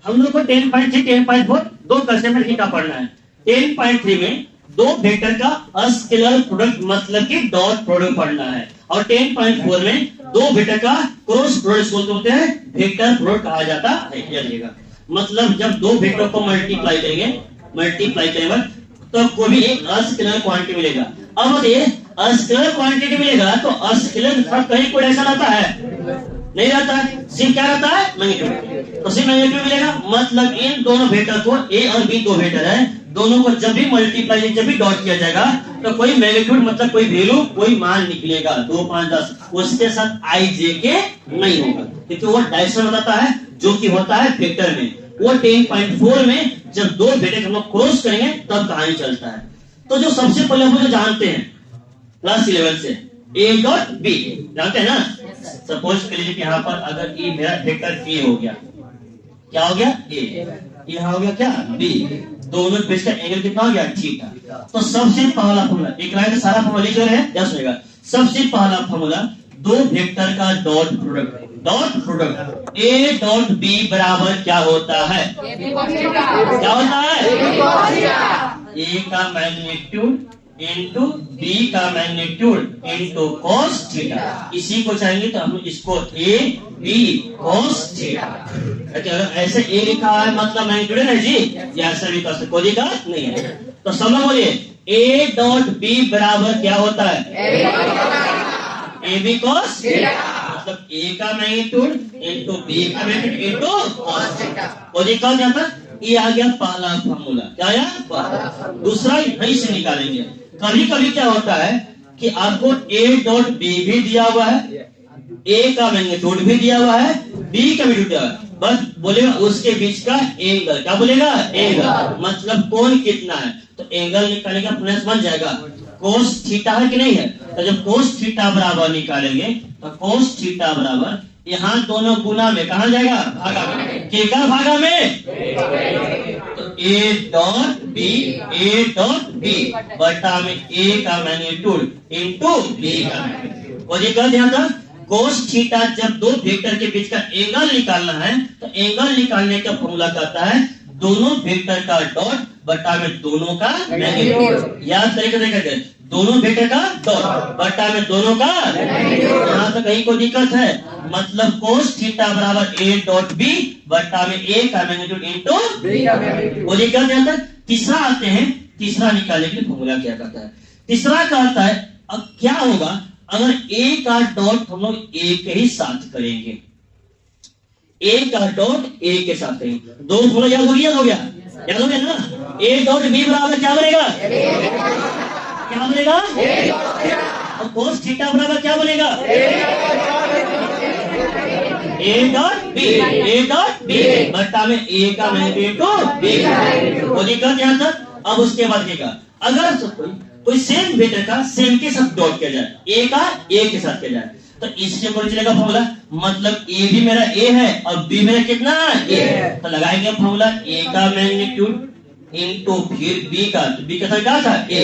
हम लोग को 10.3 10.4 दो कंसेप्ट का पढ़ना है। 10.3 में दो वेक्टर का स्केलर प्रोडक्ट मतलब कि डॉट प्रोडक्ट पढ़ना है, और 10.4 में दो वेक्टर का क्रॉस प्रोडक्ट बोलते हैं, वेक्टर प्रोडक्ट कहा जाता है। मतलब जब दो वेक्टर को मल्टीप्लाई करेंगे तो कोई भी एक स्केलर क्वांटिटी मिलेगा। अब ये स्केलर क्वांटिटी मिलेगा तो स्केलर कहीं कोई ऐसा रहता है नहीं रहता है, सिर्फ क्या रहता है मैग्नीट्यूड। तो सिर्फ मैग्नीट्यूड मिलेगा, मतलब इन दोनों वेक्टर को ए और बी दो वेक्टर है, दोनों को जब भी मल्टीप्लाई जब भी डॉट किया जाएगा तो कोई मैग्नीट्यूड मतलब कोई वैल्यू कोई मान निकलेगा 2 5 10, उसके साथ आई जे के नहीं होगा, क्योंकि वो डायरेक्शन बताता है जो कि होता है वेक्टर में। वो 10.4 में जब दो वेक्टर हम लोग क्रॉस करेंगे तब कहानी चलता है। तो जो सबसे पहले हम जो जानते हैं क्लास 11 से ए डॉट बी जानते हैं ना। सपोज कर लीजिए कि यहाँ पर अगर ए मेरा वेक्टर ए हो गया, क्या हो गया ए, यहाँ हो गया क्या बी, दोनों बीच का एंगल कितना हो गया थीटा। तो सबसे पहला फॉर्मूला, एक लाइन का सारा फॉर्मूला लिख रहे हैं, क्या सुनेगा। सबसे पहला फॉर्मूला दो वेक्टर का dot product A dot B बराबर क्या होता है, क्या होता है ए का मैग्नीट्यूड इंटू बी का मैग्नीट्यूड इंटू कॉस थीटा। इसी को चाहेंगे तो हम इसको ए बी कॉस थीटा, अगर ऐसे ए लिखा है मतलब मैग्नीट्यूड है ना जी, या ऐसा भी कर सकते, कोई दिक्कत नहीं है। तो सब लोग बोलिए ए डॉट बी बराबर क्या होता है ए बी कॉस थीटा, मतलब ए का मैग्नीट्यूड इंटू बी का मैग्नीट्यूड इंटू कॉस थीटा। कोई दिक्कत यहाँ पर, ये आ गया पहला फॉर्मूला, क्या आया। दूसरा यहीं से निकालेंगे। कभी कभी क्या होता है कि आपको ए डॉट बी भी दिया हुआ है, ए का मैग्नीट्यूड भी दिया हुआ है, बी का मैग्नीट्यूड दिया हुआ है, बस बोलेगा उसके बीच का एंगल, क्या बोलेगा एंगल, मतलब कोण कितना है। तो एंगल निकालेगा प्लस बन जाएगा कोस थीटा है कि नहीं है। तो जब कोस थीटा बराबर निकालेंगे तो कोस थीटा बराबर यहाँ दोनों गुना में कहा जाएगा भागा में, केकर भागा में, तो ए डॉट बी बटा में ए का मैग्नीट्यूड इंटू बी का मैग्नीट्यूड। और ये कर ध्यान था कोस थीटा जब दो वेक्टर के बीच का एंगल निकालना है तो एंगल निकालने का फॉर्मूला कहता है दोनों वेक्टर का डॉट बटा में दोनों का मैग्नीट्यूड। याद तरीके दोनों वेक्टर का डॉट बटा में दोनों का, यहाँ तक कहीं कोई दिक्कत है, मतलब कोस थीटा बराबर ए डॉट बी बटा में ए का मैग्नीट्यूड इंटू बी का मैग्नीट्यूड। वो दिक्कत यहाँ तक। तीसरा आते हैं, तीसरा निकालने के लिए फॉर्मूला क्या कहता है। तीसरा कहता है अब क्या होगा अगर ए का डॉट हम लोग ए के ही साथ करेंगे, ए का डॉट ए के साथ करेंगे, दो फॉर्मूला याद हो गया ना। ए डॉट बी बराबर क्या बनेगा, क्या बनेगा, और कोस थीटा बराबर क्या बनेगा ए डॉट बी बटा में ए का मैग्नीट्यूड बी का मैग्नीट्यूड। वो दिक्कत यहाँ तक। अब उसके बाद देगा अगर कोई सेम वेक्टर का सेम के साथ डॉट किया जाए, ए का ए के साथ किया जाए, तो इससे पता चलेगा फॉर्मूला, मतलब ए भी मेरा ए है और बी मेरा कितना ए है। तो लगाएंगे फॉर्मूला ए का मैग्नीट्यूड इंटू फिर बी का, तो बी का क्या था ए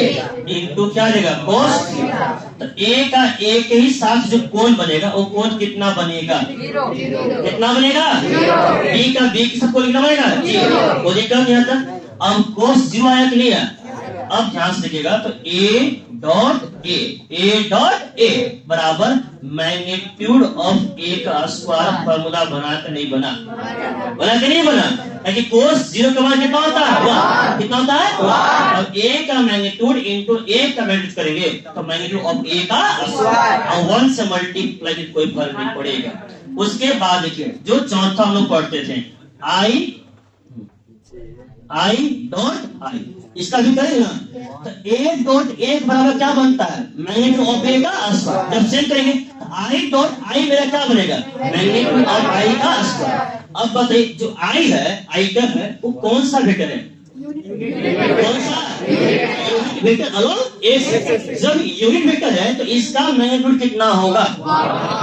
इंटू क्या देगा कोस थीटा। तो ए का ए के ही साथ जो कोण बनेगा वो कोण कितना बनेगा, कितना बनेगा, बी का बी के साथ कोण कितना बनेगा जीरो। वो दिक्कत नहीं आता। अब कोस जीरो आया कि नहीं आया, अब ध्यान से देखिएगा तो ए डॉट ए बराबर मैग्नीट्यूड ऑफ ए का स्क्वायर फॉर्मूला बना के नहीं बना कि नहीं बना, क्योंकि कोस जीरो का मान कितना होता है, कितना होता है। अब ए का मैग्नीट्यूड इंटू ए का मैग्नीट्यूड करेंगे तो मैग्नीट्यूड ऑफ ए का स्क्वायर, और 1 से मल्टीप्लाई कोई फर्क नहीं पड़ेगा। उसके बाद देखिए जो चौथा हम लोग पढ़ते थे आई डॉट आई, इसका भी करेंगे ना। तो ए डॉट ए बराबर क्या बनता है मैग्नीट्यूड ऑफ ए का स्क्वायर। जब सेम करेंगे तो आई डॉट आई मेरा क्या बनेगा मैग्नीट्यूड ऑफ आई का स्क्वायर। अब बताइए जो आई है, आई टर्म है, वो कौन सा वेक्टर है, कौन सा यूनिट वेक्टर अलोंग ए से। जब यूनिट वेक्टर है तो इसका मैग्नीट्यूड कितना होगा,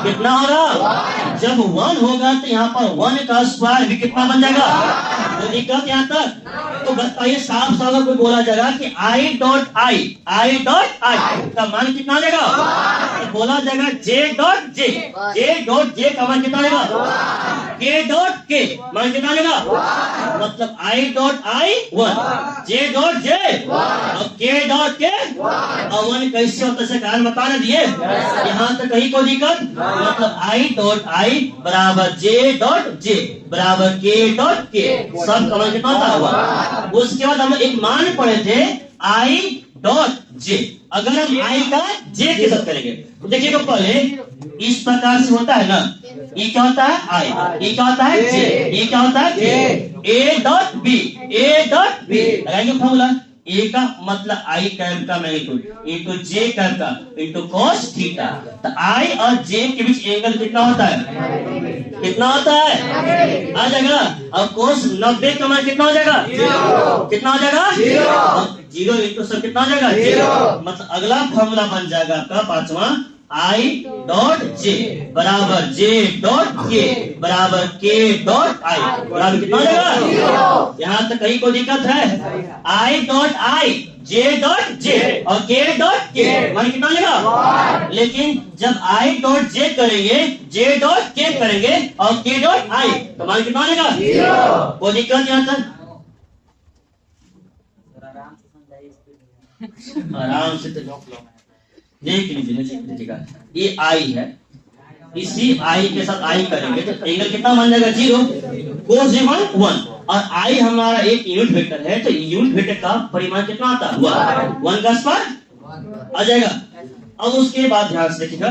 कितना होगा, जब 1 होगा तो यहाँ पर 1 का स्क्वायर भी कितना बन जाएगा। तो दिक्कत यहाँ तक। तो बताइए साफ साफ कोई बोला जाएगा कि आई डॉट आई का मान कितना आ जाएगा? तो बोला जाएगा जे डॉट जे का मान कितना आ जाएगा? के डॉट के मान कितना आ जाएगा? मतलब I dot I 1, J dot J और के डॉट के और 1 कैसे होता है कारण बताना दिए। यहाँ तक कहीं कोई दिक्कत? मतलब आई डॉट आई बराबर जे डॉट जे बराबर के डॉट के, सब का मान कितना होता हुआ। उसके बाद हम एक मान पढ़े थे आई डॉट जे, अगर हम आई का जे के साथ करेंगे तो देखिएगा पहले इस प्रकार से होता है ना, ये क्या होता है आई, ये क्या होता है जे, ये क्या होता है के, ए डॉट बी लगाएंगे फॉर्मूला। ए का मतलब आई कैप का मैग्नीट्यूड इंटू जे कैप का इंटू कॉस थीटा। तो आई और जे के बीच एंगल कितना होता है? कितना होता है? आ जाएगा। और कोस 90 का मान कितना हो जाएगा? कितना हो जाएगा? 0 इंटू सब कितना हो जाएगा? 0। मतलब अगला फॉर्मूला बन जाएगा आपका पांचवा आई डॉट जे बराबर जे डॉट के बराबर के डॉट आई बराबर कितना हो जाएगा? यहाँ तक कहीं कोई दिक्कत है? I dot I J dot J और के डॉट के मान कितना हो जाएगा? लेकिन जब आई डॉट जे करेंगे जे डॉट के करेंगे और के डॉट आई तो मान कितना हो जाएगा? कोई दिक्कत यहाँ तक? आराम से देख लीजिएगा। ये आई है, इसी आई के साथ आई करेंगे तो एंगल कितना बन जाएगा? 0, कोस 1 और आई हमारा एक यूनिट वेक्टर है तो यूनिट वेक्टर का परिमाण कितना आता है? 1 का स्क्वायर आ जाएगा। अब उसके बाद ध्यान से देखिएगा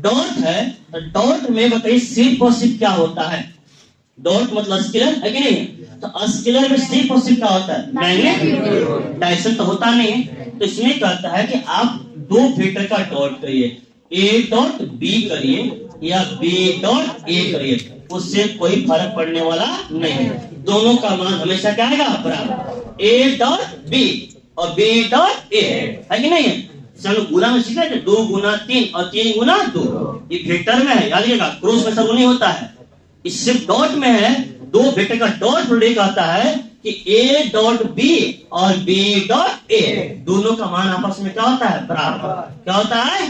डॉट है तो डॉट में बताइए सिर्फ और सिर्फ क्या होता है? डॉट मतलब स्केलर है कि नहीं? तो स्केलर में सिर्फ और सिर्फ क्या होता है? मैग्नेट, डायरेक्शन तो होता नहीं है। तो इसमें कहता है कि आप दो वेक्टर का डॉट करिए, ए डॉट बी करिए या बी डॉट ए करिए, उससे कोई फर्क पड़ने वाला नहीं है। दोनों का मान हमेशा क्या आएगा? बराबर। ए डॉट बी और बी डॉट ए है कि नहीं है? चलो गुना में सीखा है 2 गुना 3 और 3 गुना 2, ये वेक्टर में है, याद रखिएगा। क्रॉस में सब नहीं होता है, इस सिर्फ डॉट में है। दो वेक्टर का डॉट प्रोडक्ट आता है कि ए डॉट बी और बी डॉट ए दोनों का मान आपस में क्या होता है? बराबर। क्या होता है?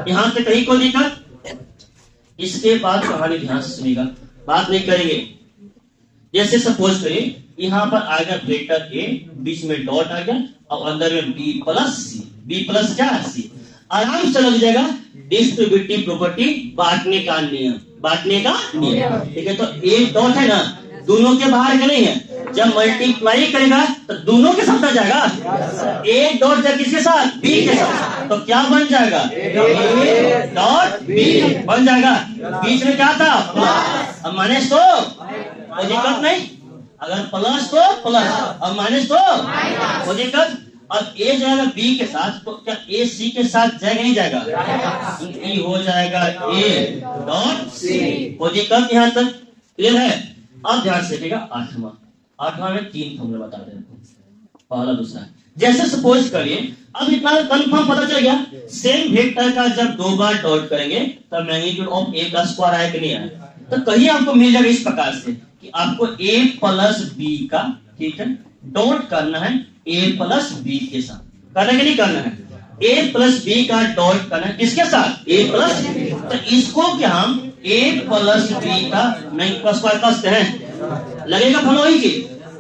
यहाँ से कहीं कोई दिक्कत? इसके बाद कहानी ध्यान से सुनिएगा, बात नहीं करेंगे। जैसे सपोज करिए यहाँ पर आ गया वेक्टर ए, बीच में डॉट आ गया और अंदर में बी प्लस सी, बी प्लस क्या? सी। आराम से लग जाएगा डिस्ट्रीब्यूटिव प्रॉपर्टी, बांटने का नियम, बांटने का नियम। ठीक है, तो ए डॉट है ना, दोनों के बाहर का नहीं है। जब मल्टीप्लाई करेगा तो दोनों के साथ आ जाएगा। ए डॉट जब किसके साथ? बी के साथ, तो क्या बन जाएगा? ए डॉट बी बन जाएगा। बीच में क्या था? प्लस। अब माइनस तो कोई दिक्कत नहीं, अगर प्लस तो प्लस और माइनस तो कोई दिक्कत। अब ए जाएगा बी के साथ तो क्या ए सी के साथ जाएगा? नहीं जाएगा, ई हो जाएगा ए डॉट सी। कोई दिक्कत यहाँ तक? क्लियर है? अब ध्यान से देखिएगा आठवां में 3 फॉर्मूला बता दें, पहला दूसरा। जैसे सपोज करिए अब इतना कंफर्म पता चल गया, सेम वेक्टर का जब 2 बार डॉट करेंगे तो मैग्नीट्यूड ऑफ ए का स्क्वायर आया कि नहीं आया? तो कहीं आपको मिल जाएगा इस प्रकार से कि आपको ए प्लस बी का, ठीक है, डॉट करना है ए प्लस बी के साथ। करना कि नहीं करना है? ए प्लस बी का डॉट करना है किसके साथ? A plus b. तो इसको क्या हम ए प्लस बी का मैग्नीट्यूड स्क्वायर कसते हैं, लगेगा फलोई की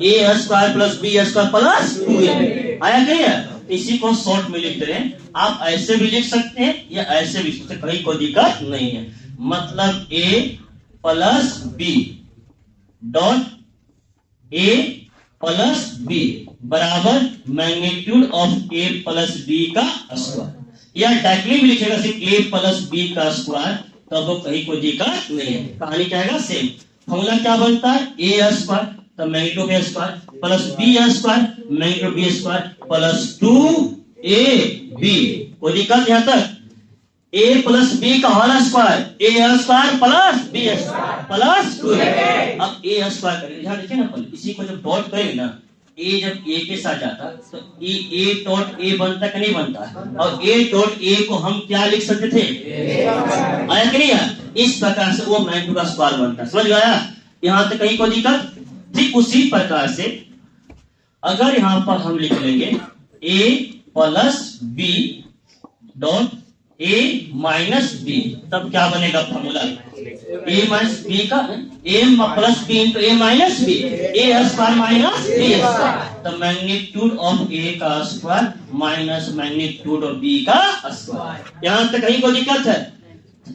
a square plus B square plus 2a आया कि है? इसी को शॉर्ट में लिखते हैं। आप ऐसे भी लिख सकते हैं या ऐसे भी लिख सकते हैं, कहीं कोई दिक्कत नहीं है। मतलब a plus B dot a plus b बराबर magnitude of a plus B का स्क्वायर, या डायरेक्टली भी लिखेगा सिर्फ ए प्लस बी का स्क्वायर, तब तो कहीं कोई दिक्कत नहीं है। कहानी क्या है? सेम फॉर्मूला क्या बनता है? ए स्क्वायर तो magnitude a square plus B square magnitude b square plus 2ab। कोई दिक्कत यहाँ तक? ए प्लस बी का whole square a square plus B square plus 2a। अब ए स्क्वायर करेंगे, ध्यान देखिए ना, इसी को जब डॉट करेंगे ना, ए जब ए के साथ जाता तो ए डॉट ए बनता कि नहीं बनता? और ए डॉट ए को हम क्या लिख सकते थे? आया कि नहीं आया? इस प्रकार से वो मैग्नीट्यूड का स्क्वायर बनता है। समझ गया? यहाँ तक कहीं कोई दिक्कत? ठीक उसी प्रकार से अगर यहां पर हम लिख लेंगे a plus b dot a minus b, तब क्या बनेगा फॉर्मूला? a माइनस b का a plus b into a minus b, a square minus b square, तो मैग्नीट्यूड ऑफ a का square minus magnitude of b का square. यहां तक कहीं कोई दिक्कत है?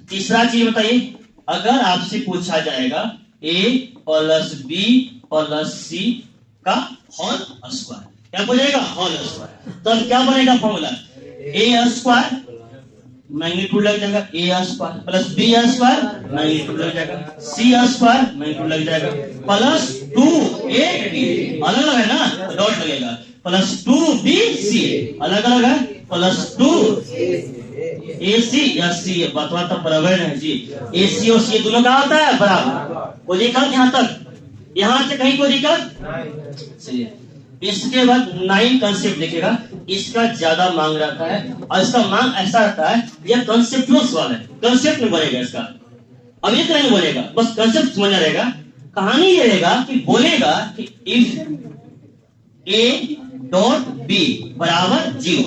तीसरा चीज बताइए, अगर आपसे पूछा जाएगा a plus b plus c का होल स्क्वायर, क्या पूछेगा? होल स्क्वायर, तब क्या बनेगा फॉर्मूला? a स्क्वायर मैग्नीट्यूड लग जाएगा a square plus b square magnitude लग जाएगा c स्क्वायर मैग्नीट्यूड लग जाएगा प्लस 2ab, अलग अलग है ना, डॉट लगेगा, प्लस 2bc अलग अलग है, प्लस 2ac या c, बतवा तो बराबर है जी, ac और c दोनों का होता है बराबर। कोई दिक्कत यहाँ तक? यहाँ से कहीं कोई दिक्कत? चलिए इसके बाद 9 कंसेप्ट देखिएगा, इसका ज्यादा मांग रहता है और इसका मांग ऐसा रहता है, यह कंसेप्चुअल सवाल है, कंसेप्ट नहीं बनेगा इसका, अब ये नहीं बनेगा, बस कंसेप्ट समझना रहेगा। कहानी ये रहेगा कि बोलेगा कि इफ a डॉट b बराबर 0,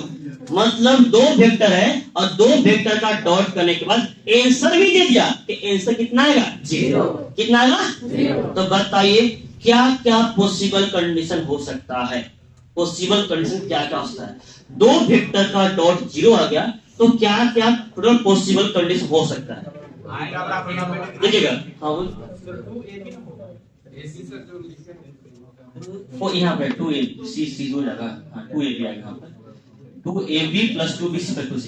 मतलब दो वेक्टर है और दो वेक्टर का डॉट करने के बाद आंसर भी दे दिया कि आंसर कितना आएगा? 0। कितना आएगा? 0। तो बताइए क्या क्या पॉसिबल कंडीशन हो सकता है? पॉसिबल कंडीशन क्या क्या हो सकता है? दो वेक्टर का डॉट 0 आ गया तो क्या क्या पॉसिबल कंडीशन हो सकता है? देखिएगा, हाँ वो यहाँ पे 2ac हो जाएगा, हाँ 2ab आएगा यहाँ पर, 2ab प्लस 2bc पर 2c।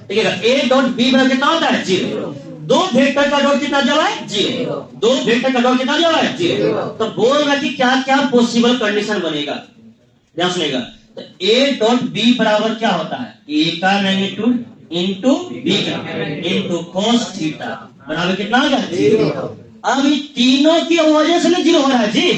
देखिएगा a डॉट b बराबर कितना होता है? 0। दो वेक्टर का डॉट कितना जब है? 0। दो वेक्टर का डॉट कितना जब है? 0। तो बोल रहा कि क्या क्या पॉसिबल कंडीशन बनेगा, ध्यान सुनेगा। तो a डॉट b बराबर क्या होता है? a का मैग्नीट्यूड इंटू b का इंटू cos थीटा बराबर कितना होगा? 0। अब ये तीनों की वजह से 0 हो रहा है जी,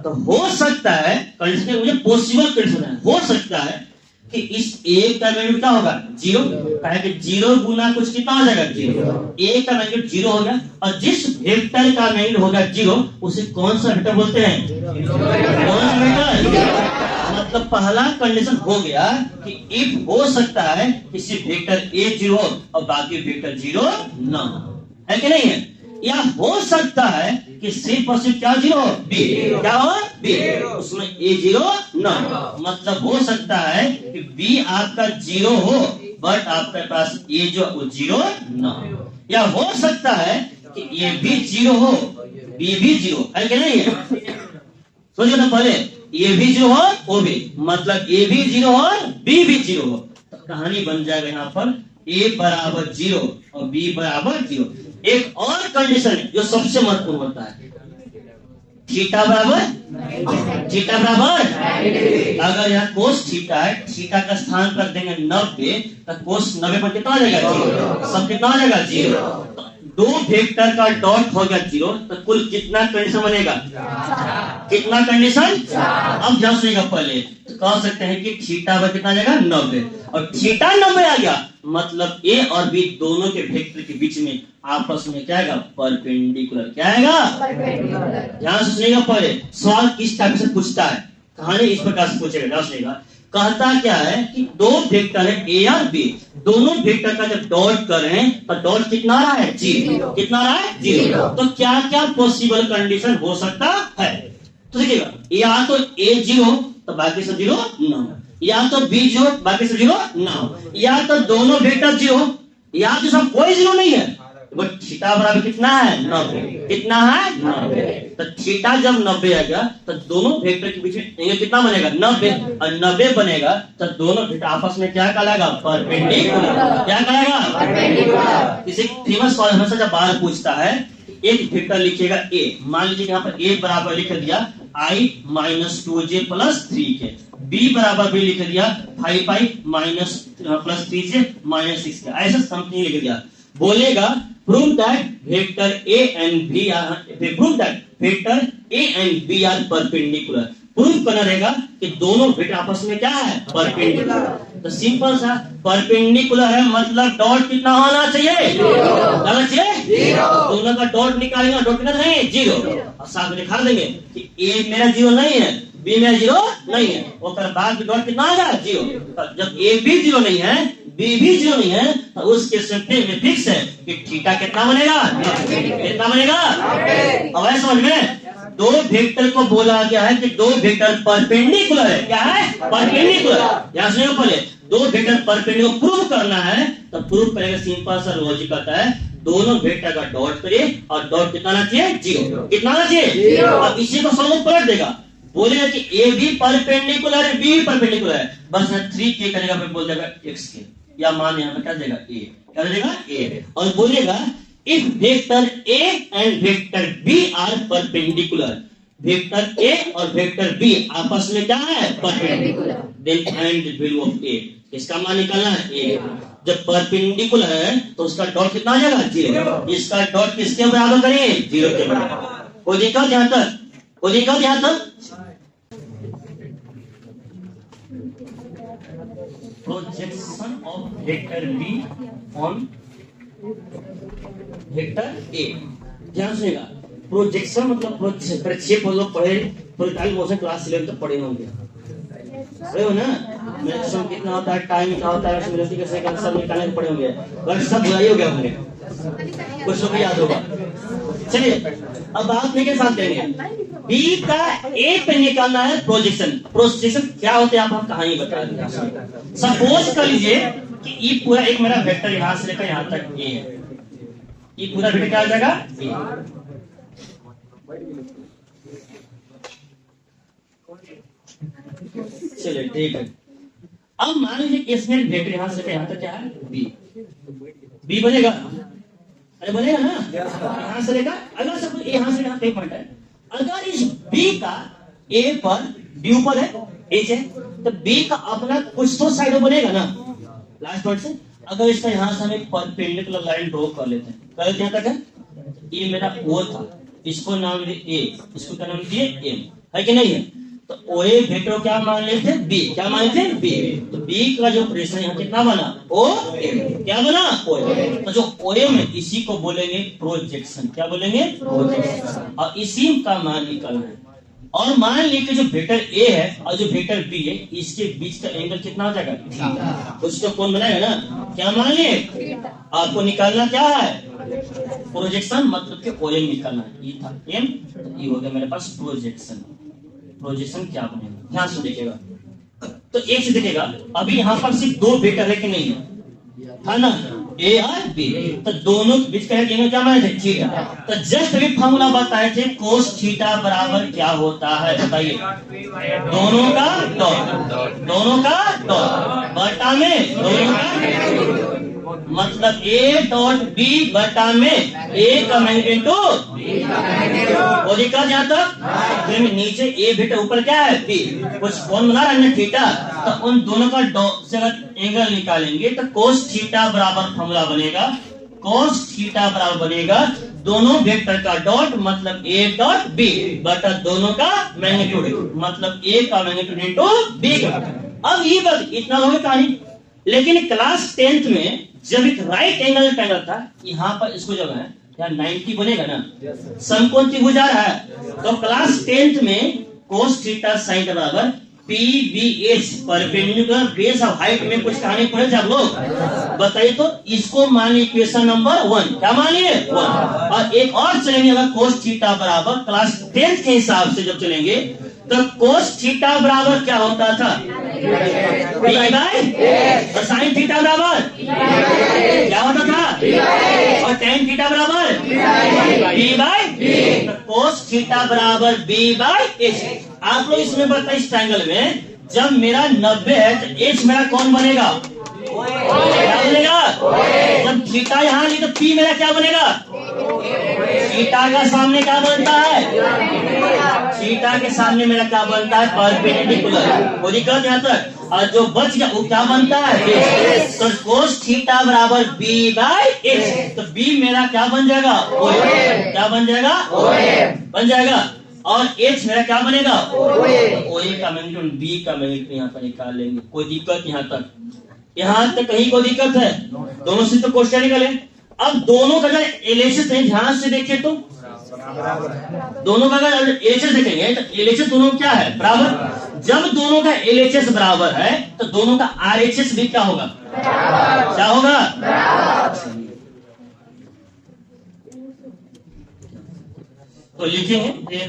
तो हो सकता है कंडीशन, मुझे पॉसिबल कंडीशन है, हो सकता है कि इस एक का मैग्नीट्यूड क्या होगा? 0, कहे कि 0 गुना कुछ कितना हो जाएगा? 0। एक का मैग्नीट्यूड 0 हो गया और जिस वेक्टर का मैग्नीट्यूड होगा 0 उसे कौन सा वेक्टर बोलते हैं? कौन सा वेक्टर? मतलब पहला कंडीशन हो गया कि इफ हो सकता है किसी वेक्टर a 0 और बाकी वेक्टर 0 न है कि नहीं है, या हो सकता है कि सिर्फ और सिर्फ क्या 0 b, क्या हो b, उसमें a 0 न, मतलब हो सकता है कि b आपका 0 हो बट आपके पास a जो 0 न, या हो सकता है कि a भी 0 हो b भी 0 है कि नहीं है। सोचिए ना, पहले a भी 0 हो वो भी, मतलब a भी 0 हो b भी 0 हो, तो कहानी बन जाएगा यहाँ पर a बराबर 0 और b बराबर 0। एक और कंडीशन है जो सबसे महत्वपूर्ण होता है, थीटा बराबर, अगर यहाँ कोस थीटा है, थीटा का स्थान पर देंगे 90 तो कोस 90 पर कितना आ जाएगा? 0। सब कितना आ जाएगा? 0। दो वेक्टर का डॉट हो गया 0, तो कुल कितना कंडीशन बनेगा? कितना कंडीशन? अब ध्यान सुनिएगा, पहले तो कह सकते हैं कि थीटा पर कितना आ जाएगा? 90, और थीटा 90 आ गया मतलब a और b दोनों के वेक्टर के बीच में आपस में क्या आएगा? परपेंडिकुलर। क्या आएगा? ध्यान से सुनिएगा, पहले सवाल किस टाइप से पूछता है, कहानी इस प्रकार से पूछेगा, ध्यान सुनिएगा। कहता क्या है कि दो वेक्टर है a और b, दोनों वेक्टर का जब डॉट कर रहे हैं तो डॉट कितना आ रहा है? 0। कितना आ रहा है? 0। तो क्या क्या पॉसिबल कंडीशन हो सकता है? तो देखिएगा, या तो a 0 तो बाकी सब 0 न, या तो b 0 बाकी सब 0 न, या तो दोनों वेक्टर 0, या तो सब कोई 0 नहीं है, बट थीटा बराबर कितना है? 90। कितना है? 90। तो थीटा जब 90 आ गया तो दोनों वेक्टर के बीच में कितना बनेगा? 90, और 90 बनेगा तो दोनों वेक्टर आपस में क्या कहलाएगा? परपेंडिकुलर। क्या कहलाएगा? परपेंडिकुलर। किसी फेमस सवाल हमेशा जब बाहर पूछता है, एक वेक्टर लिखिएगा a, मान लीजिए यहाँ पर a बराबर लिख दिया i minus 2j plus 3k, b बराबर भी लिख दिया 5i minus plus 3j minus 6k, ऐसा समथिंग लिख दिया। बोलेगा prove that vector a and b are, prove that vector a and b are perpendicular। Prove करना रहेगा कि दोनों वेक्टर आपस में क्या है, परपेंडिकुलर। तो सिंपल सा परपेंडिकुलर है मतलब डॉट कितना होना चाहिए, दोनों का डॉट निकालेंगे, डॉट कितना नहीं, 0। और साथ में दिखा देंगे कि ए मेरा 0 नहीं है, बी मेरा 0 नहीं है, और बाद में डॉट कितना आ गया, 0। जब ए भी 0 नहीं है, बी भी 0 नहीं है, तो उस केस में फिक्स है कि थीटा कितना बनेगा, कितना बनेगा। अब है समझ में, दो वेक्टर को बोला गया है कि दो वेक्टर परपेंडिकुलर है, क्या है, परपेंडिकुलर। यहां सुनिए, पहले दो वेक्टर परपेंडिकुलर प्रूव करना है, तो प्रूव करेगा सिंपल सा लॉजिक आता है, दोनों वेक्टर का डॉट करिए और डॉट कितना आना चाहिए, 0। कितना आना चाहिए, अब इसी को सॉल्व पलट देगा, बोलेगा कि ए भी परपेंडिकुलर है, बी परपेंडिकुलर है, बस 3 के करेगा, फिर बोल देगा x के, या मान यहाँ पे क्या देगा, ए, क्या देगा, ए, और बोलेगा if vector A and vector b are perpendicular, vector a और वेक्टर बी आपस में क्या है, perpendicular, then find the value of a. इसका मान निकालना है ए। जब परपेंडिकुलर है तो उसका डॉट कितना आ जाएगा, 0। इसका डॉट किसके बराबर करेंगे, 0 के बराबर। कोई दिक्कत यहाँ तक, कोई दिक्कत यहाँ तक। Projection of vector be on vector A, ध्यान सुनिएगा। प्रोजेक्शन मतलब प्रक्षेप, लोग पढ़े, प्रोजेक्टाइल मोशन क्लास 11 तक पढ़े होंगे, सही हो ना। मैक्सिमम कितना होता है, टाइम क्या होता है, वेलोसिटी के सेकंड सब निकालने पड़े होंगे, बट सब बुराई हो गया होंगे, कुछ लोग याद होगा। चलिए अब बात नहीं के साथ देंगे, बी का ए पे निकालना है प्रोजेक्शन। प्रोजेक्शन क्या होते हैं आप कहानी बता देंगे। सपोज कर लीजिए कि ये पूरा एक मेरा वेक्टर यहां से लेकर यहां तक ए है, ये पूरा वेक्टर क्या आ जाएगा, ए। चलिए ठीक है, अब मान लीजिए इसमें वेक्टर यहां से यहां तक क्या है, बी, बी बनेगा, अरे बनेगा ना, यहां से लेकर अगर सब यहां से यहां तक पॉइंट है, अगर इस बी का ए पर डी ऊपर है, एच है, तो बी का अपना कुछ तो साइड बनेगा ना लास्ट पॉइंट से। अगर इसका यहां से हम एक परपेंडिकुलर लाइन ड्रॉ कर लेते हैं, कर यहां तक है, ये मेरा ओ था, इसको नाम दिए ए, इसको क्या नाम दिए एम, है कि नहीं है। तो ओ ए वेक्टर क्या मान लेते हैं, बी, क्या मान लेते हैं, बी। तो बी का जो प्रेशर यहाँ कितना बना, ओ एम, क्या बना, ओ एम। तो जो ओ एम है इसी को बोलेंगे प्रोजेक्शन, क्या बोलेंगे, प्रोजेक्शन, और इसी का मान निकालना है। और मान लीजिए जो वेक्टर ए है और जो वेक्टर बी है, इसके बीच का एंगल कितना हो जाएगा, थीटा। उसको कौन बनाएगा ना, क्या मान लिए, आपको निकालना क्या है, प्रोजेक्शन, मतलब कि ओ एम निकालना है, ये था एम, तो ये हो गया मेरे पास प्रोजेक्शन। प्रोजेक्शन क्या बनेगा, ध्यान से देखिएगा। तो एक से देखिएगा, अभी यहाँ पर सिर्फ दो वेक्टर है कि नहीं है ना, ए और बी, तो दोनों के बीच का एंगल क्या माने थे, थीटा। तो जस्ट अभी फॉर्मूला बताए थे, कोस थीटा बराबर क्या होता है, बताइए, दोनों का डॉट, दोनों का डॉट बटा में दोनों का, मतलब ए डॉट बी बटा में ए का मैग्नीट्यूड टू बी का मैग्नीट्यूड, और दिक्कत यहाँ तक। फिर नीचे ए वेक्टर ऊपर क्या है, बी, कुछ कौन बना रहा है, थीटा। तो उन दोनों का डॉट से अगर एंगल निकालेंगे तो कोस थीटा बराबर फॉर्मूला बनेगा, कोस थीटा बराबर बनेगा दोनों वेक्टर का डॉट मतलब ए डॉट बी बटा दोनों का मैग्नीट्यूड मतलब ए का मैग्नीट्यूड इनटू बी का। अब ये बात इतना लोगे कहानी, लेकिन क्लास 10th में जब एक राइट एंगल ट्रायंगल था, यहाँ पर इसको जब है यहाँ 90 बनेगा ना, समकोण त्रिभुज आ रहा है, तो क्लास 10th में कोस थीटा साइन के बराबर PBH perpendicular base of height में कुछ कहानी पढ़े थे आप लोग, बताइए। तो इसको मान लीजिए इक्वेशन नंबर 1, क्या मान लिए 1। और एक और चलेंगे, अगर कोस थीटा बराबर क्लास 10th के हिसाब से जब चलेंगे तो कोस थीटा बराबर क्या होता था, बी बाय, और साइन थीटा बराबर क्या होता था, और टेन थीटा बराबर बी बाय, तो कोस थीटा बराबर बी बाय एच। आप लोग इसमें बताइए, इस ट्रायंगल में जब मेरा 90 है तो एच मेरा कौन बनेगा, क्या बनेगा, जब थीटा यहाँ ली तो पी मेरा क्या बनेगा, थीटा का सामने क्या बनता है, थीटा के सामने मेरा क्या बनता है, परपेंडिकुलर, वो दिक्कत यहाँ तक। और जो बच गया वो क्या बनता है, तो कोस थीटा बराबर बी बाय एच, तो बी मेरा क्या बन जाएगा, क्या बन जाएगा, बन जाएगा। और H मेरा क्या बनेगा OA का मैग्नीट्यूड, B का मैग्नीट्यूड यहाँ पर निकाल लेंगे। कोई दिक्कत यहाँ तक कहीं कोई दिक्कत है? दोनों से तो क्वेश्चन निकले। अब दोनों का अगर एलएचएस ध्यान से देखें तो दोनों का अगर एलएचएस देखेंगे तो एलएचएस दोनों क्या है बराबर। जब दोनों का एलएचएस बराबर है तो दोनों का आरएचएस भी क्या होगा, क्या होगा? तो लिखेंगे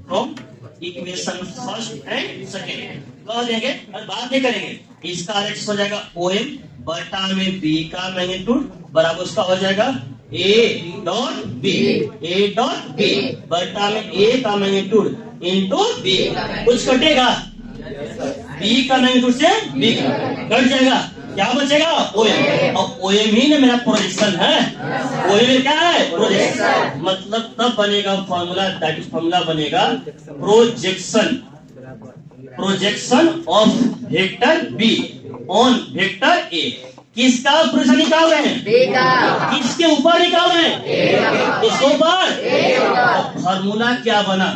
from equation first and second कह देंगे और बात नहीं करेंगे। इसका आरएचएस हो जाएगा OM बटा में B का मैग्नीट्यूड बराबर उसका हो जाएगा A डॉट B बटा में A का मैग्नीट्यूड इंटू B। कुछ कटेगा B का मैग्नीट्यूड से B कट जाएगा, क्या बचेगा OM। और OM ही ना मेरा प्रोजेक्शन है, OM क्या है प्रोजेक्शन। मतलब तब बनेगा फॉर्मूला, दैट इज फॉर्मूला बनेगा projection of vector B on vector A। किसका प्रोजेक्शन निकाल रहे हैं? किसके ऊपर निकाल रहे हैं? किसके ऊपर? फॉर्मूला क्या बना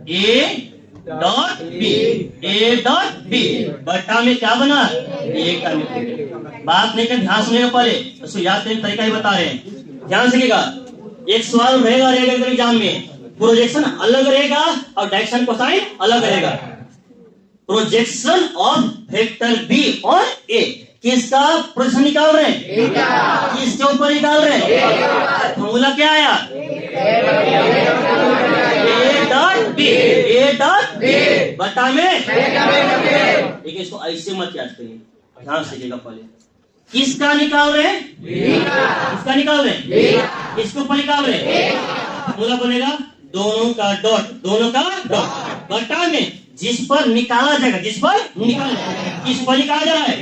A डॉट B बटा में क्या बना A का मैग्नीट्यूड। बात नहीं कर, ध्यान सुनेगा पहले, उसको याद करने का तरीका ही बता रहे हैं, ध्यान सुनिएगा। एक सवाल रहेगा एग्जाम में, प्रोजेक्शन अलग रहेगा और डायरेक्शन कोसाइन अलग रहेगा। प्रोजेक्शन ऑफ वेक्टर B और A, किसका प्रोजेक्शन निकाल रहे हैं? किसके ऊपर निकाल रहे हैं? फॉर्मूला क्या आया? A डॉट B बटा में। लेकिन इसको ऐसे मत याद करिए, ध्यान से देखिएगा पहले। किसका निकाल रहे हैं? किसका निकाल रहे हैं? इसके ऊपर निकाल रहे हैं। फॉर्मूला बनेगा दोनों का डॉट बटा में जिस पर निकाला जाएगा, किस पर निकाला जा रहा है?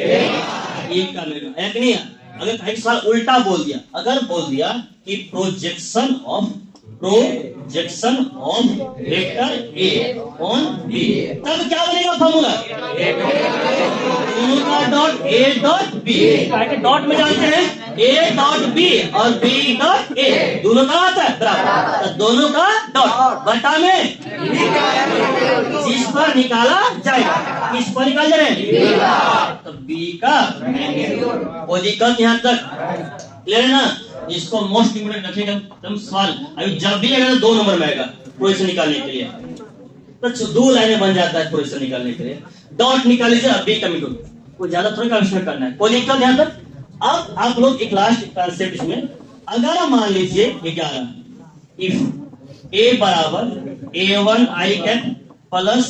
एक का मिलेगा एक नहीं। अगर एक सवाल उल्टा बोल दिया, अगर बोल दिया कि projection of vector A on B, तब क्या बनेगा फॉर्मूला? दोनों का dot A dot B। Dot में जानते हैं A डॉट B और B डॉट A दोनों का आता है बराबर, तो दोनों का डॉट बटा में जिस पर निकाला जाएगा, किस पर निकाल जा रहे हैं? तो B का। कोई दिक्कत यहाँ तक क्लियर है ना? इसको मोस्ट इम्पोर्टेंट रखेगा तुम सवाल। अभी जब भी आएगा तो 2 नंबर में आएगा प्रोजेक्शन निकालने के लिए, तो 2 लाइनें बन जाता है प्रोजेक्शन निकालने के लिए। डॉट निकाल लीजिए, अब B का मैग्नीट्यूड, कोई ज्यादा थोड़ी का करना है, कोई दिक्कत यहाँ तक। अब आप लोग एक लास्ट कॉन्सेप्ट इसमें, अगर मान लीजिए 11 इफ A बराबर A1 I cap plus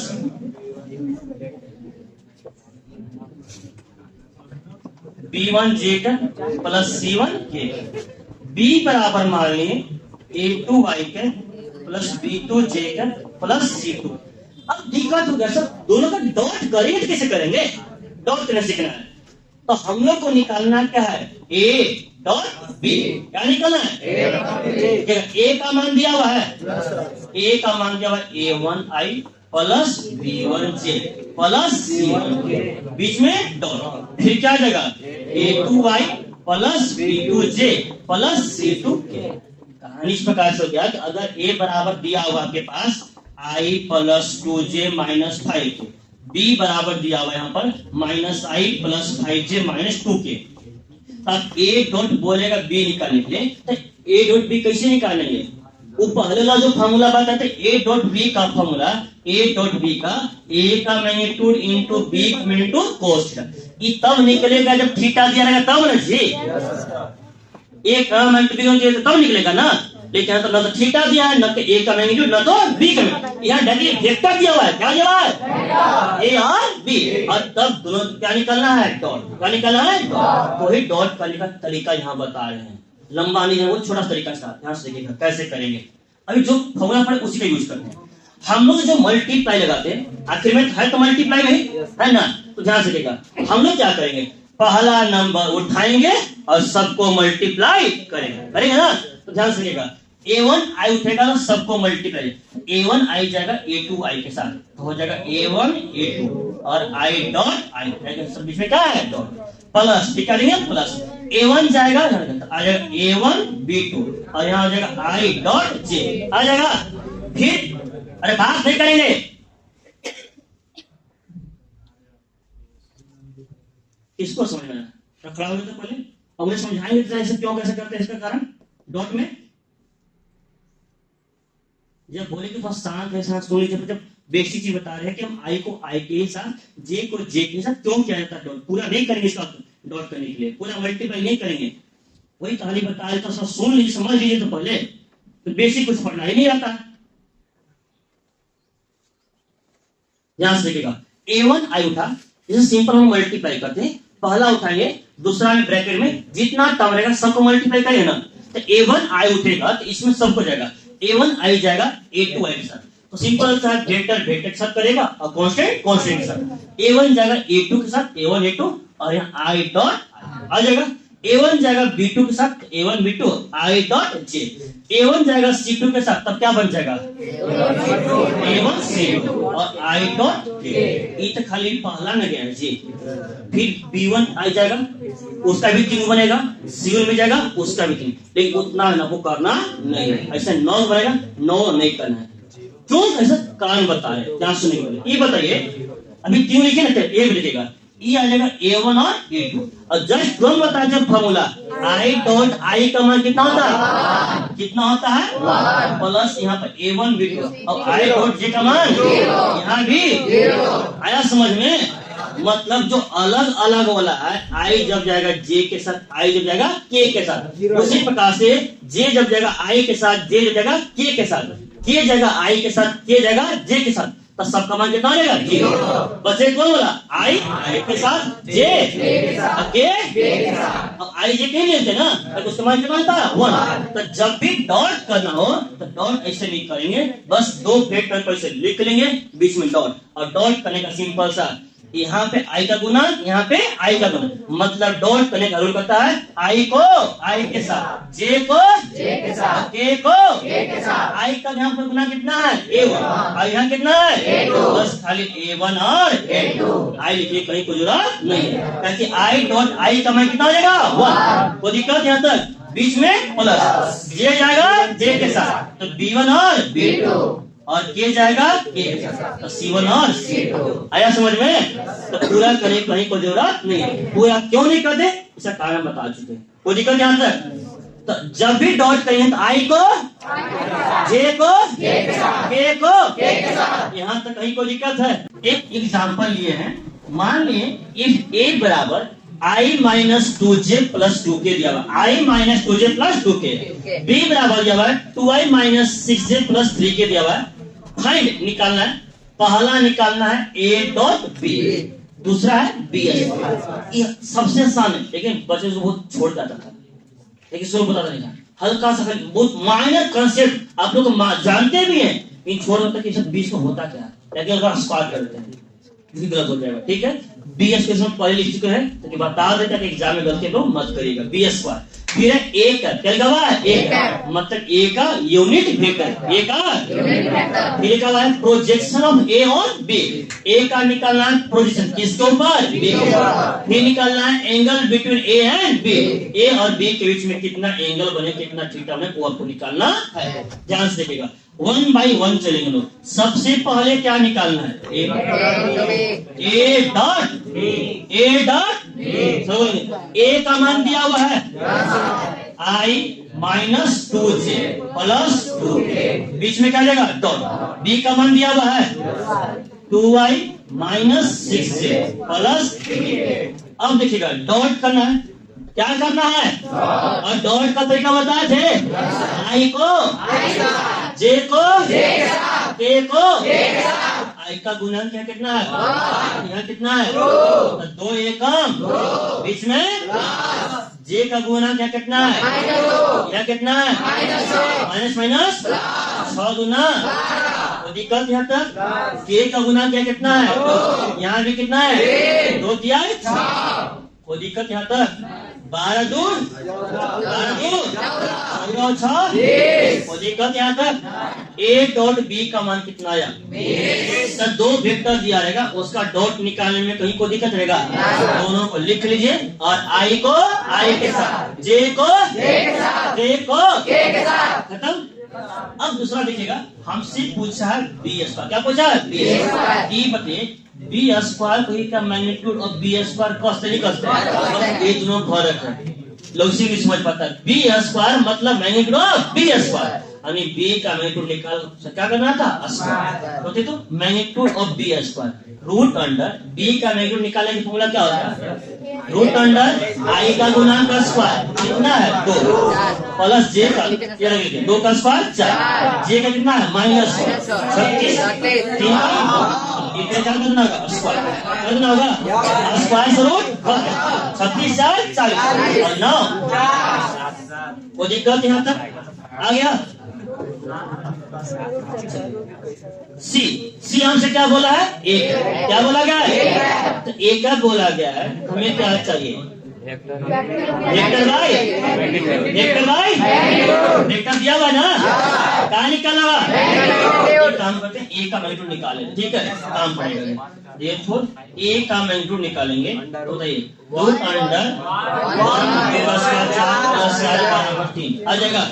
B1 J cap plus C1 K, B बराबर मान लिए A2 I cap plus B2 J cap plus C2। अब दिक्कत हो गया सर, दोनों का डॉट करेंगे कैसे करेंगे? डॉट करना सीखना है, तो हम लोग को निकालना क्या है? A dot B। क्या निकालना है? A का मान दिया हुआ है, A का मान दिया हुआ है A1 I plus B1 J plus C1 K, बीच में डॉट, फिर क्या जगह A2 I plus B2 J plus C2 K। कहानी इस प्रकार से हो गया कि अगर A बराबर दिया हुआ आपके पास I plus 2J minus 5K, B बराबर दिया हुआ यहाँ पर minus I plus 5J minus 2K, तब A डॉट बोलेगा B निकालने के लिए, तो A डॉट B कैसे निकालेंगे? वो पहले वाला जो फॉर्मूला बताते A डॉट B का फॉर्मूला, A डॉट B का A का मैग्नीट्यूड इंटू B मैग्नीट्यूड कोस का, ये तब निकलेगा जब थीटा दिया रहेगा तब ना जी। A का मैग्नीट्यूड तब निकलेगा ना, लेकिन तो ना तो थीटा दिया है, ना तो A का मैग्नीट्यूड, ना तो B का मैग्नीट्यूड। यहाँ डायरेक्ट वेक्टर दिया हुआ है, क्या दिया हुआ है? A और B, और तब दोनों क्या निकलना है? डॉट। क्या निकलना है? डॉट। वही डॉट करने का तरीका यहाँ बता रहे हैं, लंबा नहीं है, वो छोटा तरीका था, ध्यान से देखिएगा कैसे करेंगे। अभी जो फॉर्मूला पड़े उसी का यूज करते हैं हम लोग। जो मल्टीप्लाई लगाते हैं आखिर में है तो मल्टीप्लाई नहीं है ना, तो ध्यान से देखिएगा हम लोग क्या करेंगे, पहला नंबर उठाएंगे और सबको मल्टीप्लाई करेंगे ना, तो ध्यान से देखिएगा A1 I उठेगा तो सबको मल्टीप्लाई, A1 I जाएगा A2 I के साथ, तो हो जाएगा A1 A2 और I डॉट I, सब बीच में क्या है? डॉट प्लस, ठीक है प्लस A1 जाएगा, आ जाएगा A1 B2 और यहाँ आ जाएगा I डॉट J आ जाएगा। फिर अरे बात नहीं करेंगे, इसको समझना है, खड़ा हो तो पहले और मुझे समझाएंगे ऐसे क्यों कैसे करते हैं, इसका कारण डॉट में जब बोले कि बहुत शांत है, शांत सुन लीजिए, जब बेसिक चीज बता रहे हैं कि हम आई को आई के साथ, जे को जे के साथ क्यों किया जाता है डॉट, पूरा नहीं करेंगे इसका डॉट करने के लिए, पूरा मल्टीप्लाई नहीं करेंगे, वही कहानी बता रहे तो सब सुन लीजिए समझ लीजिए, तो पहले तो बेसिक कुछ पढ़ना ही नहीं आता। ध्यान से देखिएगा, A1 आई उठा, इसे सिंपल हम मल्टीप्लाई करते हैं, पहला उठाएंगे, दूसरा में ब्रैकेट में जितना टर्म रहेगा सबको मल्टीप्लाई करेंगे ना, तो A1 आई उठेगा तो इसमें सबको जाएगा, A1 आई जाएगा A2 आई के साथ, तो सिंपल सा वेक्टर वेक्टर के साथ करेगा और कांस्टेंट कांस्टेंट के साथ, A1 जाएगा A2 के साथ, A1 A2 और यहाँ I डॉट आ जाएगा, A1 जाएगा B2 के साथ, A1 B2 I dot J, A1 जाएगा C2 के साथ, तब क्या बन जाएगा A1 C2 और I डॉट K, ये तो खाली पहला न गया जी। फिर B1 आई जाएगा, उसका भी 3 बनेगा, C1 में जाएगा उसका भी 3, लेकिन उतना ना वो करना नहीं है, ऐसा 9 बनेगा, 9 नहीं करना है, क्यों ऐसा कारण बता रहे, ध्यान सुनिए वाले। ये बताइए अभी 3 लिखे ना, एक लिखेगा, ये आ जाएगा A1 और A2 और जस्ट तुरंत बता जब फॉर्मूला I डॉट I का मान कितना होता है, कितना होता है प्लस यहाँ पर A1 B2 और I डॉट J का मान यहाँ भी आया समझ में, मतलब जो अलग अलग वाला है I जब जाएगा J के साथ, I जब जाएगा K के साथ, उसी प्रकार से J जब जाएगा I के साथ, J जब जाएगा K के साथ, K जाएगा I के साथ, K जाएगा J के साथ, तो सबका मान कितना रहेगा 0, बचे कौन बोला I के साथ J के साथ, अब I J के लेते ना तो उसका मान कितना होता है 1, तो जब भी डॉट करना हो तो डॉट ऐसे नहीं करेंगे, बस 2 वेक्टर को ऐसे लिख लेंगे, बीच में डॉट, और डॉट करने का सिंपल सा, यहाँ पे I का गुना, यहाँ पे I का गुना, मतलब डॉट करने का रूल करता है I को I के साथ, J को J के साथ, K को K के साथ, I का यहाँ पर गुना कितना है A1 और यहाँ कितना है A2, बस खाली A1 और A2 I लिखिए, कहीं कोई जरूरत नहीं है, क्योंकि I डॉट I का मान कितना हो जाएगा 1, कोई दिक्कत यहाँ तक, बीच में प्लस J जाएगा J के साथ, तो B1 और B2 और K जाएगा K के साथ, तो C1 और C2 आया समझ में, तो पूरा करने कहीं कोई जरूरत नहीं है, पूरा क्यों नहीं करते इसका कारण बता चुके हैं, कोई दिक्कत यहाँ तक। तो जब भी डॉट करेंगे तो I को J को K को यहाँ तक कहीं कोई दिक्कत है। एक एग्जाम्पल लिए हैं, मान लिए इफ A बराबर I minus 2J plus 2K दिया हुआ, I minus 2J plus 2K, B बराबर दिया हुआ है 2I minus 6J plus 3K दिया हुआ है, फाइंड निकालना है, पहला निकालना है A डॉट B, दूसरा है B। ये सबसे आसान है, लेकिन बच्चे को बहुत छोड़ जाता था, लेकिन शुरू बताता नहीं था, हल्का सा बहुत माइनर कंसेप्ट आप लोग जानते भी हैं, इन छोड़ देता कि सब बीच में होता क्या है, लेकिन अगर स्पार्क कर देते हैं गलत हो जाएगा, ठीक है। BS के समय पहले लिख चुके हैं तो बता देता कि एग्जाम में गलती लोग मत करिएगा, BS स्क्वायर, फिर है A का, क्या लिखा हुआ है A का, मतलब A का यूनिट वेक्टर, A का यूनिट वेक्टर, फिर लिखा हुआ है projection of A on B, A का निकालना है प्रोजेक्शन किसके ऊपर B के ऊपर, फिर निकालना है angle between A and B, A और B के बीच में कितना एंगल बने, कितना थीटा बने, वो आपको निकालना है। ध्यान से देखिएगा, 1 बाई 1 चलेंगे लोग, सबसे पहले क्या निकालना है A डॉट A का मान दिया हुआ है I minus 2J plus 2K, बीच में क्या जाएगा डॉट, B का मान दिया हुआ है 2I minus 6J plus 3K। अब देखिएगा डॉट करना है, क्या करना है, और डॉट का तरीका बताए थे, I को J को K को I का गुणन क्या कितना है, यहाँ कितना है 2 एकम, बीच में J का गुणन क्या कितना है, यह कितना है माइनस माइनस 6 गुना, तो दिक्कत यहाँ तक। K का गुणन क्या कितना है, यहाँ भी कितना है 2 दिया, कोई दिक्कत यहाँ तक। 12 दूर 14 कोई दिक्कत यहाँ तक? ए डॉट बी का मान कितना आया? सर 2 वेक्टर दिया रहेगा, उसका डॉट निकालने में कहीं को दिक्कत रहेगा? दोनों को लिख लीजिए और आई को आई के साथ, जे को जे को खत्म। अब दूसरा देखिएगा, हमसे पूछा है बी स्क्वायर। क्या पूछा है? B square. ये बताइए बी स्क्वायर का मैग्नीट्यूड और बी स्क्वायर कौन से निकलते हैं? ये दोनों फर्क है, लोग इसी में समझ पाता है। बी स्क्वायर मतलब मैग्नीट्यूड ऑफ बी स्क्वायर, हमें बी का मैग्नीट्यूड निकाल क्या करना था? स्क्वायर होते तो magnitude of B square root under B का मैग्नीट्यूड निकालने की फॉर्मूला क्या होता है? रूट अंडर आई का गुणांक का स्क्वायर कितना है? 2 प्लस जे का 2 का स्क्वायर 4, जे का कितना है? -36 इतने क्या करना होगा? स्क्वायर करना होगा। स्क्वायर से रूट 36 4 40 और 9। वो दिक्कत यहाँ तक आ गया। सी हमसे क्या बोला है? एक। क्या बोला गया है? तो एक बोला गया है, हमें क्या चाहिए? वेक्टर दिया हुआ ना, कहा निकाला हुआ? काम करते हैं, ए का मैग्नीट्यूड निकालेंगे, ठीक है? काम पड़ेगा देयरफॉर ए का मैग्नीट्यूड निकालेंगे तो बताइए रूट अंडर 1/3 आ जाएगा।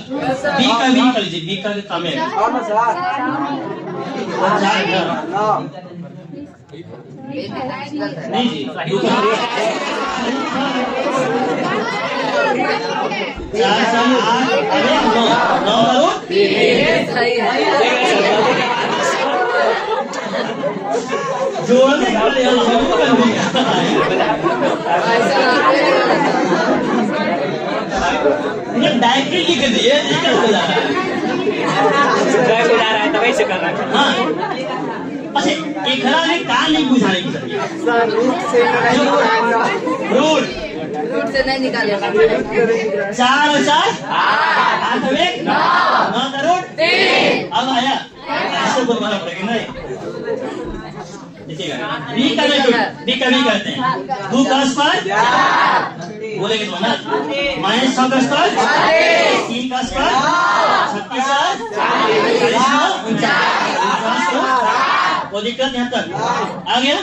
बी का भी निकाल लीजिए, बी का काम है नहीं जी, 4 7 8 9 जोड़ने का डायरेक्टली लिख दिए, क्या बोला है? तो वैसे कर रहा है। हाँ अच्छा, एक ने कहा नहीं बुझाने की रूट से नहीं निकालेगा। 4 और 4 8 और 1 9 का रूट 3। अब आया ऐसे बोलना पड़ेगा नहीं। देखिएगा बी का भी करते हैं 2 का स्क्वायर बोलेंगे तो ना -6 का स्क्वायर 3 का स्क्वायर 36 वो दिक्कत यहाँ तक आ गया।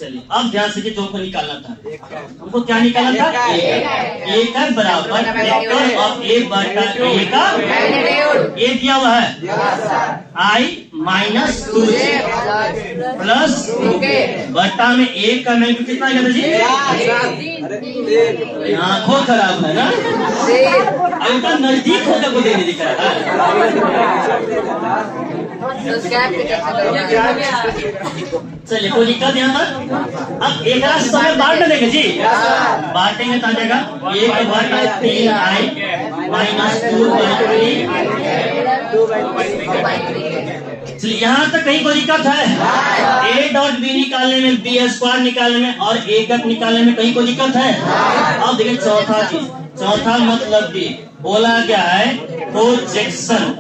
चलिए अब ध्यान से जो को निकालना था, हमको क्या निकालना था? ए का बराबर वेक्टर ऑफ ए बटा ए का ए दिया हुआ है I -2 प्लस बटा में ए का मैग्नीट्यूड कितना आएगा जी? आंखों खराब है ना, अब इतना नजदीक होकर को देने दिख रहा है। चलिए कोई दिक्कत यहाँ पर। अब एक समय बांट देंगे जी, बांटेंगे तो आ जाएगा 1/3I -2/3। यहाँ तक कहीं कोई दिक्कत है? ए डॉट बी निकालने में, बी स्क्वायर निकालने में और ए कट निकालने में कहीं कोई दिक्कत है? अब देखिए चौथा चीज, चौथा मतलब भी बोला गया है projection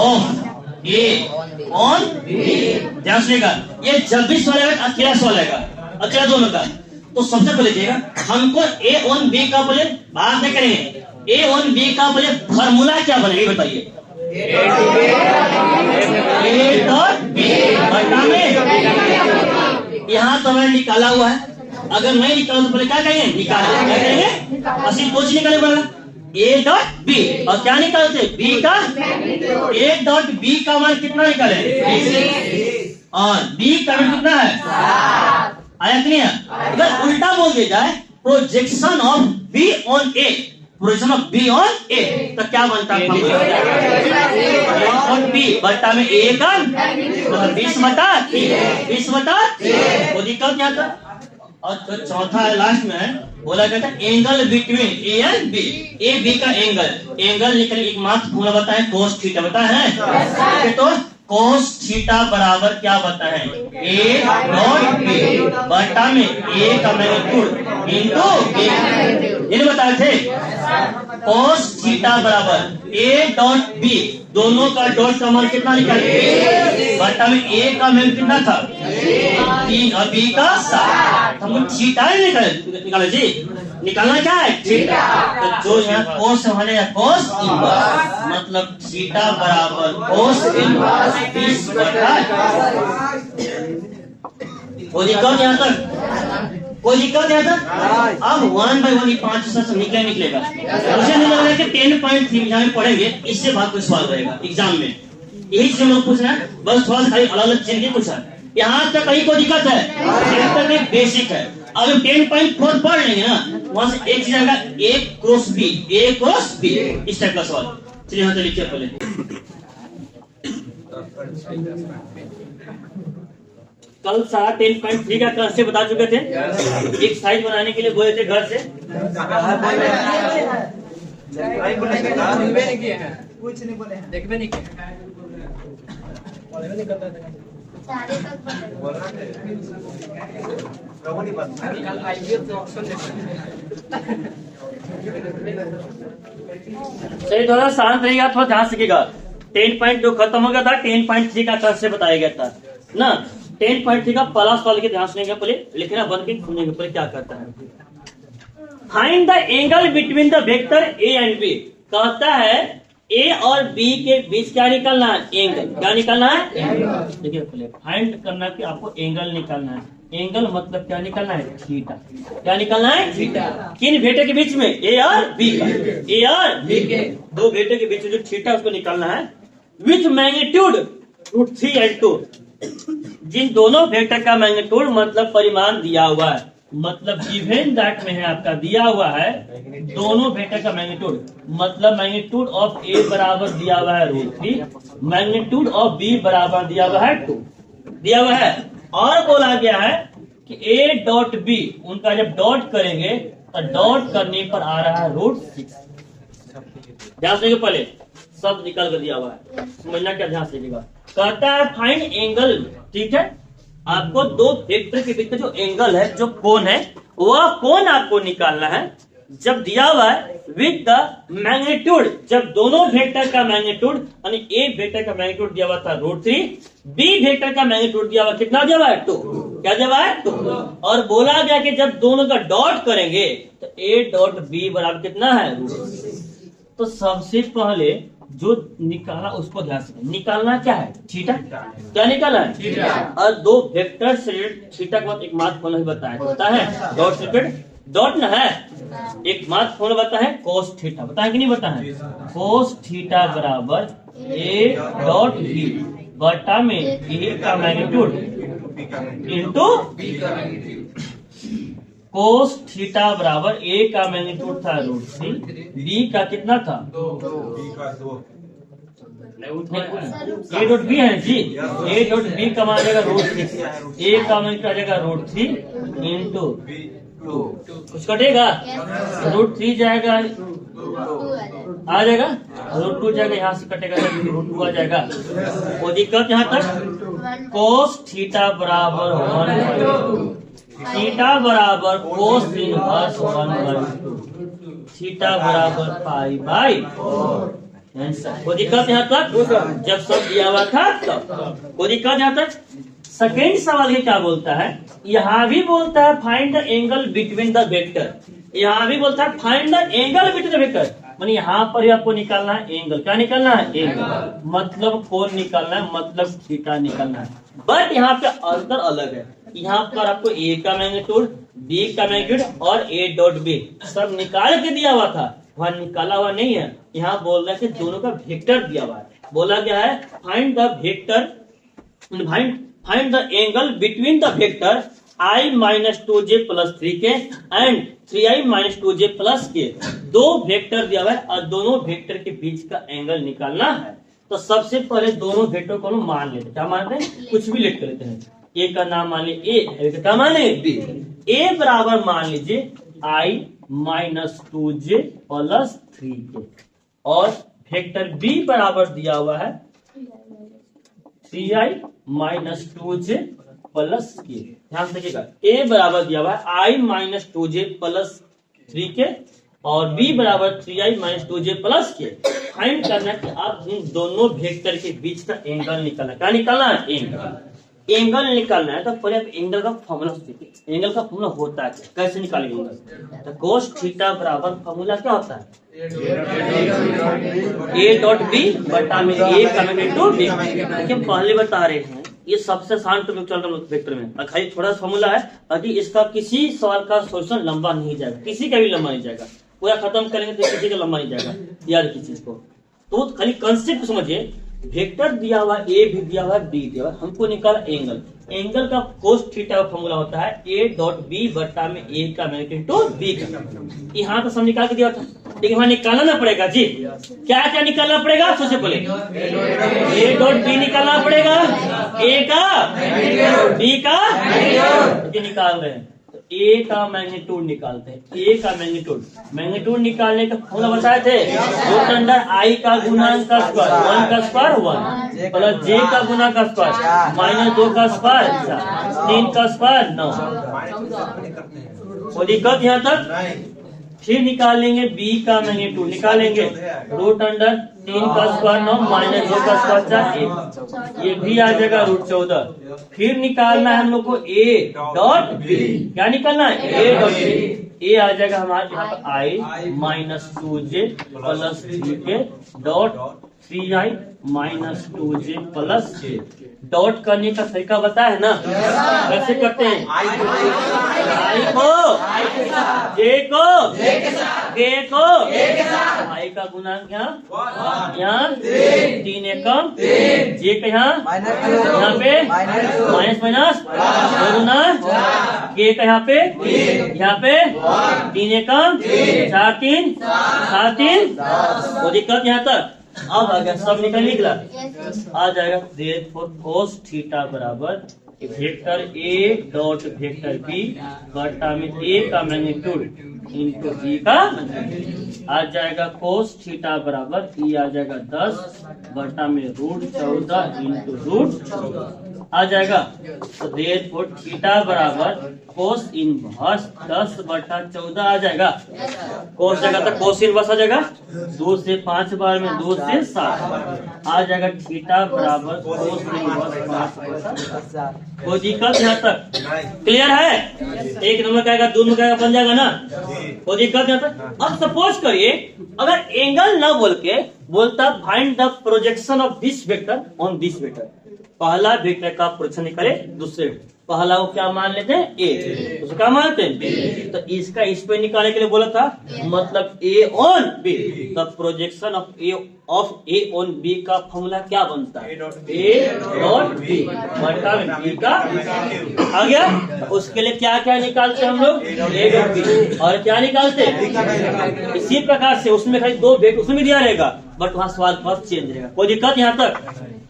of A on B. ध्यान सुनिएगा, ये जब भी सवाल आएगा अकेला सवाल आएगा, अकेला दोनों का। तो सबसे पहले देखिएगा, हमको ए ऑन बी का पहले बात नहीं करेंगे, ए ऑन बी का पहले फॉर्मूला क्या बनेगा बताइए? ए डॉट बी बटा में यहाँ तो मैंने निकाला हुआ है, अगर नहीं निकाला तो पहले क्या करेंगे? निकालेंगे। क्या करेंगे? असीम कुछ निकाले पड़ेगा ए डॉट बी और क्या निकालते? बी का ए डॉट बी का मान कितना निकाले? और बी का मान कितना है? आया कि नहीं? अगर उल्टा बोल दिया जाए projection of b on a, projection of b on a, तो क्या बनता है? बी बटा में ए का 20/3 वो दिक्कत क्या था? और तो चौथा लास्ट में है बोला गया था angle between A and B, A B का एंगल निकले एक मात्र फॉर्मूला बताए कोस थीटा बताए हैं। तो कोस थीटा बराबर क्या बताए? ए डॉट बी बटा में ए का मैग्नीट्यूड इनटू बी, ये बताए थे। कोस थीटा बराबर ए डॉट बी, दोनों का डॉट का मान कितना निकाले? बटा में ए का मैग्नीट्यूड कितना था? बी का साथ, हमको थीटा निकालो जी। निकालना क्या है? थीटा। तो जो यहाँ कोस बनेगा कोस इनवर्स, मतलब थीटा बराबर कोस इनवर्स 20/। कोई दिक्कत यहाँ तक? कोई दिक्कत यहाँ तक? अब 1/1 5 सब निकलेगा। मुझे नहीं लग रहा है कि 10.3 में पढ़ेंगे, इससे बाद कोई सवाल रहेगा एग्जाम में। यही चीज लोग पूछ रहे हैं, बस थोड़ा सा खाली अलग अलग चीज नहीं पूछा। यहाँ तक कहीं कोई दिक्कत है? यहाँ तक एक बेसिक है। अब 10.4 पढ़ लेंगे ना, वहां से एक चीज आएगा A cross B, A cross B, इस टाइप का सवाल। चलिए यहाँ से लिखिए पहले। कल सारा 10.3 का क्लास से बता चुके थे। एक साइज बनाने के लिए बोले थे घर से, कुछ नहीं बोले, देखबे नहीं किया। सही, थोड़ा शांत रहेगा, थोड़ा ध्यान सीखेगा। 10.2 खत्म हो गया था, 10.3 का क्लास से बताया गया था ना। 10.3 का पहला सवाल के ध्यान सुनेंगे, पहले लिखना बंद के सुनेंगे पहले क्या करता है। Find the angle between the vector A and B. कहता है ए और बी के बीच क्या निकालना है? एंगल। क्या निकालना है? देखिए पहले फाइंड करना कि आपको एंगल निकालना है। एंगल मतलब क्या निकालना है? थीटा। क्या निकालना है? थीटा। किन वेक्टर के बीच में? ए और बी का। ए और बी के दो वेक्टर के बीच में जो थीटा उसको निकालना है। With magnitude √3 and 2। जिन दोनों वेक्टर का मैग्नीट्यूड मतलब परिमाण दिया हुआ है, मतलब गिवन दैट में है आपका दिया हुआ है दोनों वेक्टर का मैग्नीट्यूड, मतलब मैग्नीट्यूड ऑफ ए बराबर दिया हुआ है √3, मैग्नीट्यूड ऑफ बी बराबर दिया हुआ है 2 दिया हुआ है। और बोला गया है कि ए डॉट बी, उनका जब डॉट करेंगे तो डॉट करने पर आ रहा है √6। ध्यान से पहले सब निकल कर दिया हुआ है, समझना क्या ध्यान से। कहता है फाइंड एंगल, ठीक है। आपको दो वेक्टर के बीच में जो एंगल है, जो कोण है, वह कोण आपको निकालना है जब दिया हुआ है विद द मैग्नीट्यूड, जब दोनों वेक्टर का मैग्नीट्यूड, यानी ए वेक्टर का मैग्नीट्यूड दिया हुआ था √3, बी वेक्टर का मैग्नीट्यूड दिया हुआ कितना दिया हुआ है? 2। क्या दिया हुआ है? 2। और बोला गया कि जब दोनों का डॉट करेंगे तो ए डॉट बी बराबर कितना है? तो सबसे पहले जो निकाला उसको ध्यान से निकालना क्या है? थीटा। क्या निकाला है? थीटा। और दो वेक्टर से थीटा के बाद एक मात्र कोण बताया, पता है? डॉट रिलेटेड डॉट ना है, एक मात्र कोण बताया है कोस थीटा। बताया कि नहीं बताया? कोस थीटा बराबर ए डॉट बी बटा में ए का मैग्नीट्यूड इंटू कोस थीटा बराबर ए का मैग्नीट्यूड था √3, बी का कितना था? 2। ए डॉट बी है जी, ए डॉट बी का मान जाएगा √3, ए का मान आ जाएगा √3 इंटू 2। कुछ कटेगा? √3 जाएगा, आ जाएगा, √2 जाएगा, यहाँ से कटेगा √2 आ जाएगा। वो दिक्कत यहाँ तक। कोस थीटा बराबर 1/2, थीटा बराबर कोस इनवर्स 1/2, थीटा बराबर π/4। कोई दिक्कत यहाँ तक? जब सब दिया हुआ था तब कोई दिक्कत यहाँ तक? सेकेंड सवाल ये क्या बोलता है? यहाँ भी बोलता है find the angle between the vector, यहाँ भी बोलता है find the angle between the vector, मानी यहाँ पर ही आपको निकालना है एंगल। क्या निकालना है? एंगल, मतलब कोण निकालना है, मतलब थीटा निकालना है। बट यहाँ पे अंतर अलग है, यहाँ पर आपको ए का मैग्नीट्यूड, बी का मैग्नीट्यूड और ए डॉट बी सब निकाल के दिया हुआ था, वहाँ निकाला हुआ नहीं है। यहाँ बोल रहे हैं कि दोनों का वेक्टर दिया हुआ है। बोला गया है find the vector, find the angle between the vector i-2j + 3k and 3i-2j + k। दो वेक्टर दिया हुआ है और दोनों वेक्टर के बीच का एंगल निकालना है। तो सबसे पहले दोनों वेक्टर को मान लेते हैं। क्या मानते हैं? कुछ भी लिख लेते हैं। ए का नाम मान लीजिए ए, क्या मान लीजिए बी। ए बराबर मान लीजिए i-2j + 3k और वेक्टर बी बराबर दिया हुआ है 3i-2j + k। ध्यान से देखिएगा, ए बराबर दिया हुआ है i-2j + 3k और बी बराबर 3i-2j + k। फाइंड करना है कि आप इन दोनों वेक्टर के बीच का एंगल निकालना। क्या निकालना है? एंगल। एंगल निकालना है तो पहले आप एंगल का फॉर्मूला सीखिए। एंगल का फॉर्मूला होता है कैसे निकालेंगे एंगल? तो कोस थीटा बराबर फॉर्मूला क्या होता है? ए डॉट बी बटा में ए का मैग्नीट्यूड बी। देखिए पहले बता रहे हैं ये सबसे आसान टॉपिक चल रहा है वेक्टर में, और खाली थोड़ा फॉर्मूला है, बाकी इसका किसी सवाल का सॉल्यूशन लंबा नहीं जाएगा, किसी का भी लंबा नहीं जाएगा, पूरा खत्म करेंगे तो किसी का लंबा नहीं जाएगा। याद की चीज को तो खाली कंसेप्ट समझिए। वेक्टर दिया हुआ ए भी दिया हुआ बी दिया हुआ, हमको निकाला एंगल। एंगल का कोस थीटा का फॉर्मूला होता है ए डॉट बी बटा में ए का मैग्नीट्यूड बी का। यहाँ तो सब निकाल के दिया था, लेकिन वहां निकालना ना पड़ेगा जी। क्या क्या निकालना पड़ेगा? सबसे पहले ए डॉट बी निकालना पड़ेगा, ए का बी का निकाल रहे हैं तो ए का मैग्नीट्यूड निकालते हैं। ए का मैग्नीट्यूड निकालने का फॉर्मूला बताए थे, रूट अंडर आई का गुणांक का स्क्वायर, 1 का स्क्वायर 1 प्लस जे का गुणा का स्क्वायर माइनस 2 का स्क्वायर 3 का स्क्वायर 9। कोई दिक्कत यहाँ तक? फिर निकालेंगे बी का मैग्नीट्यूड, निकालेंगे रूट अंडर 3 का स्क्वायर 9 माइनस 2 का स्क्वायर 4 ये भी आ जाएगा रूट 14। फिर निकालना है हम लोग को ए डॉट बी। क्या निकालना है? A dot B. ए आ जाएगा हमारे यहाँ पर i minus 2j plus 3k dot 3i minus 2j plus j। Dot करने का तरीका बताया है ना, कैसे करते हैं? आई को जे को के को आई का गुणांक यहाँ 3 एकम जे का यहाँ पे माइनस माइनस गुना के का यहाँ पे 3 एकम 4 3 7 3। वो दिक्कत यहाँ तक? अब आ गया सब निकला आ जाएगा। देयरफॉर कोस थीटा बराबर vector A dot vector B बटा में ए का मैग्नीट्यूड इंटू बी का आ जाएगा। कोस थीटा बराबर ई आ जाएगा 10 बटा में रूट 14 इंटू रूट 14 आ जाएगा। तो देयरफॉर थीटा बराबर कोस इनवर्स 10 बटा 14 आ जाएगा। कोस जगह तक कोस इनवर्स आ जाएगा, 2 से 5 बार में 2 से 7 आ जाएगा। थीटा बराबर कोस इनवर्स 5। कोई दिक्कत यहाँ तक? क्लियर है? एक नंबर का आएगा, 2 नंबर का आएगा, बन जाएगा ना? कोई दिक्कत यहाँ तक? अब सपोज करिए अगर एंगल न बोल के बोलता find the projection of this vector on this vector. पहला वेक्टर का प्रोजेक्शन निकाले दूसरे, पहला को क्या मान लेते हैं? ए, उसको क्या मानते हैं? बी। तो इसका इस पे निकालने के लिए बोला था, मतलब ए ऑन बी। तो projection of A on B का फॉर्मूला क्या बनता है? ए डॉट बी बटा बी का आ गया। उसके लिए क्या क्या निकालते हैं हम लोग? A dot B. और क्या निकालते हैं? इसी प्रकार से उसमें खाली 2 वेक्टर उसमें भी दिया रहेगा, बट वहाँ सवाल फर्स्ट चेंज रहेगा। कोई दिक्कत यहाँ तक?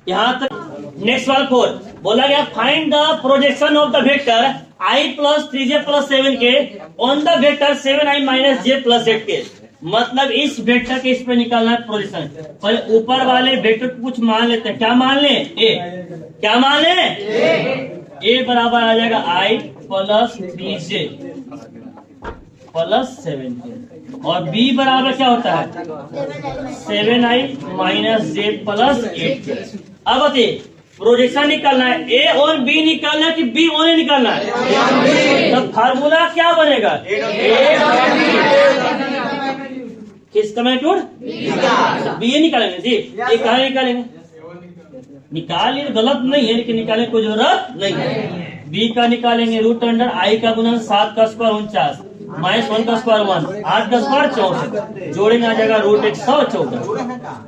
यहाँ तक नेक्स्ट सवाल 4 बोला गया find the projection of the vector i plus 3j plus 7k on the vector 7i minus j plus 8k। मतलब इस वेक्टर के इस पे निकालना है प्रोजेक्शन। पहले ऊपर वाले वेक्टर को कुछ मान लेते हैं। क्या मान ले? ए। क्या मान ले? ए बराबर आ जाएगा i plus 3j plus 7k और b बराबर क्या होता है? 7i minus j plus 8k। अब बताइए प्रोजेक्शन निकालना है, ए और बी निकालना है कि बी ओनली निकालना है? तो फार्मूला क्या बनेगा? किसका मैग्नीट्यूड? बी निकालेंगे जी। ये कहाँ निकालेंगे? निकालिए, गलत नहीं है, लेकिन निकालने की कोई जरूरत नहीं है। बी का निकालेंगे रूट अंडर आई का गुणन 7 का स्क्वायर 49 माइनस 1 का स्क्वायर 1 8 का स्क्वायर 64 जोड़ेंगे आ जाएगा रूट 114।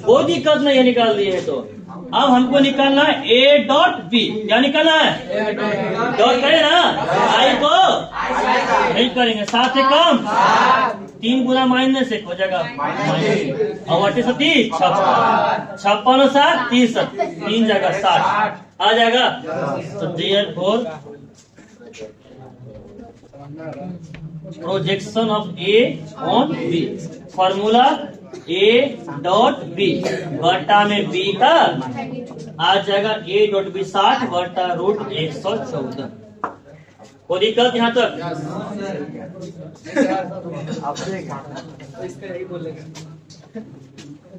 कोई दिक्कत नहीं है, निकाल दिए है। तो अब हमको निकालना है ए डॉट बी। क्या निकालना है? डॉट करें ना, आई को नहीं करेंगे, 7 से कम 3 गुना माइनस 1 हो जाएगा और 38 56 और 7 30 3 जगह 60 आ जाएगा। तो therefore projection of A on B formula A dot B बटा में बी का आ जाएगा ए डॉट बी 60 बटा रूट 114। कोई दिक्कत यहाँ तक?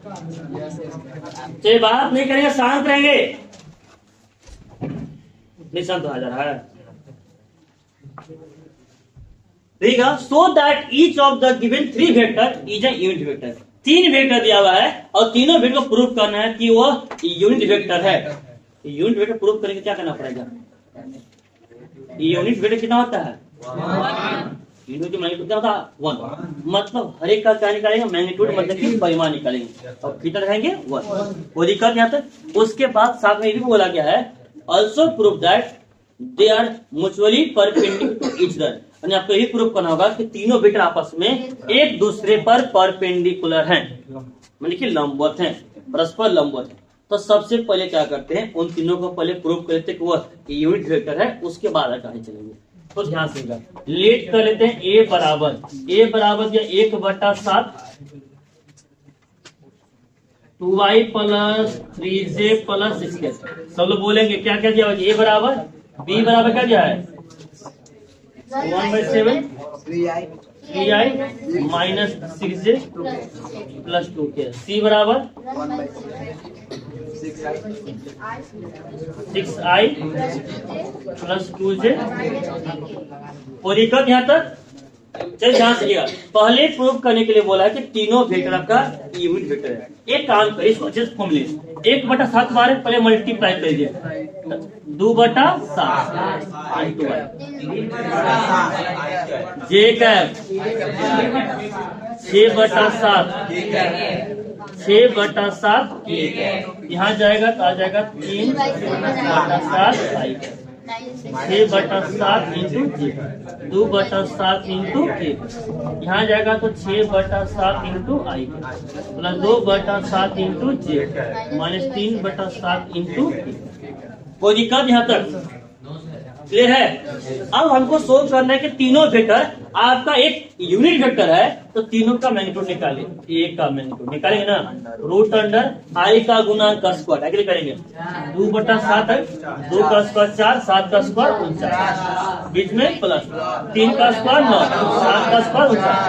चलिए बात नहीं करेंगे, शांत रहेंगे। निशांत आ जा रहा है, ठीक है। So that each of the given 3 vector is a unit vector. 3 vector दिया हुआ है और तीनों वेक्टर को प्रूव करना है कि वो यूनिट वेक्टर है। यूनिट वेक्टर प्रूव करने के क्या करना पड़ेगा? यूनिट वेक्टर कितना होता है? यूनिट मैग्नीट्यूड क्या होता है? 1। मतलब हर एक का क्या निकालेंगे? मैग्नीट्यूड मतलब कि परिमाण निकालेंगे और कितना रहेंगे? 1। वो दिक्कत यहाँ तक। उसके बाद साथ में ये भी बोला गया है, also prove that they are mutually perpendicular to each other. यानी आपको यही प्रूव करना होगा कि तीनों वेक्टर आपस में एक दूसरे पर परपेंडिकुलर हैं, मतलब कि लंबवत हैं, परस्पर लंबवत हैं। तो सबसे पहले क्या करते हैं? उन तीनों को पहले प्रूव कर लेते हैं कि वह यूनिट वेक्टर है, उसके बाद आगे चलेंगे। तो ध्यान से लेट कर लेते हैं। ए बराबर दिया 1/7 2y plus 3j plus 6k। सब लोग बोलेंगे क्या क्या दिया? ए बराबर, बी बराबर क्या दिया है? 1/7 3i minus 6j plus 2k। सी बराबर 6i प्लस 2j। और दिक्कत यहाँ तक। चलिए ध्यान से, पहले प्रूव करने के लिए बोला है कि तीनों वेक्टर आपका यूनिट वेक्टर है। एक काम करिए, इसको अच्छे से फॉर्मूले 1/7 बार पहले मल्टीप्लाई कर दिए 2/7 इंटू जे कैप 6/7 यहाँ जाएगा तो आ जाएगा 3/7 आई 6/7 इंटू 2/7 इंटू यहाँ जाएगा तो 6/7 इंटू आई प्लस 2/7 इंटू जे माइनस 3/7 इंटू। कोई दिक्कत यहाँ तक? क्लियर है? अब हमको सोल्व करना है कि तीनों वेक्टर आपका एक यूनिट वेक्टर है, तो तीनों का मैग्नीट्यूड निकालें। एक का मैग्नीट्यूड निकालेंगे ना, रूट अंडर आई का गुना का स्क्वायर आगे करेंगे। 2/7 है, 2 का स्क्वायर 4, 7 का स्क्वायर 49, बीच में प्लस 3 का स्क्वायर 9, 7 का स्क्वायर 49।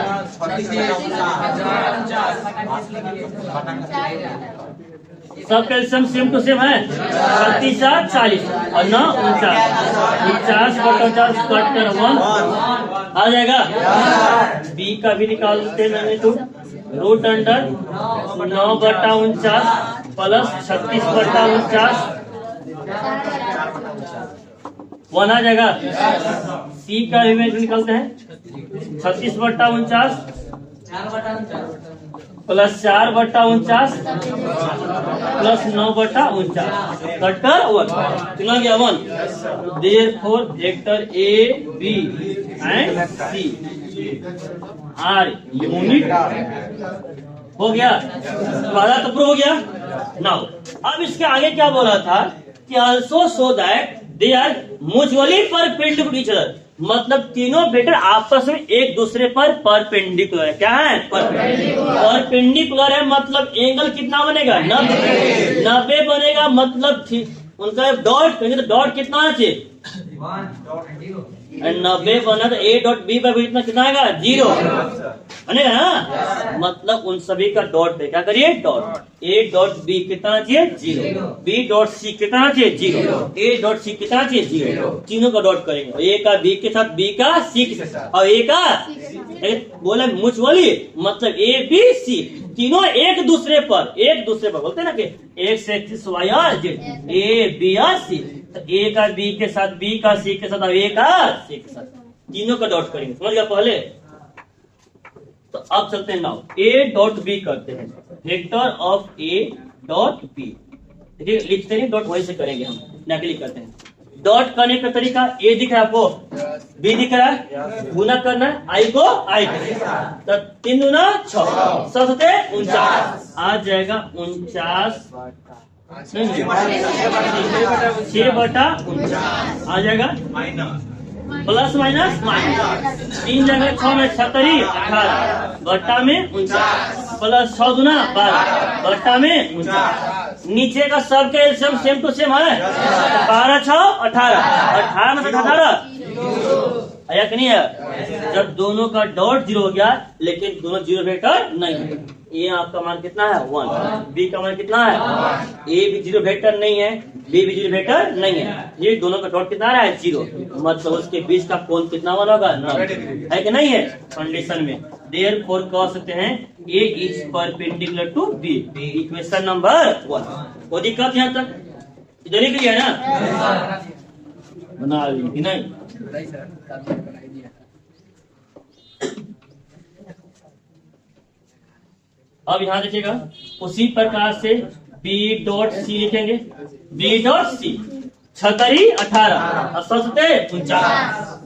सब कैल्शियम सेम टू सेम है। 36 40 और 9 49 50 कर 1 आ जाएगा। बी का भी निकाल सकते हैं मैग्नीट्यूड, रूट अंडर 9/49 प्लस 36/49 1 आ जाएगा। सी का भी मैग्नीट्यूड निकालते हैं 36/49 प्लस 4/49 प्लस 9/49 कटकर 1 कितना गया 1। Therefore vector A B and C are unit हो गया। पहला तो प्रूव हो गया। नाउ अब इसके आगे क्या बोला था कि also so that they are mutually perpendicular to each other. मतलब तीनों वेक्टर आपस में एक दूसरे पर परपेंडिकुलर है। क्या है? परपेंडिकुलर है मतलब एंगल कितना बनेगा? 90 बनेगा। मतलब उनका डॉट कहेंगे तो डॉट कितना आना चाहिए? 90 बना तो ए डॉट बी पर कितना आएगा? 0 बनेगा ना। मतलब उन सभी का डॉट है। क्या करिए? डॉट ए डॉट बी कितना चाहिए? 0। बी डॉट सी कितना चाहिए? 0। ए डॉट सी कितना चाहिए? 0। तीनों का डॉट करेंगे, ए का बी के साथ, बी का सी के साथ और ए का बोला म्यूचुअली। मतलब ए बी सी तीनों एक दूसरे पर बोलते हैं ना कि एक से एक्सिस वाई और जेड, ए बी और सी। तो ए का बी के साथ, बी का सी के साथ और ए का सी के साथ तीनों का डॉट करेंगे। समझ गया पहले? तो अब चलते हैं नाउ ए डॉट बी करते हैं। Vector of A dot B, देखिए लिखते नहीं, डॉट वहीं से करेंगे हम, नकली करते हैं। डॉट करने का तरीका ए दिख रहा है आपको, बी दिख रहा है, गुना करना है आई को आई तो 3 दूना 6 49 आ जाएगा 49 6/49 आ जाएगा प्लस माइनस 3 जगह 6 में 36 18 बट्टा में 49 प्लस 6 दूना 12 बट्टा में 49। नीचे का सब के एलसीएम सेम टू सेम है 12 6 18 18 में 18 आया कि नहीं है? जब दोनों का डॉट 0 हो गया लेकिन दोनों 0 वेक्टर नहीं है, ए आपका मान कितना है 1, बी का मान कितना है, ए भी जीरो वेक्टर नहीं है, बी भी जीरो वेक्टर नहीं है, ये दोनों का डॉट कितना आ रहा है 0, मतलब उसके बीच का कोण कितना बना होगा, है कि नहीं है कंडीशन में। देयरफॉर कह सकते हैं a is perpendicular to b, equation number 1। कोई दिक्कत यहाँ तक, इधर ही क्लियर है ना, बना ली कि नहीं। अब यहाँ देखिएगा उसी प्रकार से बी डॉट सी लिखेंगे, बी डॉट सी 6 18 49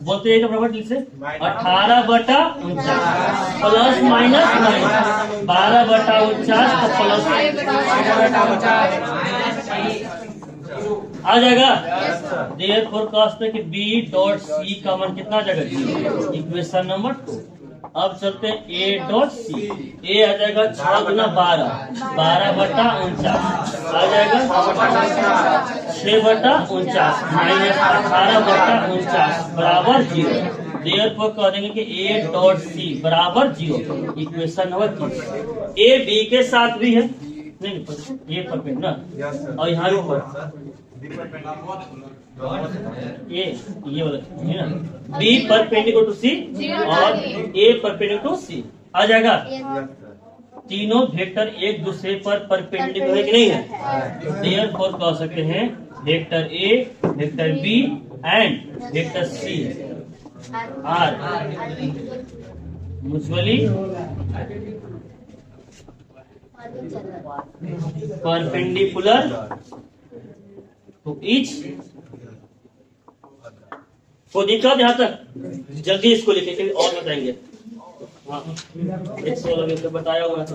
बोलते हैं बराबर से 18/49 प्लस माइनस 12/49 तो प्लस आ जाएगा। देयरफॉर कह कि बी डॉट सी का मान कितना आ जाएगा, इक्वेशन नंबर 2। अब चलते हैं ए डॉट सी, ए आ जाएगा 6 गुना 12 12/49 आ जाएगा 6/49 माइनस 18/49 बराबर 0। देयरफॉर कह देंगे कि ए डॉट सी बराबर 0, इक्वेशन नंबर 3। ए बी के साथ भी है, नहीं ये परपेंडिकुलर ना, और यहाँ भी ये वाला है ना, बी परपेंडिकुलर टू सी और ए परपेंडिकुलर टू सी आ जाएगा। तीनों वेक्टर एक दूसरे पर परपेंडिकुलर है कि नहीं है, देयरफॉर कह सकते हैं vector A, vector B and vector C are mutually perpendicular to each. को दिक्कत यहाँ तक, जल्दी इसको लिखेंगे और बताएंगे। हाँ 116 में तो बताया हुआ है।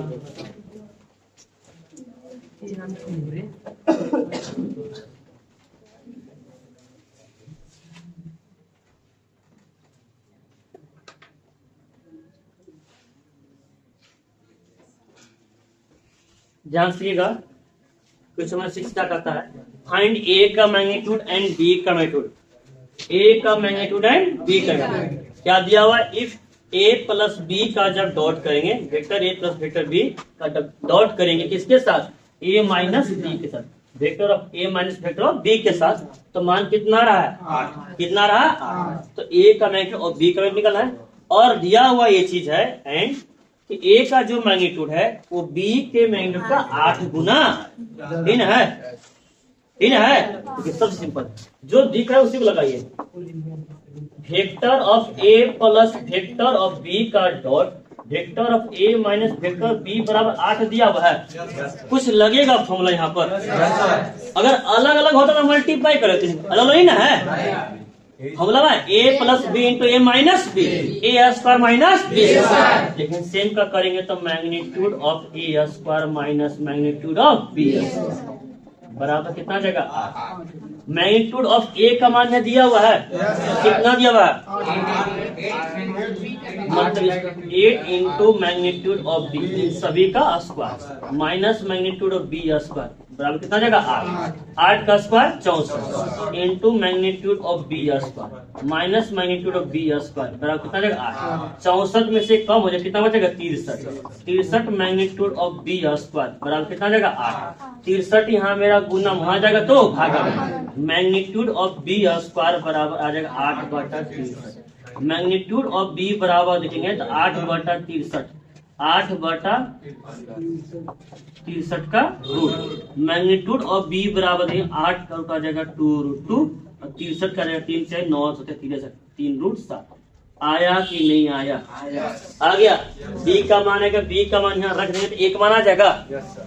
ध्यान सीखिएगा, कुछ समय शिक्षा करता है फाइंड ए का मैग्नीट्यूड एंड बी का मैग्नीट्यूड, ए का मैग्नीट्यूड एंड बी का मैग्नीट्यूड क्या दिया हुआ है, इफ ए प्लस बी का जब डॉट करेंगे, vector A plus vector B का डॉट करेंगे किसके साथ, ए माइनस बी के साथ, vector of A minus vector of B के साथ, तो मान कितना रहा है 8, कितना रहा 8। तो ए का मैग्नीट्यूड और बी का मैग्नीट्यूड निकलना है, और दिया हुआ ये चीज है एंड कि ए का जो मैग्नीट्यूड है वो बी के मैग्नीट्यूड का 8 गुना इन है, इन है। तो सबसे सिंपल जो दिख रहा है उसी को लगाइए, vector of a plus vector of B का dot vector of A minus vector of B बराबर 8 दिया हुआ है। कुछ लगेगा फॉर्मूला यहाँ पर, अगर अलग अलग होता तो मल्टीप्लाई कर देते हैं, अलग अलग ही ना है फॉर्मूला में, A plus B into A minus B, A square minus B, लेकिन सेम का करेंगे तो magnitude of A square minus magnitude of B बराबर कितना जाएगा, मैग्नीट्यूड ऑफ ए का मान है दिया हुआ है, कितना दिया हुआ है, मतलब 8 इंटू मैग्नीट्यूड ऑफ बी इन सभी का square minus magnitude of B square बराबर कितना जाएगा 8 का square 64 into magnitude of B square minus magnitude of B square बराबर कितना जाएगा 8। 64 में से कम हो जाए कितना बचेगा 63 मैग्नीट्यूड ऑफ बी स्क्वायर बराबर कितना जाएगा 8। 63 यहाँ मेरा गुना वहां जाएगा तो भागा, मैग्नीट्यूड ऑफ बी स्क्वायर बराबर आ जाएगा 8/63। मैग्नीट्यूड ऑफ बी बराबर देखेंगे तो 8/63, 8/63 का रूट, मैग्नीट्यूड ऑफ बी बराबर है 8 का रूट आ जाएगा 2√2 और 63 का जाएगा 3 से 9 होते 3√7। आया कि नहीं आया, आ गया। बी का मान आएगा, बी का मान यहाँ रख देंगे तो एक मान आ जाएगा।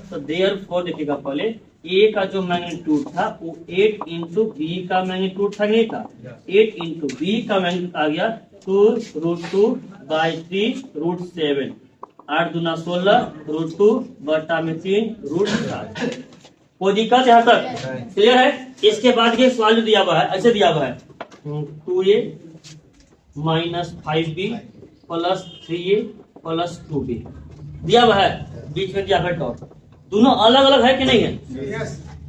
तो देयरफॉर देखिएगा पहले ए का जो मैग्नीट्यूड था वो 8 इंटू बी का मैग्नीट्यूड था, नहीं था 8 इंटू बी का मैग्नीट्यूड आ गया 2√2/3√7, 8 दूना 16 √2 बटा में 3√7। कोई दिक्कत यहाँ तक क्लियर है। इसके बाद ये सवाल दिया हुआ है, ऐसे दिया हुआ है 2a minus 5b plus 3a plus 2b दिया हुआ है, बीच में दिया हुआ डॉट, दोनों अलग अलग है कि नहीं है,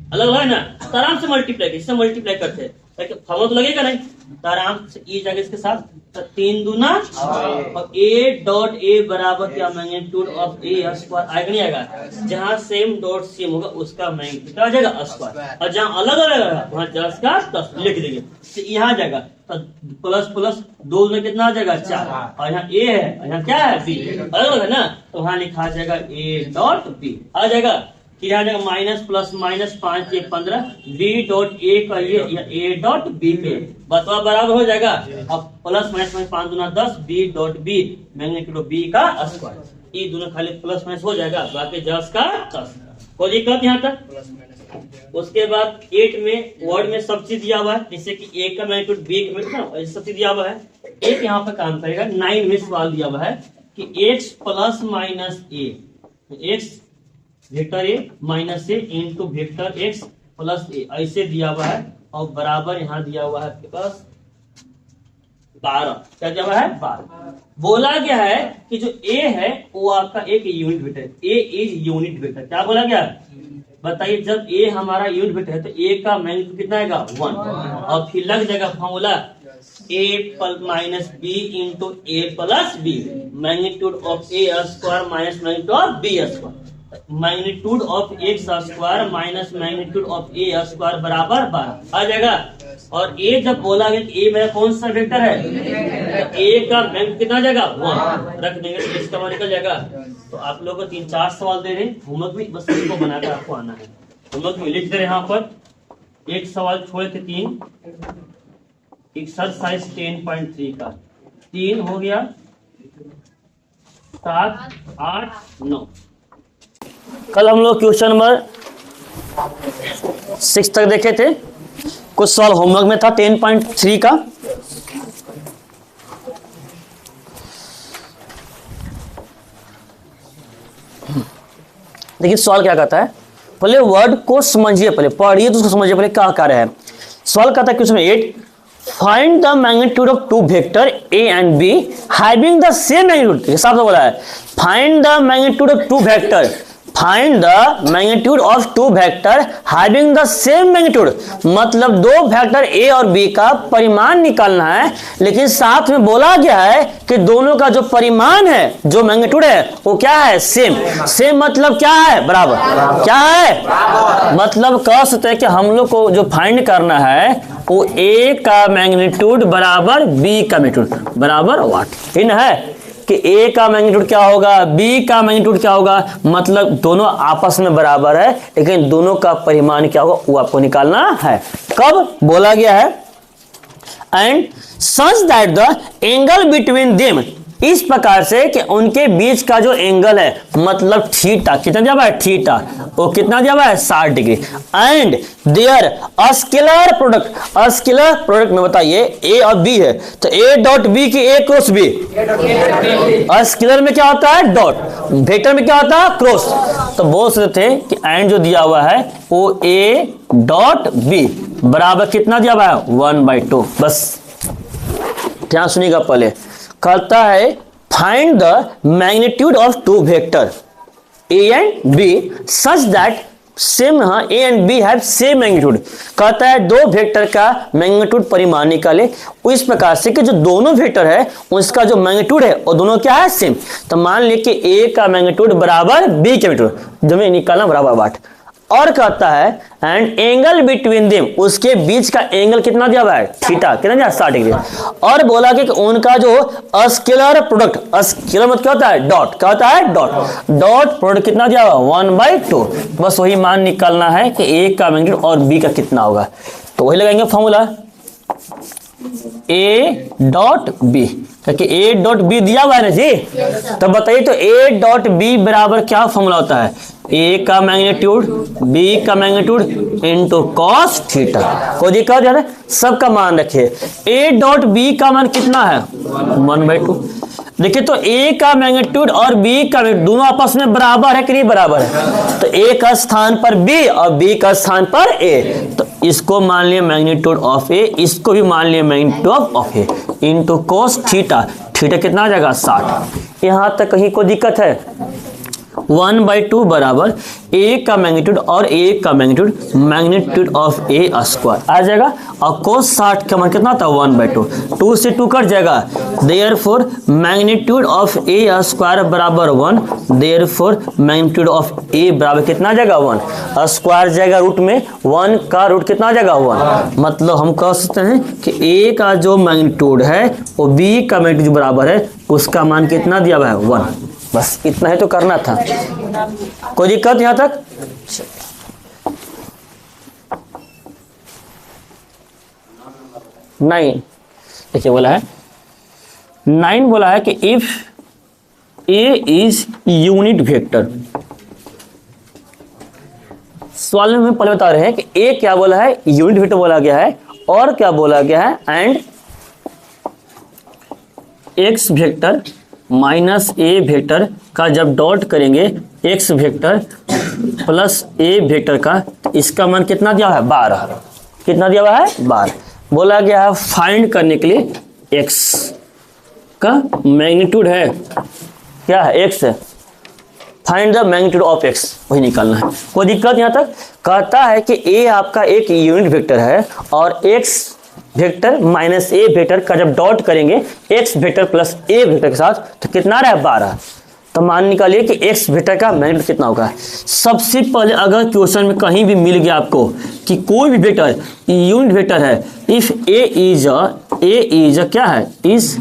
अलग अलग है ना, तो आराम से मल्टीप्लाई इससे मल्टीप्लाई करते हैं, फॉर्मूला तो लगेगा नहीं, तो आराम से ए जाएगा इसके साथ, तो 3 दूना और ए डॉट ए बराबर क्या मैग्नीट्यूड ऑफ ए स्क्वायर आएगा नहीं आएगा, जहाँ सेम डॉट सेम होगा उसका मैग्नीट्यूड आ जाएगा स्क्वायर, और जहाँ अलग अलग होगा वहाँ 10 का 10 लिख देंगे, तो यहाँ आ जाएगा, तो प्लस प्लस 2 में कितना आ जाएगा 4, और यहाँ ए है यहाँ क्या है बी, अलग अलग है ना, तो वहाँ लिखा जाएगा ए डॉट बी आ जाएगा, फिर आ जाएगा माइनस प्लस माइनस 5 से 15 बी डॉट ए का ये या ए डॉट बी पे बतवा बराबर हो जाएगा, अब प्लस माइनस में 5 दूना 10 B dot B magnitude of B का स्क्वायर, ये दोनों खाली प्लस माइनस हो जाएगा, बाकी 10 का 10, कोई दिक्कत यहाँ तक। उसके बाद 8 में वर्ड में सब चीज दिया हुआ है, जैसे कि ए का मैग्नीट्यूड बी का मैग्नीट्यूड सब चीज दिया हुआ है, एक यहाँ पे काम करेगा। 9 में सवाल दिया हुआ है कि x plus minus a, x vector a minus a into vector x plus a ऐसे दिया हुआ है, और बराबर यहाँ दिया हुआ है आपके पास 12, क्या दिया हुआ है 12। बोला गया है कि जो ए है वो आपका एक यूनिट वेक्टर है, ए इज यूनिट वेक्टर, क्या बोला गया बताइए, जब ए हमारा यूनिट वेक्टर है तो ए का मैग्नीट्यूड कितना आएगा 1, और फिर लग जाएगा formula A minus B into A plus B magnitude of A square minus magnitude of B square, magnitude of X square minus magnitude of A square बराबर 12 आ जाएगा। और ए जब बोला गया कि ए मेरा कौन सा वेक्टर है, तो ए का मैग्नीट्यूड कितना आ जाएगा 1 रख देंगे, तो इसका मान निकल जाएगा। तो आप लोगों को 3-4 सवाल दे रहे हैं, होमवर्क भी बस इसको बनाकर आपको आना है, होमवर्क में लिख दे रहे हैं यहाँ पर, एक सवाल छोड़े थे 3, एक्सरसाइज 10.3 का 3 हो गया, 7, 8, 9। कल हम लोग क्वेश्चन नंबर 6 तक देखे थे, कुछ सवाल होमवर्क में था 10.3 का। देखिए सवाल क्या कहता है, पहले वर्ड को समझिए, पहले पढ़िए तो उसको समझिए पहले क्या कार्य है। सवाल कहता है question 8, find the magnitude of 2 vector A and be having the same magnitude, हिसाब से बोला है find the magnitude of 2 vector, find the magnitude of 2 vector having the same magnitude, मतलब 2 वेक्टर ए और बी का परिमाण निकालना है, लेकिन साथ में बोला गया है कि दोनों का जो परिमाण है, जो मैग्नीट्यूड है वो क्या है सेम। सेम मतलब क्या है बराबर, क्या है मतलब कह सकते हैं कि हम लोग को जो फाइंड करना है वो ए का मैग्नीट्यूड बराबर बी का मैग्नीट्यूड बराबर व्हाट इन है, कि ए का मैग्नीट्यूड क्या होगा बी का मैग्नीट्यूड क्या होगा, मतलब दोनों आपस में बराबर है, लेकिन दोनों का परिमाण क्या होगा वो आपको निकालना है। कब बोला गया है, and such that the angle between them, इस प्रकार से कि उनके बीच का जो एंगल है मतलब थीटा, कितना दिया हुआ है थीटा, वो कितना दिया हुआ है 60 degree, and their scalar product, scalar product में बताइए ए और बी है, तो ए डॉट बी की ए क्रॉस बी, स्केलर में क्या होता है डॉट, वेक्टर में क्या होता है क्रॉस, तो बोल सकते थे कि एंड जो दिया हुआ है वो ए डॉट बी बराबर कितना दिया हुआ है 1/2। बस ध्यान सुनिएगा, पहले कहता है find the magnitude of 2 vector A and b such that same, हाँ a and b have same magnitude, कहता है 2 वेक्टर का मैग्नीट्यूड परिमाण निकाले इस प्रकार से कि जो दोनों वेक्टर है उसका जो मैग्नीट्यूड है वो दोनों क्या है सेम। तो मान लिया कि ए का मैग्नीट्यूड बराबर बी के मैग्नीट्यूड, जब निकालना बराबर बाट, और कहता है एंड एंगल बिटवीन देम, उसके बीच का एंगल कितना दिया हुआ है थीटा, कितना दिया 60 डिग्री, और बोला कि उनका जो स्केलर प्रोडक्ट, स्केलर मतलब क्या होता है डॉट, क्या होता है डॉट, डॉट प्रोडक्ट कितना दिया हुआ 1/2। बस वही मान निकालना है कि ए का मैग्नीट्यूड और बी का कितना होगा, तो वही लगाएंगे फॉर्मूला ए डॉट बी, क्योंकि ए डॉट बी दिया हुआ है ना जी, तो बताइए तो ए डॉट बी बराबर क्या फॉर्मूला होता है, ए का मैग्नीट्यूड बी का मैग्नीट्यूड इनटू कॉस थीटा। कोई दिक्कत है, सबका मान रखिए, ए डॉट बी का मान कितना है 1/2। देखिए तो ए का मैग्नीट्यूड और बी का दोनों आपस में बराबर है कि नहीं बराबर है, तो ए का स्थान पर बी और बी का स्थान पर ए, तो इसको मान लिया मैग्नीट्यूड ऑफ ए, इसको भी मान लिया magnitude of A into cos theta, theta कितना आ जाएगा 60। यहां तक कहीं कोई दिक्कत है, 1/2 बराबर ए का मैग्नीट्यूड और ए का मैग्नीट्यूड ऑफ ए स्क्वायर आ जाएगा। और cos 60 का मान कितना था 1/2, 2 से 2 कट जाएगा, therefore magnitude of A square बराबर 1, देयरफॉर मैग्नीट्यूड ऑफ ए बराबर कितना आ जाएगा 1, स्क्वायर जाएगा रूट में, 1 का रूट कितना आ जाएगा 1। मतलब हम कह सकते हैं कि ए का जो मैग्नीट्यूड है वो बी का मैग्नीट्यूड बराबर है, उसका मान कितना दिया हुआ है 1। बस इतना ही तो करना था, कोई दिक्कत यहां तक? 9 देखिए बोला है 9 बोला है कि if A is unit vector. सवाल में पहले बता रहे हैं कि ए क्या बोला है, यूनिट वेक्टर बोला गया है, और क्या बोला गया है, and x vector minus A vector का जब डॉट करेंगे एक्स वेक्टर प्लस ए वेक्टर का, तो इसका मान कितना दिया है 12। कितना दिया हुआ है 12। बोला गया है फाइंड करने के लिए एक्स का मैग्नीट्यूड है, क्या है एक्स है, find the magnitude of x, वही निकालना है। कोई दिक्कत यहाँ तक? कहता है कि ए आपका एक यूनिट वेक्टर है और एक्स वेक्टर माइनस ए वेक्टर का जब डॉट करेंगे एक्स वेक्टर प्लस ए वेक्टर के साथ, तो कितना रहा है 12। तो मान निकालिए कि एक्स वेक्टर का मैग्नीट्यूड कितना होगा। सबसे पहले अगर क्वेश्चन में कहीं भी मिल गया आपको कि कोई भी वेक्टर यूनिट वेक्टर है, इफ ए इज क्या है, इज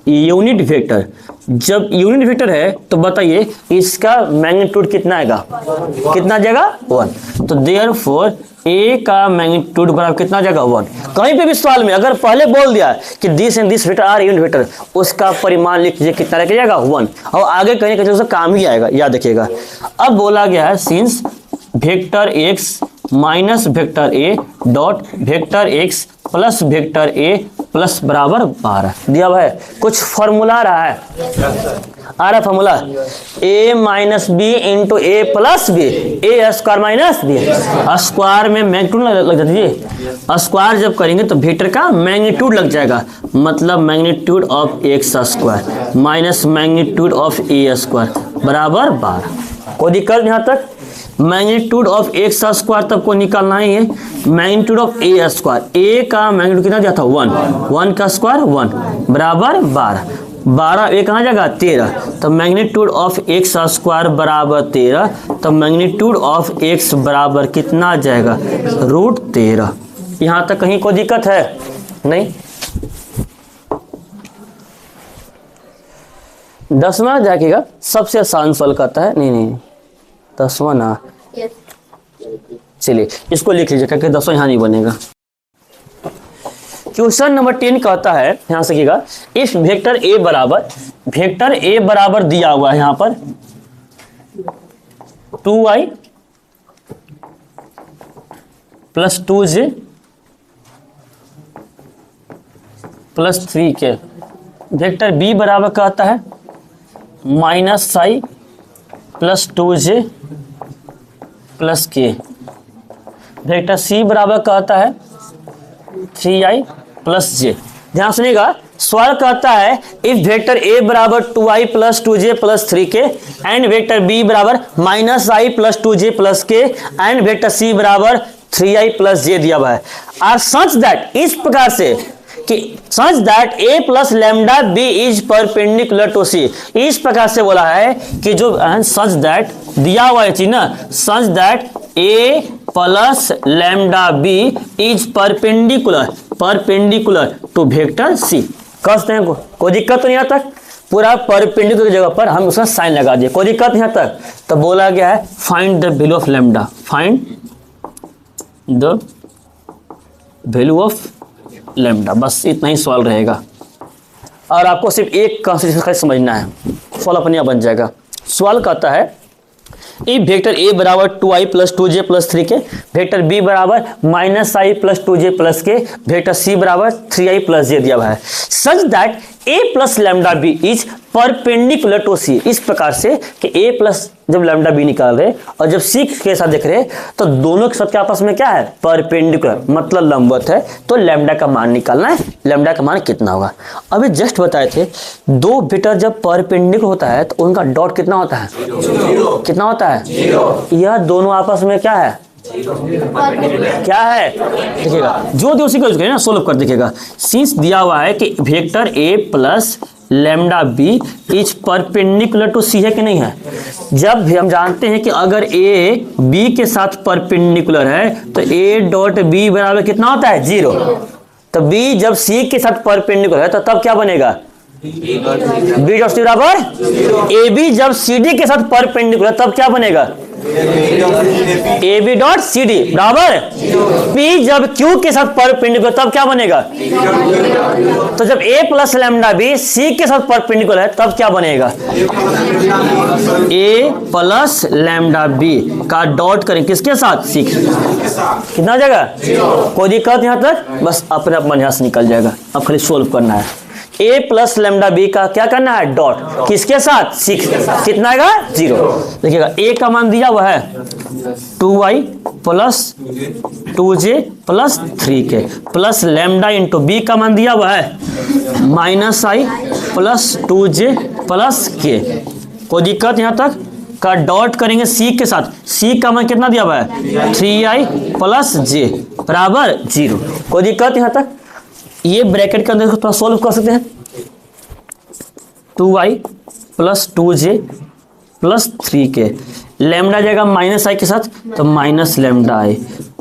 यूनिट वेक्टर, जब यूनिट वेक्टर है तो बताइए इसका मैग्नीट्यूड कितना आएगा, कितना जाएगा 1। तो देयरफॉर ए का मैग्नीट्यूड बराबर कितना जाएगा 1। कहीं पे भी सवाल में अगर पहले बोल दिया कि this and this vector are unit vector, उसका परिमाण लिख लीजिए कितना लेके जाएगा 1, और आगे कहीं कहीं उसका काम ही आएगा, याद रखिएगा। अब बोला गया है since vector x minus vector A dot vector x plus vector A plus बराबर 12 दिया हुआ है। कुछ फॉर्मूला आ रहा है formula a minus B into A plus B, A square minus B, square में मैग्नीट्यूड लग जाती है, स्क्वायर जब करेंगे तो वेक्टर का मैग्नीट्यूड लग जाएगा, मतलब magnitude of X square minus magnitude of A square बराबर 12। कोई दिक्कत यहाँ तक? मैग्नीट्यूड ऑफ एक्स स्क्वायर तब को निकालना ही है, मैग्नीट्यूड ऑफ ए स्क्वायर, ए का मैग्नीट्यूड कितना दिया था 1, 1 का स्क्वायर 1 बराबर 12, 12 ए कहाँ जाएगा 13, तो मैग्नीट्यूड ऑफ एक्स स्क्वायर बराबर 13, तो मैग्नीट्यूड ऑफ एक्स बराबर कितना जाएगा √13। यहाँ तक कहीं कोई दिक्कत है? नहीं। 10वां जाएगा सबसे आसान सवाल कहता है, नहीं 10वां ना, चलिए इसको लिख लीजिए क्योंकि 10वां यहाँ नहीं बनेगा। क्वेश्चन नंबर 10 कहता है, यहां से कीजिएगा, इफ वेक्टर ए बराबर दिया हुआ है यहाँ पर 2i plus 2j plus 3k, vector b बराबर कहता है -i plus 2j plus k, vector सी बराबर कहता है 3i प्लस j। ध्यान सुनिएगा, सवाल कहता है इफ वेक्टर a बराबर 2i plus 2j plus 3k and vector b बराबर -i plus 2j plus k and vector c बराबर 3i प्लस j दिया हुआ है, आर सच दैट, इस प्रकार से कि such that a plus lambda b is perpendicular to c, इस प्रकार से बोला है कि जो सच दैट दिया हुआ है चीज ना, such that a plus lambda b is perpendicular to vector c। कहते हैं कोई दिक्कत तो नहीं आता? पूरा परपेंडिकुलर की जगह पर हम उसका साइन लगा दिए, कोई दिक्कत यहाँ तक? तो बोला गया है find the value of lambda, find the value of lambda, बस इतना ही सवाल रहेगा और आपको सिर्फ एक कंसेप्ट समझना है, सवाल अपने आप बन जाएगा। सवाल कहता है इफ वेक्टर ए बराबर 2i plus 2j plus 3k, vector b बराबर -i plus 2j plus k, vector सी बराबर 3i प्लस j दिया हुआ है, such that a plus lambda b is perpendicular to c. इस प्रकार से कि a प्लस जब लैम्डा बी निकाल रहे और जब c के साथ देख रहे तो दोनों के साथ आपस में क्या है, परपेंडिकुलर मतलब लंबवत है। तो लैम्डा का मान निकालना है, लैम्डा का मान कितना होगा। अभी जस्ट बताए थे दो वेक्टर जब परपेंडिकुलर होता है तो उनका डॉट कितना होता है, कितना होता है, यह दोनों आपस में क्या है, क्या है, देखिएगा जो दो उसी को यूज करें ना, सोल्व कर देखिएगा। सिंस दिया हुआ है कि vector a plus lambda b is perpendicular to c है कि नहीं है। जब भी हम जानते हैं कि अगर a b के साथ परपेंडिकुलर है तो a डॉट b बराबर कितना होता है, 0। तो b जब c के साथ परपेंडिकुलर है तो तब क्या बनेगा, b डॉट सी बराबर ab जब cd के साथ परपेंडिकुलर तब क्या बनेगा, A B dot C D बराबर P जब Q के साथ परपेंडिकुलर तब क्या बनेगा, तो जब A plus lambda B C के साथ परपेंडिकुलर है तब क्या बनेगा, A प्लस लैम्डा बी का डॉट करें किसके साथ, C कितना हो जाएगा, कोई दिक्कत यहाँ तक, बस अपने आप मन यहाँ से निकल जाएगा। अब खाली सोल्व करना है। a प्लस लैम्डा बी का क्या करना है, डॉट किसके साथ, 6 कितना आएगा, 0। देखिएगा a का मान दिया हुआ है 2y plus 2j plus 3k plus lambda into B का मान दिया हुआ है minus I plus 2j plus k। कोई दिक्कत यहाँ तक, का डॉट करेंगे c के साथ, c का मान कितना दिया हुआ है 3i प्लस j बराबर 0। कोई दिक्कत यहाँ तक, ये ब्रैकेट के अंदर थोड़ा सोल्व कर सकते हैं। 2y plus 2j plus 3k, lambda जाएगा माइनस आई के साथ तो minus lambda i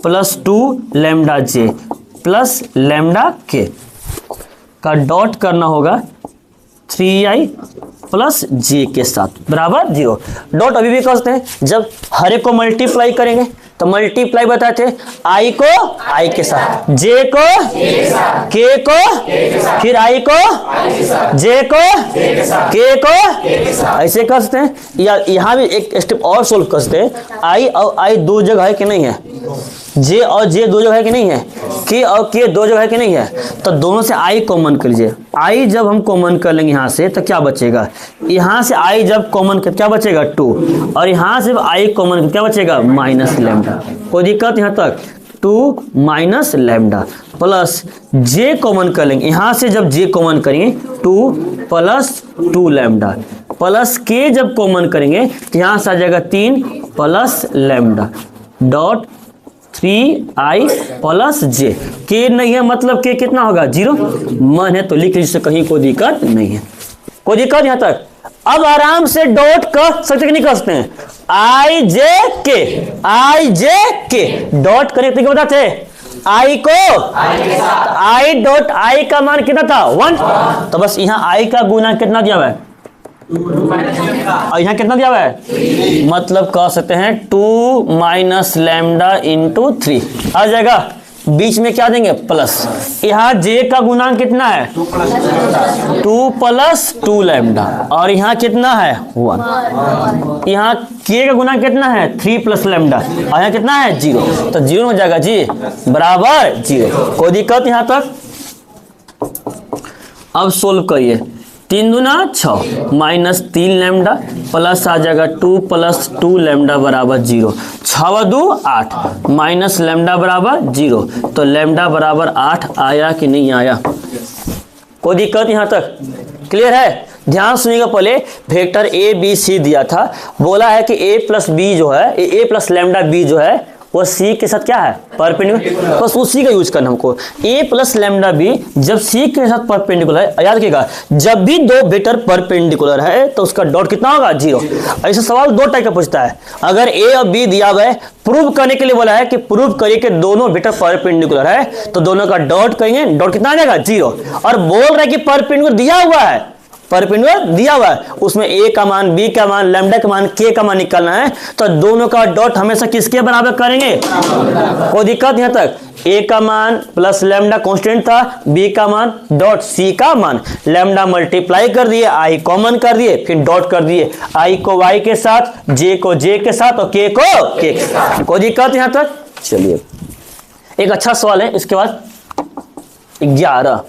plus 2 lambda j plus lambda k का डॉट करना होगा 3i प्लस j के साथ बराबर 0। डॉट अभी भी करते हैं, जब हर एक को मल्टीप्लाई करेंगे तो मल्टीप्लाई बताए थे i को i के साथ, j को k को, फिर i को j को k को, ऐसे कर सकते हैं। या यहाँ भी एक स्टेप और सोल्व कर सकते हैं, i और i दो जगह है कि नहीं है, j और j दो जगह है कि नहीं है, k और k दो जगह है कि नहीं है, तो दोनों से i कॉमन कर लीजिए। i जब हम कॉमन कर लेंगे यहाँ से तो क्या बचेगा, यहाँ से i जब कॉमन कर क्या बचेगा 2, और यहाँ से i कॉमन कर क्या बचेगा माइनस लैम्डा। कोई दिक्कत यहाँ तक, 2 minus lambda plus j common कर लेंगे, यहाँ से जब j कॉमन करेंगे 2 प्लस 2 लैम्डा प्लस k जब कॉमन करेंगे तो यहाँ से आ जाएगा 3 plus lambda dot 3i plus j। k नहीं है मतलब k कितना होगा 0, मन है तो लिख लीजिए, कहीं कोई दिक्कत नहीं है। कोई दिक्कत यहाँ तक, अब आराम से डॉट कर सकते कि नहीं कर सकते हैं, i j k डॉट करें तो क्या बताते i को i डॉट i का मान कितना था 1, तो बस यहाँ i का गुना कितना दिया हुआ है, और यहाँ कितना दिया हुआ है, मतलब कह सकते हैं 2 माइनस लैम्डा इंटू 3 आ जाएगा, बीच में क्या देंगे प्लस, यहाँ j का गुणांक कितना है 2 प्लस 2 लैम्डा, और यहाँ कितना है 1, यहाँ k का गुणांक कितना है 3 प्लस लैम्डा, और यहाँ कितना है 0, तो 0 हो जाएगा जी बराबर 0। कोई दिक्कत यहाँ तक, अब सोल्व करिए। 3 दूना 6 माइनस 3 लैम्डा प्लस आ जाएगा 2 प्लस 2 लैम्डा बराबर 0, 6 2 8 माइनस लैम्डा बराबर 0, तो लैम्डा बराबर 8 आया कि नहीं आया। कोई दिक्कत यहाँ तक, क्लियर है। ध्यान सुनिएगा, पहले वेक्टर ए बी सी दिया था, बोला है कि ए प्लस बी जो है, ए प्लस लैम्डा बी जो है वो सी के साथ क्या है परपेंडिकुलर, बस उसी का यूज करना हमको। ए प्लस लैम्डा बी जब सी के साथ परपेंडिकुलर है, याद रखिएगा जब भी दो वेक्टर परपेंडिकुलर है तो उसका डॉट कितना होगा 0। ऐसा सवाल दो टाइप का पूछता है, अगर ए और बी दिया हुआ है, प्रूव करने के लिए बोला है कि प्रूव करिए कि दोनों वेक्टर परपेंडिकुलर है, तो दोनों का डॉट करेंगे, डॉट कितना आ जाएगा 0। और बोल रहा है कि परपेंडिकुलर दिया हुआ है, परपेंडिकुलर दिया हुआ है, उसमें a का मान, b का मान, लैम्डा का मान, k का मान निकालना है, तो दोनों का डॉट हमेशा किसके बराबर करेंगे। कोई दिक्कत यहाँ तक, a का मान प्लस लैम्डा कांस्टेंट था, b का मान डॉट c का मान, लैम्डा मल्टीप्लाई कर दिए, i कॉमन कर दिए, फिर डॉट कर दिए, i को y के साथ, j को j के साथ और k को k के साथ। कोई दिक्कत यहाँ तक। चलिए एक अच्छा सवाल है, इसके बाद 11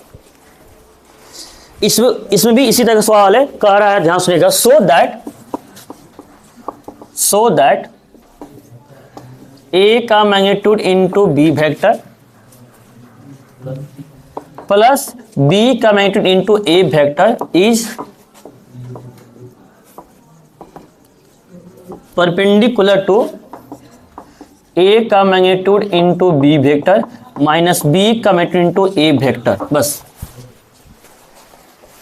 इसमें भी इसी तरह का सवाल है, कह रहा है, ध्यान सुनिएगा, सो दैट ए का magnitude into B vector plus B का magnitude into A vector is perpendicular to a का magnitude into B vector minus B का मैग्नीट्यूड इनटू ए वेक्टर। बस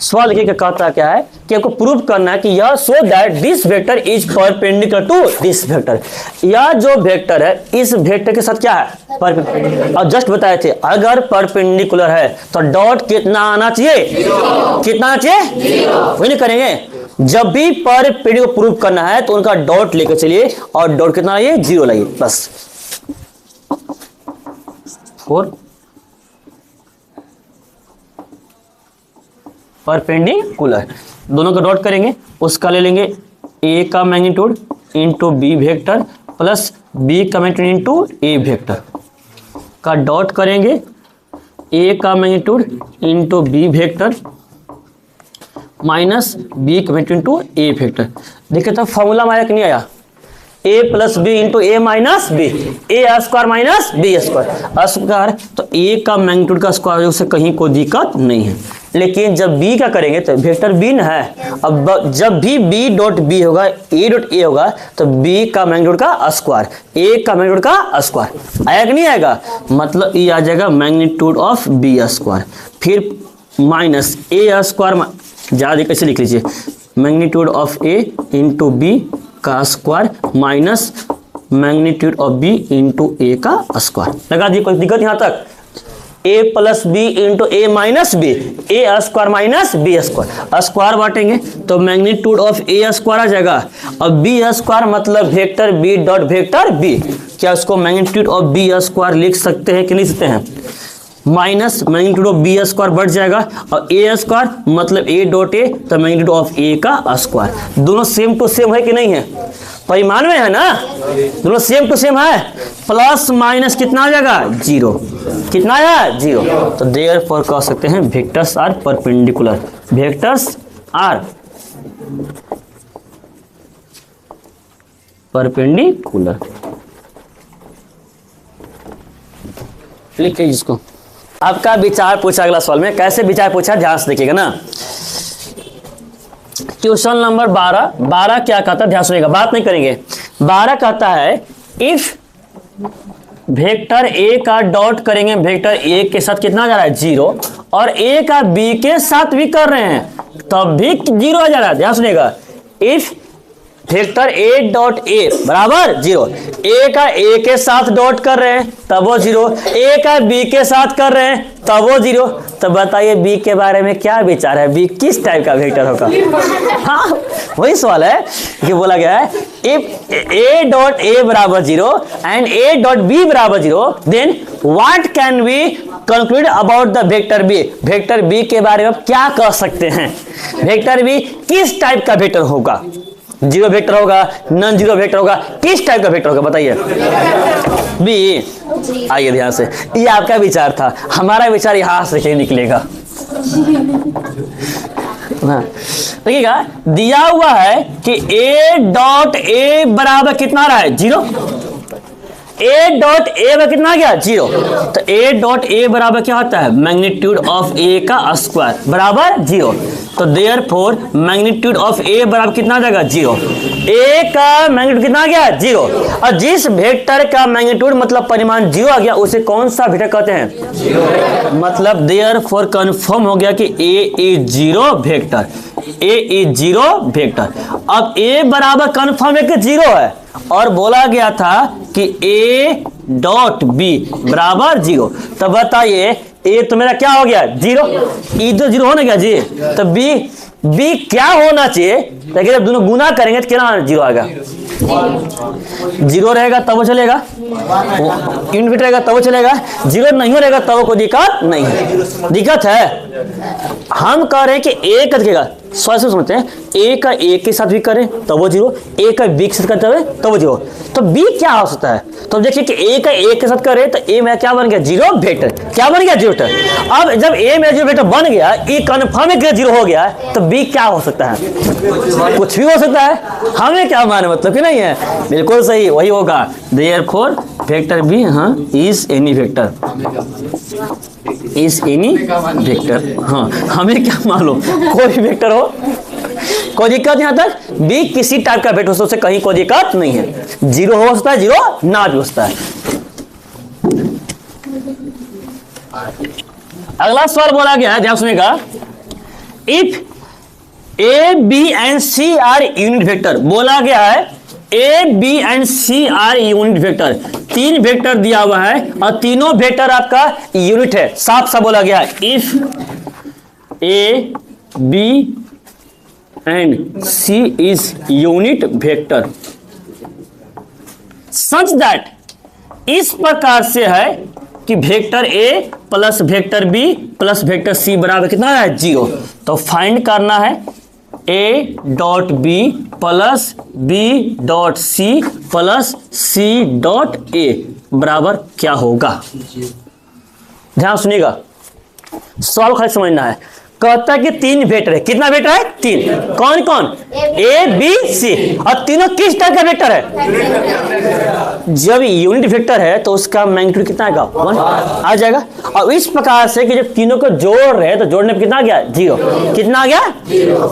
सवाल देखिए कहता क्या है कि आपको प्रूव करना है कि यह so that this vector is perpendicular to this vector, यह जो वेक्टर है इस वेक्टर के साथ क्या है परपेंडिकुलर। और जस्ट बताए थे अगर परपेंडिकुलर है तो डॉट कितना आना चाहिए, कितना आना चाहिए, वही नहीं करेंगे। जब भी परपेंडिकुलर प्रूव करना है तो उनका डॉट लेकर चलिए और डॉट कितना लाइए, 0 लाइए। बस 4 परपेंडिकुलर, दोनों का डॉट करेंगे, उसका ले लेंगे ए का magnitude into B vector plus B का मैग्नीट्यूड इनटू ए वेक्टर का डॉट करेंगे, ए का magnitude into B vector minus B का मैग्नीट्यूड इनटू ए वेक्टर। देखिए तब फॉर्मूला हमारा नहीं आया, A plus B into A minus B, A square minus B square, तो ए का मैग्नीट्यूड का स्क्वायर उससे कहीं कोई दिक्कत नहीं है। लेकिन जब बी का करेंगे तो वेक्टर बी न है, अब जब भी बी डॉट बी होगा, ए डॉट ए होगा, तो बी का मैग्नीट्यूड का स्क्वायर, ए का मैग्नीट्यूड का स्क्वायर आएगा कि नहीं आएगा, मतलब ये आ जाएगा मैग्नीट्यूड ऑफ बी स्क्वायर, फिर माइनस ए स्क्वायर, ज़्यादा कैसे लिख लीजिए, magnitude of a into B का square minus magnitude of b into a का स्क्वायर। लगा दी कोई दिक्कत यहाँ तक, a plus B into A minus B, A square minus B square, square बांटेंगे तो मैग्नीट्यूड ऑफ ए स्क्वायर आ जाएगा, और बी स्क्वायर मतलब vector b dot vector b, क्या उसको मैग्नीट्यूड ऑफ बी स्क्वायर लिख सकते हैं कि नहीं सकते हैं, minus magnitude of B square बढ़ जाएगा, और ए स्क्वायर मतलब ए डॉट ए, तो मैग्नीट्यूड ऑफ ए का स्क्वायर, दोनों सेम टू सेम है कि नहीं है, परिमाण में है ना, दोनों सेम टू सेम है, प्लस माइनस कितना आ जाएगा, 0, कितना आया 0, तो देयरफॉर कह सकते हैं vectors are perpendicular, vectors are perpendicular. लिखिए इसको, आपका विचार पूछा अगला सवाल में, कैसे विचार पूछा ध्यान से देखिएगा ना। क्वेश्चन नंबर 12 क्या कहता है, ध्यान सुनिएगा, बात नहीं करेंगे। 12 कहता है इफ वेक्टर ए का डॉट करेंगे, वेक्टर ए के साथ कितना जा रहा है 0, और ए का बी के साथ भी कर रहे हैं तब भी 0 आ जा रहा है। ध्यान सुनिएगा, if vector A dot A बराबर 0, ए का ए के साथ डॉट कर रहे हैं तब वो 0, ए का बी के साथ कर रहे हैं तब वो 0, तो बताइए बी के बारे में क्या विचार है, बी किस टाइप का वेक्टर होगा। हाँ वही सवाल है कि बोला गया है इफ ए डॉट ए बराबर 0 एंड ए डॉट बी बराबर 0 then what can we conclude about the vector B, vector B के बारे में क्या कह सकते हैं, वेक्टर बी किस टाइप का वेक्टर होगा, 0 वेक्टर होगा, नॉन 0 वेक्टर होगा, किस टाइप का वेक्टर होगा बताइए बी। आइए ध्यान से, ये आपका विचार था, हमारा विचार यहां से निकलेगा। देखिएगा दिया हुआ है कि ए डॉट ए बराबर कितना रहा है 0, ए डॉट ए में कितना आ गया 0, तो ए डॉट ए बराबर क्या होता है मैग्नीट्यूड ऑफ ए का स्क्वायर बराबर 0, तो देयरफॉर मैग्नीट्यूड ऑफ ए बराबर कितना आ जाएगा 0, ए का मैग्नीट्यूड कितना आ गया 0, और जिस वेक्टर का मैग्नीट्यूड मतलब परिमाण 0 आ गया उसे कौन सा वेक्टर कहते हैं 0, मतलब देयरफॉर कंफर्म हो गया कि a is 0 vector, a is 0 vector. अब ए बराबर कंफर्म है कि 0 है, और बोला गया था कि ए डॉट बी बराबर 0, तो बताइए ए तो मेरा क्या हो गया 0, ई तो 0 होना क्या जी, तो बी क्या होना चाहिए, लेकिन जब दोनों गुना करेंगे तो क्या 0 आएगा, 0 रहेगा तब वो चलेगा, यूनिट रहेगा तब वो चलेगा, 0 नहीं रहेगा तब कोई दिक्कत नहीं है, दिक्कत है। हम कह रहे हैं कि ए का दिखेगा, स्वास्थ्य समझते हैं, ए का ए के साथ भी करें तब वो 0, ए का बी के साथ करते हुए तब वो 0, तो बी क्या हो सकता है, तो देखिए कि ए का ए के साथ करें तो ए में क्या बन गया 0 वेक्टर, क्या बन गया? Zero vector. अब जब ए में जीरो वेक्टर बन गया, ई कन्फर्म है कि जीरो हो गया, तो बी क्या हो सकता है? कुछ भी हो सकता है। हमें क्या माने मतलब कि नहीं है? बिल्कुल सही, वही होगा। देयरफॉर वेक्टर बी हाँ is any vector, is any vector. हाँ हमें क्या मालूम, कोई भी वेक्टर हो, कोई दिक्कत यहाँ तक। बी किसी टाइप का वेक्टर हो सकता है, कहीं कोई दिक्कत नहीं है। जीरो हो सकता है, जीरो ना भी हो सकता है। अगला सवाल बोला गया है, ध्यान सुनिएगा। If A B and C are unit vector, बोला गया है A B and C are unit vector, तीन वेक्टर दिया हुआ है और तीनों वेक्टर आपका यूनिट है। साफ साफ बोला गया है, if A B and C is unit vector such that, इस प्रकार से है कि vector A plus vector B plus vector सी बराबर कितना है? जीरो। तो फाइंड करना है A dot B plus B dot C plus C dot A बराबर क्या होगा। ध्यान सुनिएगा, सवाल खाली समझना है। कहता है कि तीन वेक्टर है, कितना वेक्टर है? तीन। कौन कौन? A B C. और तीनों किस टाइप का वेक्टर है? जब यूनिट वेक्टर है तो उसका मैग्नीट्यूड कितना आएगा? 1 आ जाएगा। और इस प्रकार से कि जब तीनों को जोड़ रहे हैं तो जोड़ने पर कितना आ गया? जीरो। कितना आ गया?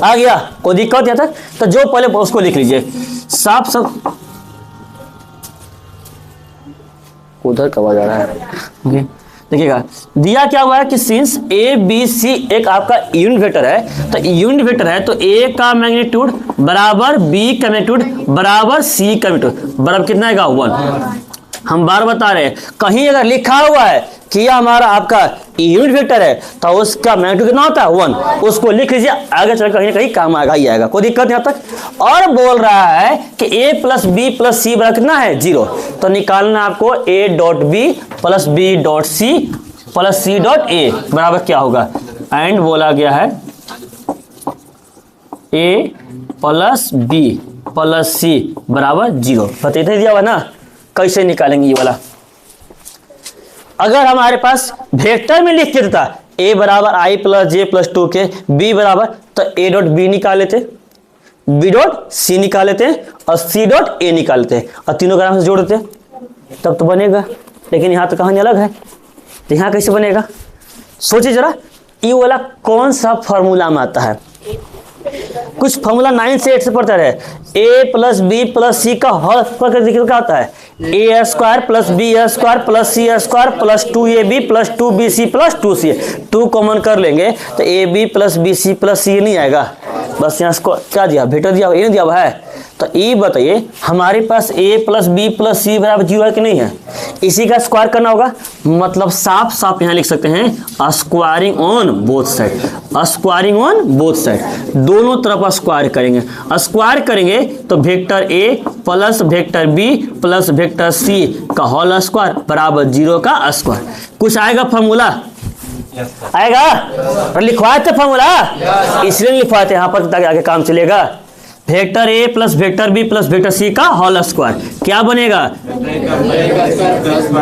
आ गया। कोई दिक्कत यहाँ तक? तो जो पहले उसको लिख लीजिए साफ साफ। उधर कब आ जा रहा है? देखिएगा, दिया क्या हुआ है कि सिंस ए बी सी एक आपका यूनिट वेक्टर है, तो यूनिट वेक्टर है तो ए का मैग्नीट्यूड बराबर बी का मैग्नीट्यूड बराबर सी का मैग्नीट्यूड बराबर कितना आएगा? 1। हम बार बता रहे हैं, कहीं अगर लिखा हुआ है कि यह हमारा आपका यूनिट वेक्टर है तो उसका मैग्नीट्यूड कितना होता है? 1। उसको लिख लीजिए, आगे चल कहीं ना कहीं काम आएगा ही आएगा, कोई दिक्कत यहाँ तक। और बोल रहा है कि A plus B plus C बराबर कितना है? जीरो। तो निकालना आपको A dot B plus B dot C plus C dot A बराबर क्या होगा। एंड बोला गया है ए प्लस बी प्लस सी बराबर जीरो। बताइए दिया हुआ ना, कैसे निकालेंगे ये वाला। अगर हमारे पास वेक्टर में लिख के देता ए बराबर आई प्लस जे प्लस 2 के, बी बराबर, तो ए डॉट बी निकाल लेते, बी डॉट सी निकाल लेते और सी डॉट ए निकाल लेते और तीनों ग्राम से जोड़ देते, तब तो बनेगा। लेकिन यहाँ तो कहानी अलग है, तो यहाँ कैसे बनेगा? सोचिए जरा, ये वाला कौन सा फॉर्मूला में आता है? कुछ फॉर्मूला 9 से 8 से पढ़ता है। ए प्लस बी प्लस सी का होल स्क्वायर क्या होता है? ए square plus B square plus C square plus 2ab plus 2bc plus 2c। 2 common कर लेंगे तो A B plus B C plus C नहीं आएगा, बस यहाँ इसको क्या दिया? वेक्टर दिया हुआ, ये नहीं दिया हुआ है। तो ये बताइए हमारे पास ए प्लस बी प्लस सी बराबर जीरो है कि नहीं है? इसी का स्क्वायर करना होगा, मतलब साफ साफ यहाँ लिख सकते हैं squaring on both side, squaring on both side, दोनों तरफ स्क्वायर करेंगे। स्क्वायर करेंगे तो vector A plus vector B plus vector C का होल स्क्वायर बराबर जीरो का स्क्वायर। कुछ आएगा फॉर्मूला? आएगा? और लिखवाए थे फॉर्मूला, इसलिए लिखवाए थे यहाँ पर ताकि आगे काम चलेगा। Vector A plus vector B plus vector C का होल स्क्वायर क्या बनेगा?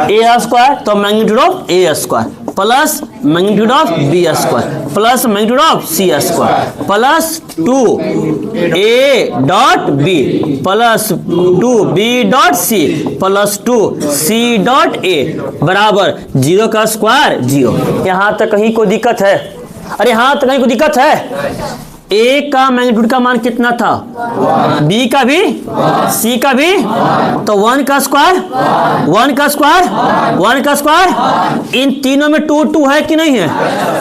ए स्क्वायर, तो magnitude of A square plus magnitude of B square plus magnitude of C square plus 2 A dot B plus 2 B dot C plus 2 C dot A बराबर zero का square zero. यहाँ तक कहीं कोई दिक्कत है? अरे यहाँ तक कहीं कोई दिक्कत है? ए का मैग्नीट्यूड का मान कितना था? बी का भी, सी का भी, तो 1 का स्क्वायर 1 का स्क्वायर 1 का स्क्वायर। इन तीनों में 2 2 है कि नहीं है?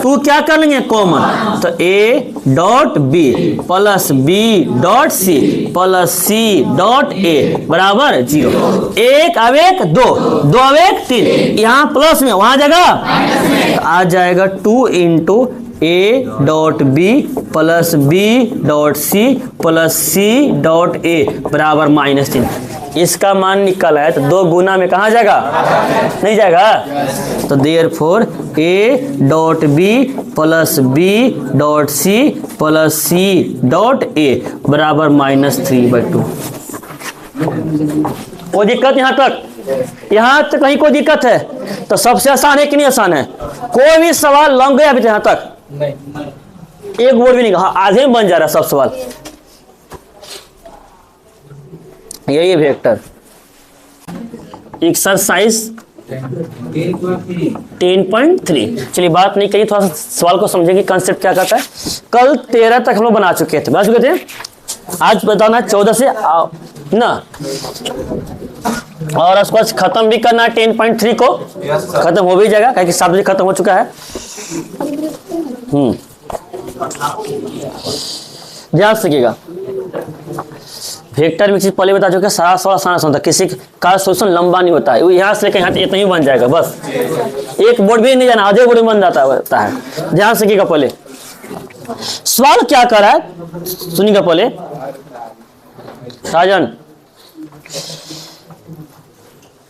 2 क्या कर लेंगे? कॉमन। तो A dot B plus B dot C plus C dot A बराबर जीरो। 1 अब 1 2 2 अब 1 3, यहाँ प्लस में वहां जाएगा, आ जाएगा 2 into A dot B plus B dot C plus C dot A बराबर -3। इसका मान निकल है तो 2 गुना में कहाँ जाएगा? नहीं जाएगा। तो therefore A dot B plus B dot C plus C dot A बराबर -3/2। वो दिक्कत यहाँ तक? यहाँ तक कहीं कोई दिक्कत है तो सबसे आसान है कि नहीं आसान है? कोई भी सवाल लंघ गया अभी यहाँ तक एक बोर्ड भी नहीं, हाँ आधे में बन जा रहा है सब सवाल। यही वेक्टर एक्सरसाइज 10.3। चलिए बात नहीं करिए, थोड़ा सा सवाल को समझेंगे कंसेप्ट क्या कहता है। कल 13 तक हम लोग बना चुके थे, आज बताना 14 से ना, और उसको खत्म भी करना 10.3 को, खत्म हो भी जाएगा क्योंकि 7 बजे खत्म हो चुका है। ध्यान रखिएगा, वेक्टर में चीज पहले बता चुके, सारा सवाल आसान होता है, किसी का सोल्यूशन लंबा नहीं होता है, यहाँ से लेकर यहाँ इतना ही बन जाएगा बस, एक बोर्ड भी नहीं जाना, आधे बोर्ड में बन जाता है। ध्यान रखिएगा, पहले सवाल क्या कर रहा है सुनिएगा पहले। Rajan,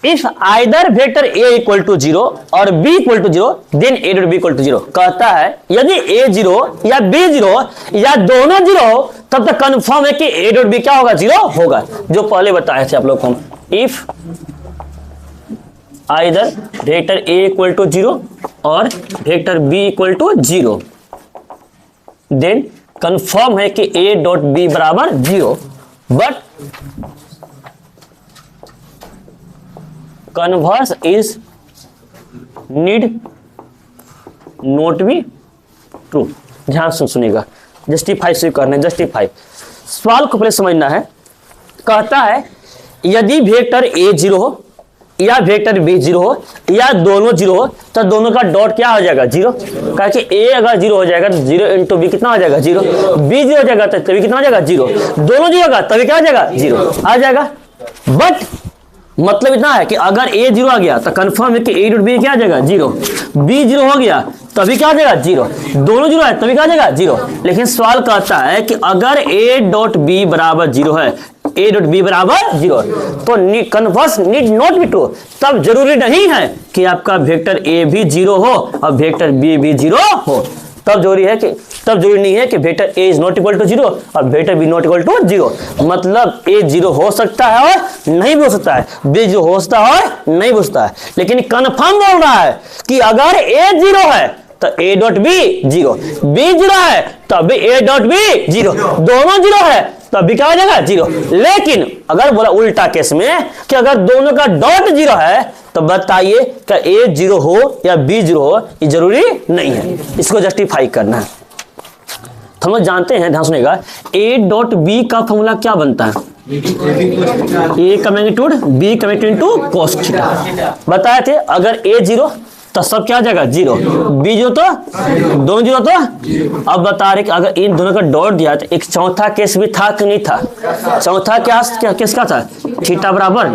if either vector a equal to 0 और b equal to 0 then a dot b equal to 0। कहता है यदि a 0 या b 0 या दोनों 0 हो तब तक कंफर्म है कि a डॉट b क्या होगा? 0 होगा, जो पहले बताए थे आप लोग को। If either vector a equal to 0 और vector b equal to 0 then confirm है कि a डॉट b बराबर 0, but converse is need not be true. ध्यान से सुनिएगा, जस्टिफाई से करना है, जस्टिफाई। सवाल को पहले समझना है। कहता है यदि वेक्टर a 0 हो या वेक्टर b 0 हो या दोनों 0 हो तो दोनों का डॉट क्या हो जाएगा? 0। कहा कि a अगर 0 हो जाएगा तो 0 इंटू b कितना हो जाएगा? 0। b 0 हो जाएगा तो तभी कितना हो जाएगा? 0। दोनों 0 होगा तभी क्या हो जाएगा? 0 आ जाएगा। बट मतलब इतना है कि अगर a 0 आ गया तो कंफर्म है कि a डॉट b क्या आ जाएगा? 0। b 0 हो गया तभी क्या आ जाएगा? 0। दोनों 0 है तभी क्या आ जाएगा? 0। लेकिन सवाल कहता है कि अगर a डॉट b बराबर 0 है, a डॉट b बराबर 0 तो converse need not be true. तब जरूरी नहीं है कि आपका वेक्टर a भी 0 हो और वेक्टर b भी 0 हो। तब जरूरी नहीं है कि vector a is not equal to 0 और vector b not equal to 0। मतलब a 0 हो सकता है और नहीं भी हो सकता है, b 0 हो सकता है और नहीं हो सकता है, लेकिन कंफर्म बोल रहा है कि अगर a 0 है तो a डॉट b 0, b 0 है तब भी a डॉट b 0, दोनों 0 है तब भी क्या हो जाएगा? 0। लेकिन अगर बोला उल्टा केस में कि अगर दोनों का डॉट 0 है तो बताइए कि a 0 हो या b 0 हो, ये जरूरी नहीं है, इसको जस्टिफाई करना है। तो हम लोग जानते हैं, ध्यान सुनिएगा, a डॉट b का फॉर्मूला क्या बनता है? a का मैग्नीट्यूड b का मैग्नीट्यूड इनटू cos थीटा। बताए थे अगर a 0 तो सब क्या आ जाएगा? 0। b 0 तो दोनों 0 तो। अब बता रहे कि अगर इन दोनों का डॉट दिया तो एक चौथा केस भी था कि नहीं था? चौथा क्या केस का था? थीटा बराबर,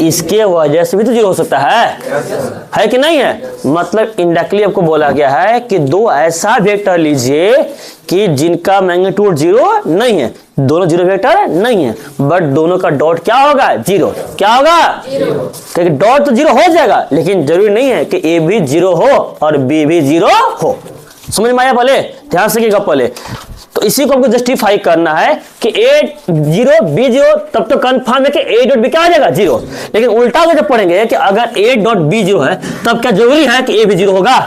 इसके वजह से भी तो 0 हो सकता है कि नहीं है? मतलब इनडायरेक्टली आपको बोला गया है कि दो ऐसा वेक्टर लीजिए कि जिनका मैग्नीट्यूड 0 नहीं है, दोनों 0 वेक्टर नहीं है, बट दोनों का डॉट क्या होगा? 0। क्या होगा? क्योंकि डॉट तो 0 हो जाएगा, लेकिन जरूरी नहीं है कि a भी 0 हो और b भी 0 हो। समझ में आया? पहले ध्यान से कीजिएगा पहले। तो इसी को हमको जस्टिफाई करना है कि a 0 b 0, तब तो कंफर्म है कि a डॉट b क्या आ जाएगा? 0। लेकिन उल्टा जब पढ़ेंगे कि अगर a डॉट b 0 है तब क्या जरूरी है कि a भी 0 होगा?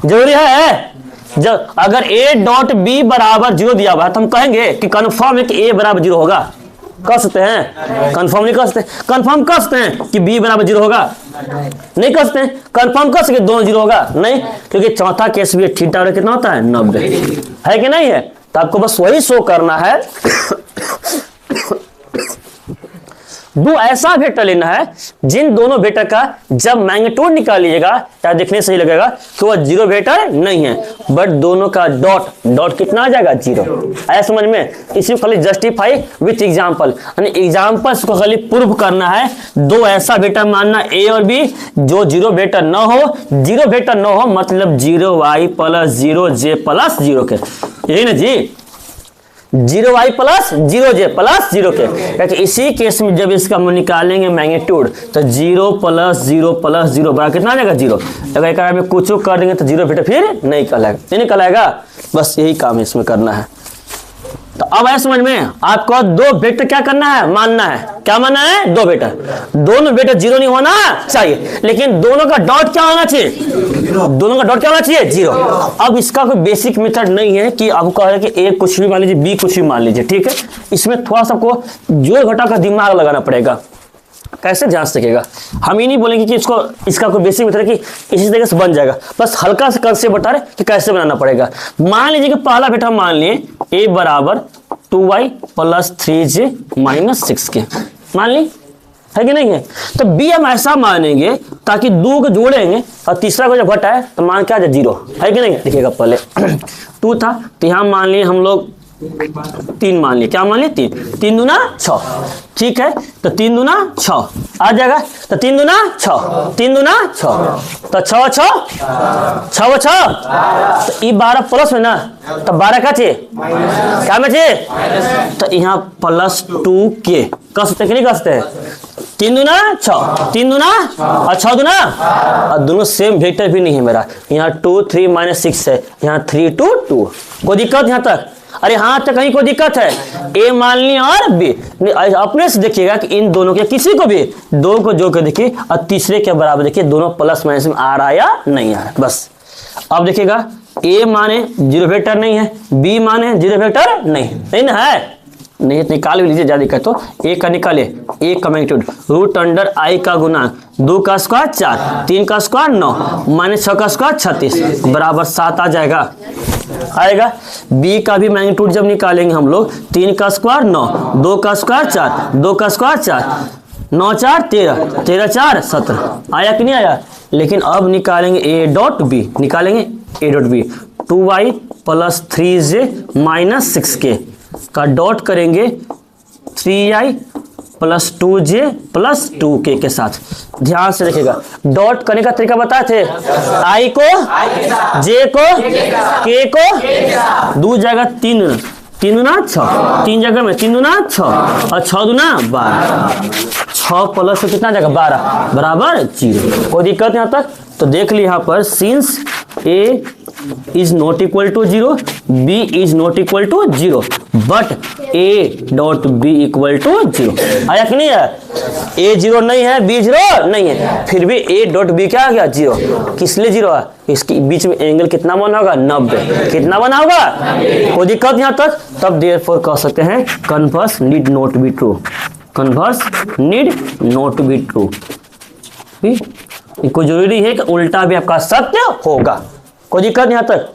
जरूरी है। जब अगर a डॉट b बराबर 0 दिया हुआ है तो हम कहेंगे कि कंफर्म है कि a बराबर 0 होगा। कह सकते हैं? कंफर्म नहीं कर सकते। कंफर्म कर सकते हैं कि b बराबर 0 होगा? नहीं कर सकते। कंफर्म कर सकते दोनों 0 होगा? नहीं, क्योंकि चौथा केस भी थीटा और कितना होता है? 90 है कि नहीं है? तो आपको बस वही शो करना है। दो ऐसा वेक्टर लेना है जिन दोनों वेक्टर का जब मैग्नीट्यूड निकाल लीजिएगा या देखने से ही लगेगा कि वह 0 वेक्टर नहीं है, बट दोनों का डॉट कितना आ जाएगा? 0। आया समझ में? इसी को खाली जस्टिफाई विथ एग्जांपल, यानी एग्जांपल्स को खाली प्रूव करना है। दो ऐसा वेक्टर मानना a और b जो 0 वेक्टर न हो, 0 वेक्टर न हो मतलब 0y प्लस 0j प्लस 0 के, यही ना जी? 0y प्लस 0j प्लस 0 के, क्योंकि इसी केस में जब इसका हम निकालेंगे मैग्नीट्यूड तो 0 प्लस 0 प्लस 0 बराबर कितना आ जाएगा? 0। अगर एक में कुछ कर देंगे तो 0 बेटा फिर नहीं कहलाएगा, नहीं कहलाएगा। बस यही काम इसमें करना है। तो अब आया समझ में, आपको दो वेक्टर क्या करना है, मानना है। क्या मानना है, दो वेक्टर, दोनों वेक्टर जीरो नहीं होना चाहिए, लेकिन दोनों का डॉट क्या होना चाहिए, दोनों का डॉट क्या होना चाहिए, जीरो। अब इसका कोई बेसिक मेथड नहीं है कि आपको है कि ए कुछ भी मान लीजिए, बी कुछ भी मान लीजिए, ठीक है। इसमें थोड़ा सा आपको जोड़ घटा का दिमाग लगाना पड़ेगा। कैसे जांच सकेगा, हम ये नहीं बोलेंगे कि इसका कोई बेसिक मेथड है कि इसी तरीके से बन जाएगा, बस हल्का से कंसेप्ट बता रहे कि कैसे बनाना पड़ेगा। मान लीजिए कि पहला बेटा मान लिए a बराबर 2y plus 3j minus 6k, मान ली है कि नहीं है। तो b हम ऐसा मानेंगे ताकि दो को जोड़ेंगे और तीसरा को जब घटा है तो मान क्या, जीरो है कि नहीं। देखिएगा पहले 2 था तो यहाँ मान लिए हम लोग 3 मान लिए, क्या मान लिए 3, 3 दूना 6, ठीक है। तो 3 दूना 6 आ जाएगा, तो 3 दूना 6, 3 दूना 6, तो 6 6 6 6, तो ये 12 प्लस में ना, तो 12 का चाहिए, क्या में चाहिए, तो यहाँ प्लस 2k कर सकते कि नहीं कर सकते, 3 दूना 6, 3 दूना और 6 दूना, और दोनों सेम वेक्टर भी नहीं है मेरा। यहाँ 2 3 माइनस 6 है, यहाँ 3 2 2, कोई दिक्कत यहाँ तक, अरे हाँ तो कहीं कोई दिक्कत है, ए मान ली और बी, अपने से देखिएगा कि इन दोनों के किसी को भी दो को जोड़ कर देखिए और तीसरे के बराबर देखिए दोनों प्लस माइनस में आ रहा है या नहीं आ रहा है, बस। अब देखिएगा ए माने जीरो वेक्टर नहीं है, बी माने जीरो वेक्टर नहीं ना है, नहीं तो निकाल भी लीजिए, ज्यादा दिक्कत तो ए का निकाले, ए का मैग्नीट्यूड रूट अंडर आई का गुना 2 का स्क्वायर 4, 3 का स्क्वायर 9, माइनस 6 का स्क्वायर 36 बराबर 7 आ जाएगा, आएगा। b का भी मैग्नीट्यूड जब निकालेंगे हम लोग, 3 का स्क्वायर 9, 2 का स्क्वायर 4, 2 का स्क्वायर 4, 9 4 13, 13 4 17, आया कि नहीं आया। लेकिन अब निकालेंगे a डॉट b, निकालेंगे a dot b, 2y plus 3j minus 6k का डॉट करेंगे 3i plus 2j plus 2k के साथ। ध्यान से देखिएगा, डॉट करने का तरीका बताए थे, i को j को k को, 2 जगह 3 दूना 6, 3 जगह में 3 दूना 6 और 6 दूना 12, 6 प्लस कितना जगह 12 बराबर 0, कोई दिक्कत यहाँ तक। तो देख ली यहाँ पर since a is not equal to 0, b is not equal to 0, but a dot b equal to 0, आया कि नहीं है। a 0 नहीं है, b 0 नहीं है, फिर भी a डॉट b क्या आ गया 0, किस लिए 0 है, इसके बीच में एंगल कितना बना होगा 90, कितना बना होगा, कोई दिक्कत यहाँ तक। तब देयरफॉर कह सकते हैं converse need not be true, converse need not be true. कोई जरूरी है कि उल्टा भी आपका सत्य होगा, कोई दिक्कत यहाँ तक।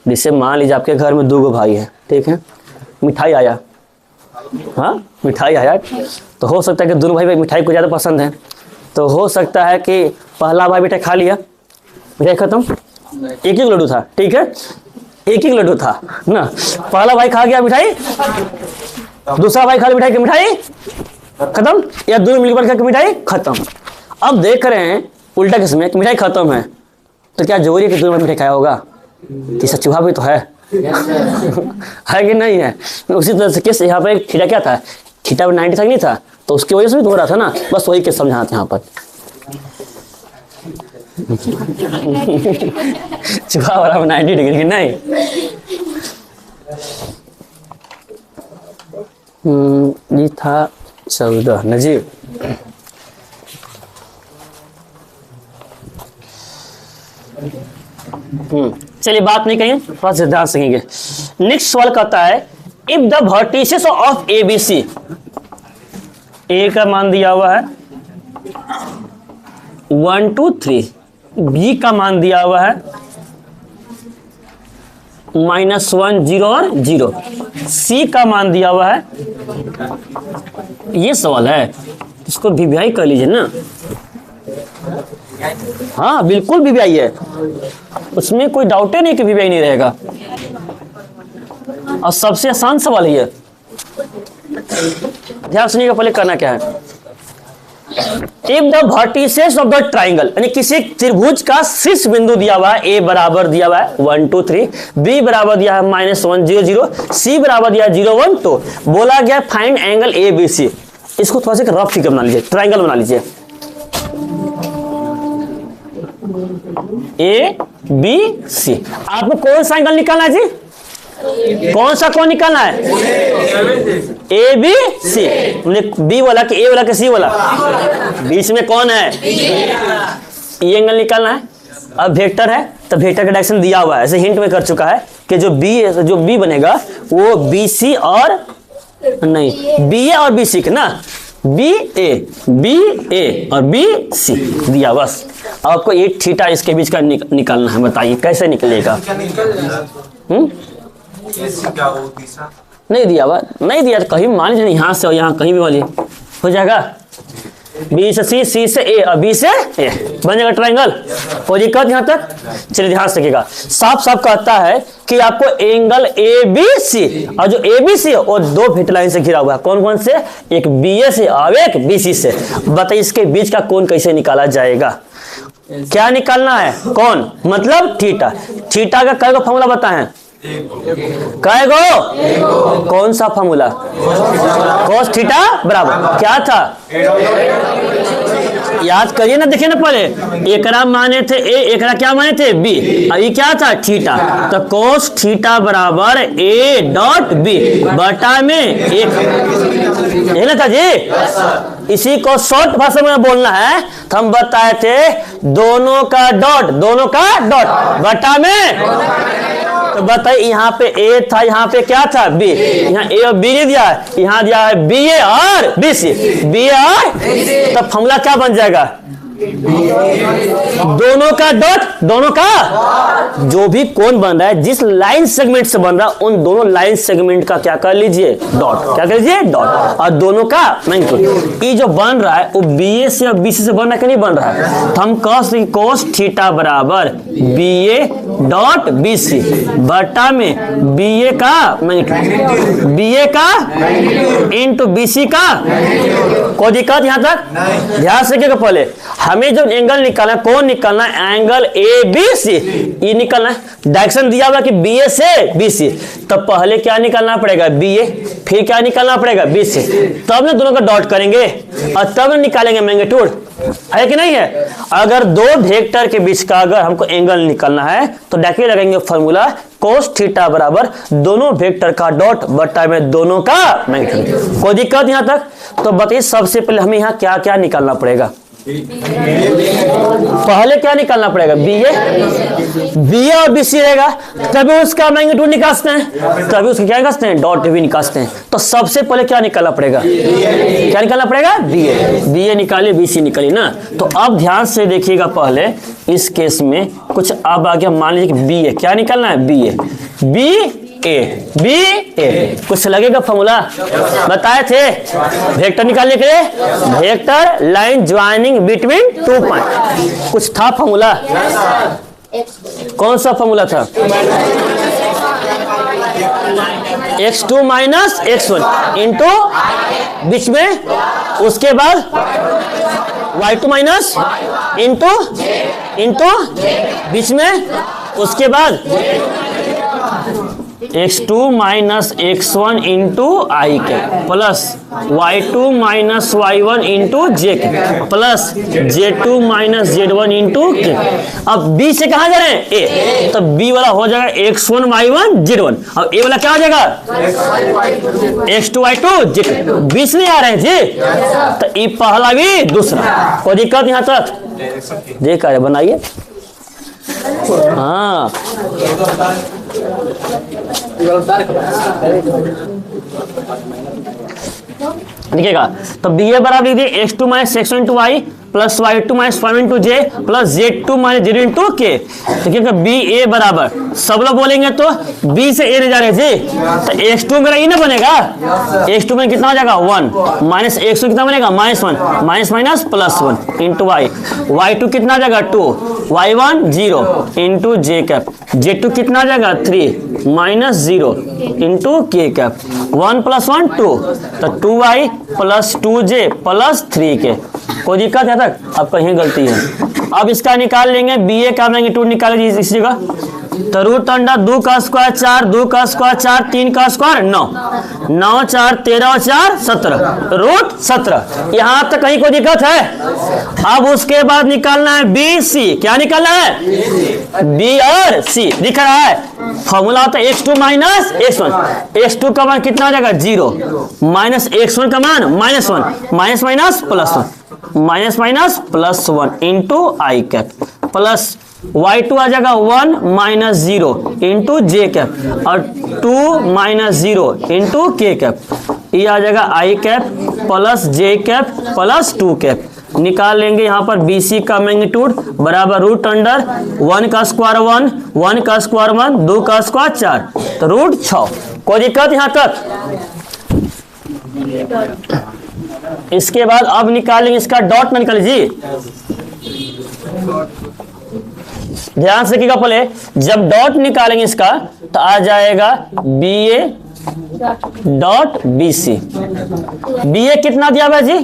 जैसे मान लीजिए आपके घर में 2 भाई है, ठीक है, मिठाई आया, हाँ मिठाई आया, तो हो सकता है कि दोनों भाई मिठाई को ज़्यादा पसंद है, तो हो सकता है कि पहला भाई मिठाई खा लिया, मिठाई खत्म, एक ही लड्डू था, ठीक है, एक ही लड्डू था ना, पहला भाई खा गया मिठाई, दूसरा भाई खा लिया मिठाई की, मिठाई खत्म, या दोनों मिलकर खा के मिठाई खत्म। अब देख रहे हैं उल्टा किस्म कि मिठाई खत्म है, तो क्या जरूरी है कि दोनों मिठाई खाया होगा, तीसरा चूहा भी तो है है कि नहीं है। उसी तरह से केस यहाँ पे थीटा क्या था, थीटा 90 तक नहीं था, तो उसकी वजह से भी तो हो रहा था ना, बस वही के समझाते यहाँ पर चूहा वाला 90 डिग्री की नहीं। ये था 14 नजीब। चलिए बात नहीं कहेंगे, थोड़ा सा ध्यान सकेंगे। नेक्स्ट सवाल कहता है if the vertices of A B C, A का मान दिया हुआ है 1 2 3, बी का मान दिया हुआ है -1 0 और 0, सी का मान दिया हुआ है, ये सवाल है, इसको वीवीआई कर लीजिए ना, हाँ बिल्कुल वीवीआई है, उसमें कोई डाउट ही नहीं कि वीवीआई नहीं रहेगा, और सबसे आसान सवाल ही है। ध्यान सुनिएगा, पहले करना क्या है, if the vertices of the triangle, यानी किसी त्रिभुज का शीर्ष बिंदु दिया हुआ है, ए बराबर दिया हुआ है 1 2 3, बी बराबर दिया है -1 0 0, सी बराबर दिया है 0 1 2, बोला गया find angle A B C. इसको थोड़ा सा रफ फिगर बना लीजिए, ट्राइंगल बना लीजिए, ए बी सी। आपको कौन सा एंगल निकालना है जी? कौन सा कौन निकालना है? A B C. बी वाला कि ए वाला कि सी वाला? बीच में कौन है? ये एंगल निकालना है। अब वेक्टर है तो वेक्टर का डायरेक्शन दिया हुआ है, ऐसे हिंट में कर चुका है कि जो बी बनेगा वो बी सी और नहीं बी ए और बी सी के ना, बी ए और बी सी दिया। बस आपको ये थीटा इसके बीच का निकालना है। बताइए कैसे निकलेगा? नहीं दिया हुआ, नहीं दिया तो कहीं मान लीजिए यहाँ से और यहाँ कहीं भी वाली हो जाएगा। बी से सी, सी से ए और बी से ए बन जाएगा ट्रायंगल। कोई दिक्कत यहाँ तक? चलिए ध्यान से रखिएगा। साफ साफ कहता है कि आपको एंगल ए बी सी, और जो ए बी सी है वो दो वेक्टर लाइन से घिरा हुआ है। कौन कौन से? एक बी ए से और एक बी सी से। बताइए इसके बीच का कोण कैसे निकाला जाएगा? क्या निकालना है? कौन मतलब थीटा। थीटा का कई गो फॉर्मूला बताएं? कई गो? कौन सा फॉर्मूला? cos थीटा बराबर क्या था? याद करिए ना, देखिए ना पहले एकरा माने थे ए, एकरा क्या माने थे? बी, और ये क्या था? थीटा। तो cos थीटा बराबर ए डॉट बी बटा में एक, यही ना था जी। इसी को शॉर्ट भाषा में बोलना है तो हम बताए थे दोनों का डॉट बटा में। तो बताइए यहाँ पे ए था, यहाँ पे क्या था? बी। यहाँ ए और बी नहीं दिया है, यहाँ दिया है बी ए और बी सी, बी ए और तो फॉर्मूला क्या बन जाएगा? दोनों का डॉट, दोनों का जो भी कोण बन रहा है जिस लाइन सेगमेंट से बन रहा है उन दोनों लाइन सेगमेंट का क्या कर लीजिए? डॉट। क्या कर लीजिए? डॉट। और दोनों का मैग्नीट्यूड। ये जो बन रहा है वो बी ए से और बी सी से बन रहा है कि नहीं बन रहा है? तो हम cos थीटा बराबर B A dot B C बटा में बी ए का मैग्नीट्यूड, बी ए का इंटू बी सी का। कोई दिक्कत यहाँ तक? ध्यान से रखिएगा। पहले हमें जो एंगल निकालना है, कौन निकालना है? एंगल ए बी सी, ये निकालना है। डायरेक्शन दिया हुआ कि बी ए से बी सी, तो पहले क्या निकालना पड़ेगा? बी ए, फिर क्या निकालना पड़ेगा? बी सी, तब ना दोनों का डॉट करेंगे और तब निकालेंगे मैग्नीट्यूड। है कि नहीं है? अगर दो वेक्टर के बीच का अगर हमको एंगल निकालना है तो डायरेक्टली लगाएंगे फॉर्मूला cos थीटा बराबर दोनों वेक्टर का डॉट बटा में दोनों का मैग्नीट्यूड। कोई दिक्कत यहाँ तक? तो बताइए सबसे पहले हमें यहाँ क्या क्या निकालना पड़ेगा? पहले क्या निकालना पड़ेगा? बी ए और बी सी रहेगा, तभी उसका मैग्नीट्यूड निकालते हैं, तभी उसका क्या निकालते हैं? डॉट भी निकालते हैं। तो सबसे पहले क्या निकालना पड़ेगा? क्या निकालना पड़ेगा? बी ए निकालिए, बी सी निकालिए ना। तो अब ध्यान से देखिएगा, पहले इस केस में कुछ अब आ गया। मान लीजिए बी ए, क्या निकालना है? बी ए कुछ लगेगा फॉर्मूला? बताए थे वेक्टर निकालने के लिए, vector line joining between 2 point. कुछ था फॉर्मूला? कौन सा फॉर्मूला था? x2 माइनस x1 इंटू बीच में, उसके बाद y2 माइनस इंटू बीच में, उसके बाद x2 माइनस x1 इंटू आई के plus y2 minus y1 into जे के plus z2 minus z1 into के। अब b से कहाँ जा रहे हैं? a, तो b वाला हो जाएगा x1 y1 z1, अब a वाला क्या हो जाएगा? x2 y2 z2। बीच नहीं आ रहे हैं जी, तो ये पहला भी दूसरा। कोई दिक्कत यहाँ तक? देखा बनाइए। हाँ देखिएगा, तो बी ए बराबर लिखिए x2 minus x1 into Y plus y2 minus y1 into J plus z2 minus z into K. देखिएगा बी ए बराबर, सब लोग बोलेंगे तो b से a नहीं जा रहे जी, तो x2 मेरा ये ना बनेगा, x2 में कितना हो जाएगा? 1 माइनस x2 कितना बनेगा? -1 minus minus plus 1 into Y, y2 कितना आ जाएगा? 2, y1 0 into J cap, z2 कितना आ जाएगा? 3 minus 0 into K cap, 1 plus 1 2, तो 2y plus 2j plus 3k। कोई दिक्कत है तक? अब कहीं गलती है। अब इसका निकाल लेंगे, बी ए का मैग्नीट्यूड निकाल लीजिए इस जगह, तो रूट अंडर 2 का स्क्वायर 4, 2 का स्क्वायर 4, 3 का स्क्वायर 9, 9 4 13 और 4 17, रूट 17। यहां तक कहीं कोई दिक्कत है? अब उसके बाद निकालना है बी सी। क्या निकालना है? बी और सी। दिख रहा है फॉर्मूला होता है x2 माइनस x1। x2 का मान कितना आ जाएगा 0, माइनस x1 का मान -1, minus minus plus 1, minus minus plus 1 into I cap, plus y2 आ जाएगा 1 माइनस 0 इंटू जे कैप और 2 माइनस 0 इंटू के कैप। ये आ जाएगा आई कैप प्लस जे कैप प्लस 2 कैप। निकाल लेंगे यहाँ पर बी सी का मैग्नीट्यूड बराबर रूट अंडर 1 का स्क्वायर 1, 1 का स्क्वायर 1, 2 का स्क्वायर 4, तो रूट 6। कोई दिक्कत यहाँ तक? इसके बाद अब निकालेंगे इसका डॉट ना निकाल जी, ध्यान से रखिएगा। पहले जब डॉट निकालेंगे इसका तो आ जाएगा B A dot B C. B A कितना दिया हुआ जी?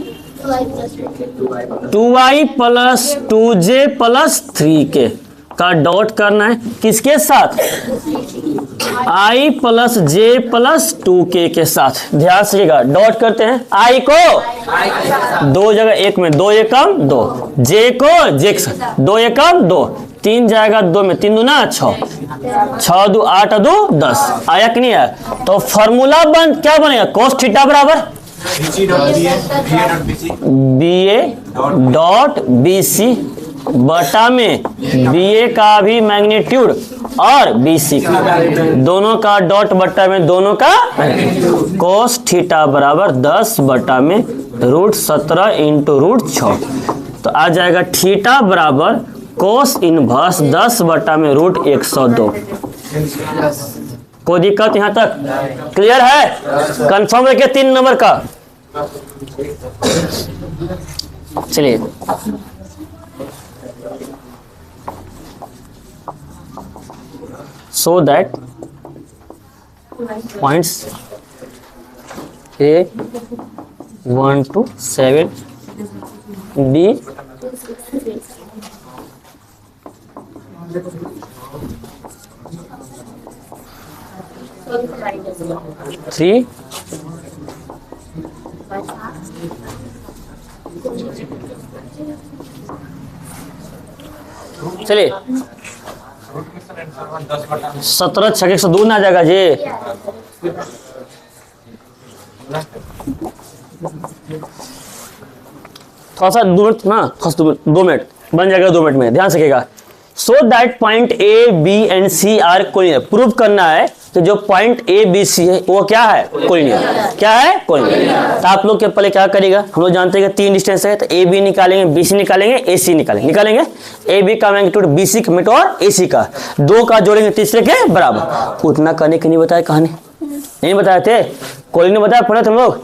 2y plus 2j plus 3k का डॉट करना है किसके साथ? i plus j plus 2k के साथ। ध्यान से डॉट करते हैं i को 2 जगह 1 में 2 एकम 2, j को j के साथ 2 एकम 2, 3 जाएगा 2 में 3 दूना 6, 6 2 8 2 10। आया कि नहीं आया? तो फॉर्मूला क्या बनेगा? cos थीटा बराबर B A dot B C बटा में बी ए का भी मैग्नीट्यूड और बी सी दोनों का डॉट बटा में दोनों का कोस थीटा बराबर 10 बटा में रूट 17 इंटू रूट 6। तो आ जाएगा थीटा बराबर कोस इनवर्स 10 बटा में रूट 102। कोई दिक्कत यहाँ तक? क्लियर है? कंफर्म है क्या 3 नंबर का? चलिए so that points A 1 to 7, B 3 चलिए 17 6 102 ना आ जाएगा जी। थोड़ा सा 2 मिनट ना, 2 मिनट बन जाएगा 2 मिनट में। ध्यान से रखिएगा। So that point A B and C are collinear. Prove करना है कि जो पॉइंट ए बी सी है वो क्या है? कोलिनियर। क्या है? कोलिनियर। तो आप लोग के पहले क्या करेगा? हम लोग जानते हैं कि 3 डिस्टेंस है, तो ए बी निकालेंगे, बी सी निकालेंगे, ए सी निकालेंगे। ए बी का मैग्नीट्यूड बी सी का और ए सी का 2 का जोड़ेंगे तीसरे के बराबर। उतना करने के नहीं बताया, कहानी नहीं बताए थे। कोलिनियर बताया पढ़े तुम लोग?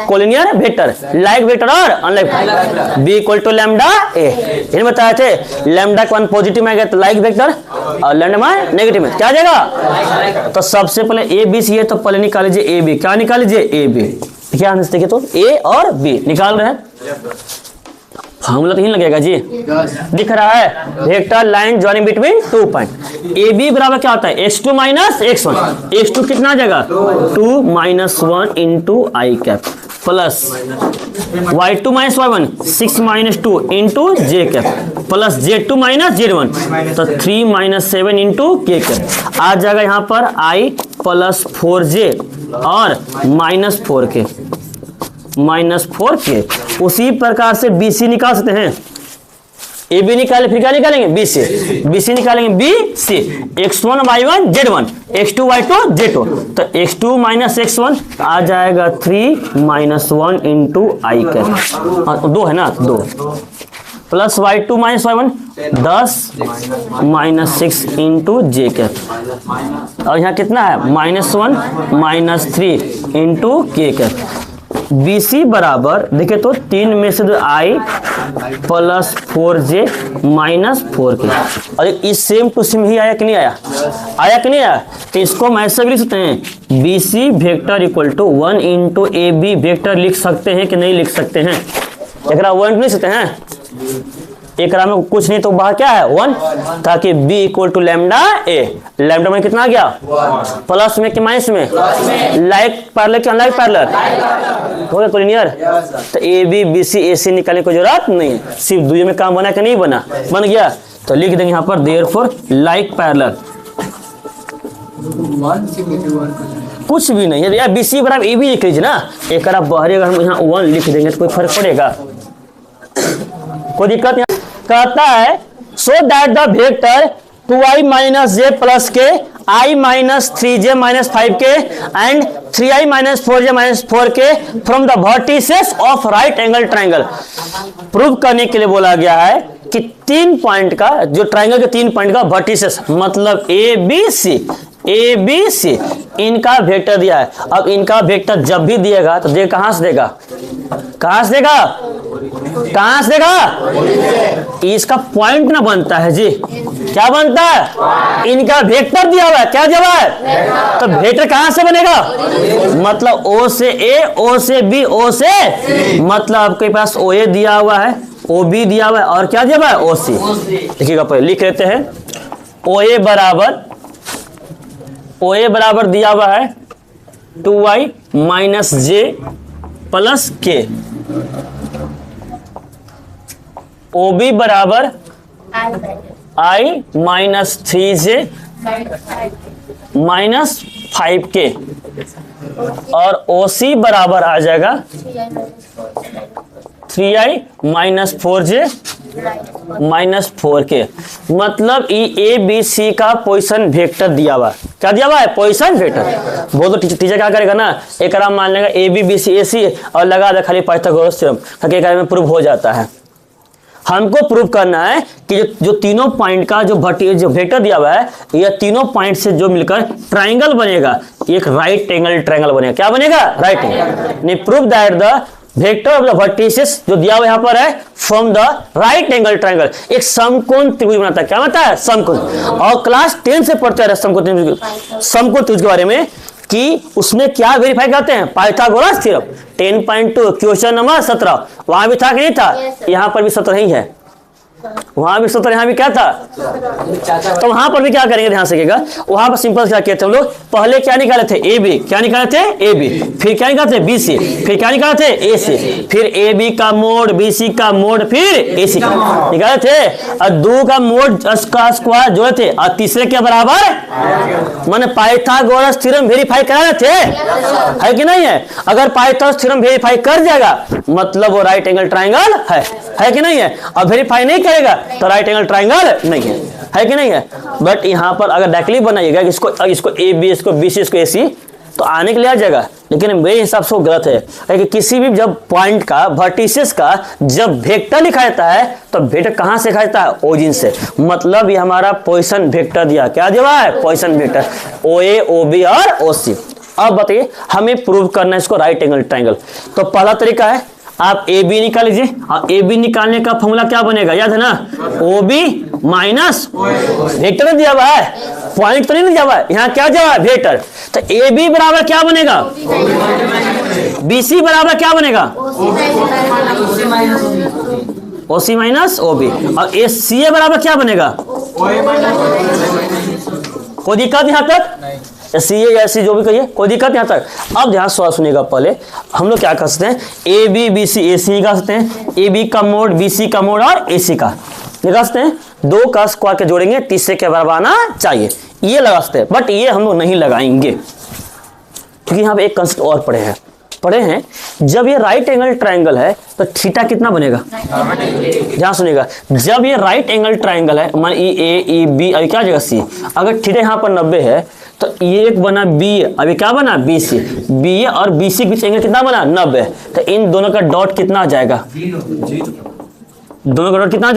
कोलिनियर वेक्टर, लाइक वेक्टर और unlike, B equal to lambda A, ये बताए थे। लैम्डा का वन पॉजिटिव में आ गया तो लाइक वेक्टर, और लैम्डा में नेगेटिव में क्या आ जाएगा? तो सबसे पहले ए बी सी है, तो पहले निकाल लीजिए ए बी। क्या निकाल लीजिए? A B. क्या आंसर देखिए तो ए और बी निकाल रहे हैं। फॉर्मूला तो नहीं लगेगा जी, दिख रहा है वेक्टर लाइन जॉइनिंग बिटवीन 2 पॉइंट। ए बी बराबर क्या होता है? x2 minus x1। x2 कितना आ जाएगा? 2 minus 1 into I cap plus y2 minus y1 6 minus 2 into J cap plus z2 minus z1 तो 3 माइनस 7 इंटू के कैप। आ जाएगा यहाँ पर i प्लस 4j और माइनस 4k माइनस 4k। उसी प्रकार से बी सी निकाल सकते हैं। ए बी निकाले फिर क्या निकालेंगे? B C. बी सी निकालेंगे B C. x1 y1 z1 x2 y2 z2 तो x2 माइनस x1 आ जाएगा 3 माइनस 1 इंटू आई कैप, 2 है ना 2 plus y2 minus y1 10 minus 6 into J cap, और यहाँ कितना है? -1 minus 3 into K cap. B C बराबर देखिए तो 3 में से आई प्लस 4j माइनस 4k। और इस सेम टू सेम ही आया कि नहीं आया? आया कि नहीं आया? तो इसको हम ऐसे भी लिख सकते हैं, B C vector equal to 1 into A B vector लिख सकते हैं कि नहीं लिख सकते हैं? एक 1 लिख सकते हैं, एक में कुछ नहीं तो बाहर क्या है 1, ताकि b equal to lambda A. Lambda में कितना आ गया प्लस में कि माइनस में, लाइक पैरेलल कि अनलाइक पैरेलल हो गया कोलिनियर। तो ए बी बी सी ए सी निकालने की जरूरत नहीं है, सिर्फ दुई में काम बना कि नहीं बना, बन गया। तो लिख देंगे यहाँ पर देयरफॉर लाइक पैरेलल, कुछ भी नहीं है यार, बी सी बराबर ए बी लिख लीजिए ना। एक बाहरी अगर हम यहाँ 1 लिख देंगे तो कोई फर्क पड़ेगा, कोई दिक्कत नहीं। कहता है so that the vector 2i minus J plus के i minus 3j minus 5k and 3i minus 4j minus 4k from the vertices of right angle triangle. Prove करने के लिए बोला गया है कि 3 पॉइंट का, जो ट्राइंगल के 3 पॉइंट का वर्टिसेस मतलब ए बी सी इनका वेक्टर दिया है। अब इनका वेक्टर जब भी दिएगा तो देगा कहां से देगा, कहां से देगा, कहां से देगा, इसका पॉइंट ना बनता है जी, क्या बनता है, इनका वेक्टर दिया हुआ है, क्या दिया हुआ है, तो वेक्टर कहां से बनेगा, मतलब ओ से ए, ओ से बी, ओ से, मतलब आपके पास ओ ए दिया हुआ है, ओ बी दिया हुआ है और क्या दिया हुआ है ओ सी। देखिएगा पहले लिख लेते हैं, ओ ए बराबर दिया हुआ है 2i माइनस जे प्लस के, ओ बी बराबर i minus 3j minus 5k और ओ सी बराबर आ जाएगा 3i minus 4j minus 4k। मतलब ए बी सी का पोजीशन वेक्टर दिया हुआ, क्या दिया हुआ है, पोजीशन वेक्टर। वो तो टीचर क्या करेगा ना, एक मान लेगा ए बी बी सी ए सी और लगा दे खाली पाइथागोरस थ्योरम, ताकि में प्रूव हो जाता है। हमको प्रूव करना है कि जो तीनों पॉइंट का जो वेक्टर दिया हुआ है, यह तीनों पॉइंट से जो मिलकर ट्राइंगल बनेगा, एक राइट एंगल ट्राइंगल बनेगा। क्या बनेगा, right angle. Prove that the vector of the vertices जो दिया हुआ यहाँ पर है from the right angle triangle, एक समकोण त्रिभुज बनाता है। क्या बनता है, समकोण। और क्लास 10 से पढ़ते हैं समकोण त्रिभुज के बारे में कि उसमें क्या वेरीफाई करते हैं, पाइथागोरस थ्योरम। 10.2 क्वेश्चन नंबर 17 वहां भी था कि नहीं था, यहाँ पर भी 17 ही है, वहां भी 17, यहाँ भी क्या था, तो वहां पर भी क्या करेंगे ध्यान से, वहां पर सिंपल क्या कहते हैं हम लोग, पहले क्या निकाले थे ए बी, क्या निकाले थे ए बी, फिर क्या निकाले थे बी सी, फिर क्या निकाले थे ए सी, फिर ए बी का मोड, बी सी का मोड, फिर ए सी का निकाले थे, और 2 का मोड का स्क्वायर जोड़े थे, और तीसरे के बराबर माने पाइथागोरस थ्योरम वेरीफाई कराए थे, है कि नहीं है। अगर पाइथागोरस थ्योरम वेरीफाई कर जाएगा मतलब वो राइट एंगल ट्राइंगल है कि नहीं है। अब वेरीफाई नहीं करेगा तो राइट एंगल ट्राइंगल नहीं है कि नहीं है। बट यहाँ पर अगर डायरेक्टली बनाइएगा इसको ए बी, इसको बी सी, इसको ए सी, तो आने के लिए आ जाएगा, लेकिन मेरे हिसाब से वो गलत है कि किसी भी जब पॉइंट का वर्टिसेस का जब वेक्टर लिखा जाता है तो वेक्टर कहाँ से लिखा जाता है, ओरिजिन से। मतलब ये हमारा पोजीशन वेक्टर दिया, क्या दिया है, पोजीशन वेक्टर, ओ ए, ओ बी और ओ सी। अब बताइए हमें प्रूव करना है इसको राइट एंगल ट्राइंगल। तो पहला तरीका है आप ए बी निकाल लीजिए, और ए बी निकालने का फॉर्मूला क्या बनेगा, याद है ना, ओ बी माइनस वेक्टर दिया हुआ है, पॉइंट तो नहीं दिया हुआ है, यहाँ क्या दिया हुआ है, वेक्टर। तो ए बी बराबर क्या बनेगा, बी सी बराबर क्या बनेगा, ओ सी माइनस ओ बी, और ए सी ए बराबर क्या बनेगा, कोई दिक्कत यहाँ तक, सी ए सी जो भी कहिए, कोई दिक्कत यहाँ तक। अब ध्यान सवाल सुनिएगा, पहले हम लोग क्या कर सकते हैं, ए बी बी सी ए सी निकाल सकते हैं, ए बी का मोड, बी सी का मोड और ए सी का निकाल सकते हैं। 2 का स्क्वायर के जोड़ेंगे, तीसरे के बराबर आना चाहिए, ये लगा सकते हैं। बट ये हम लोग नहीं लगाएंगे क्योंकि यहाँ पे एक कंसेप्ट और पढ़े हैं, जब ये राइट एंगल ट्राइंगल है तो थीटा कितना बनेगा, ध्यान सुनिएगा, जब ये राइट एंगल ट्राइंगल है, मान ई ए ई बी, अभी क्या जगह सी, अगर थीटा यहाँ पर 90 है तो ये एक बना बी, अभी क्या बना बी सी, बी ए और बी सी के बीच एंगल कितना बना 90, तो इन दोनों का डॉट कितना आ जाएगा, दोनों का डॉट कितना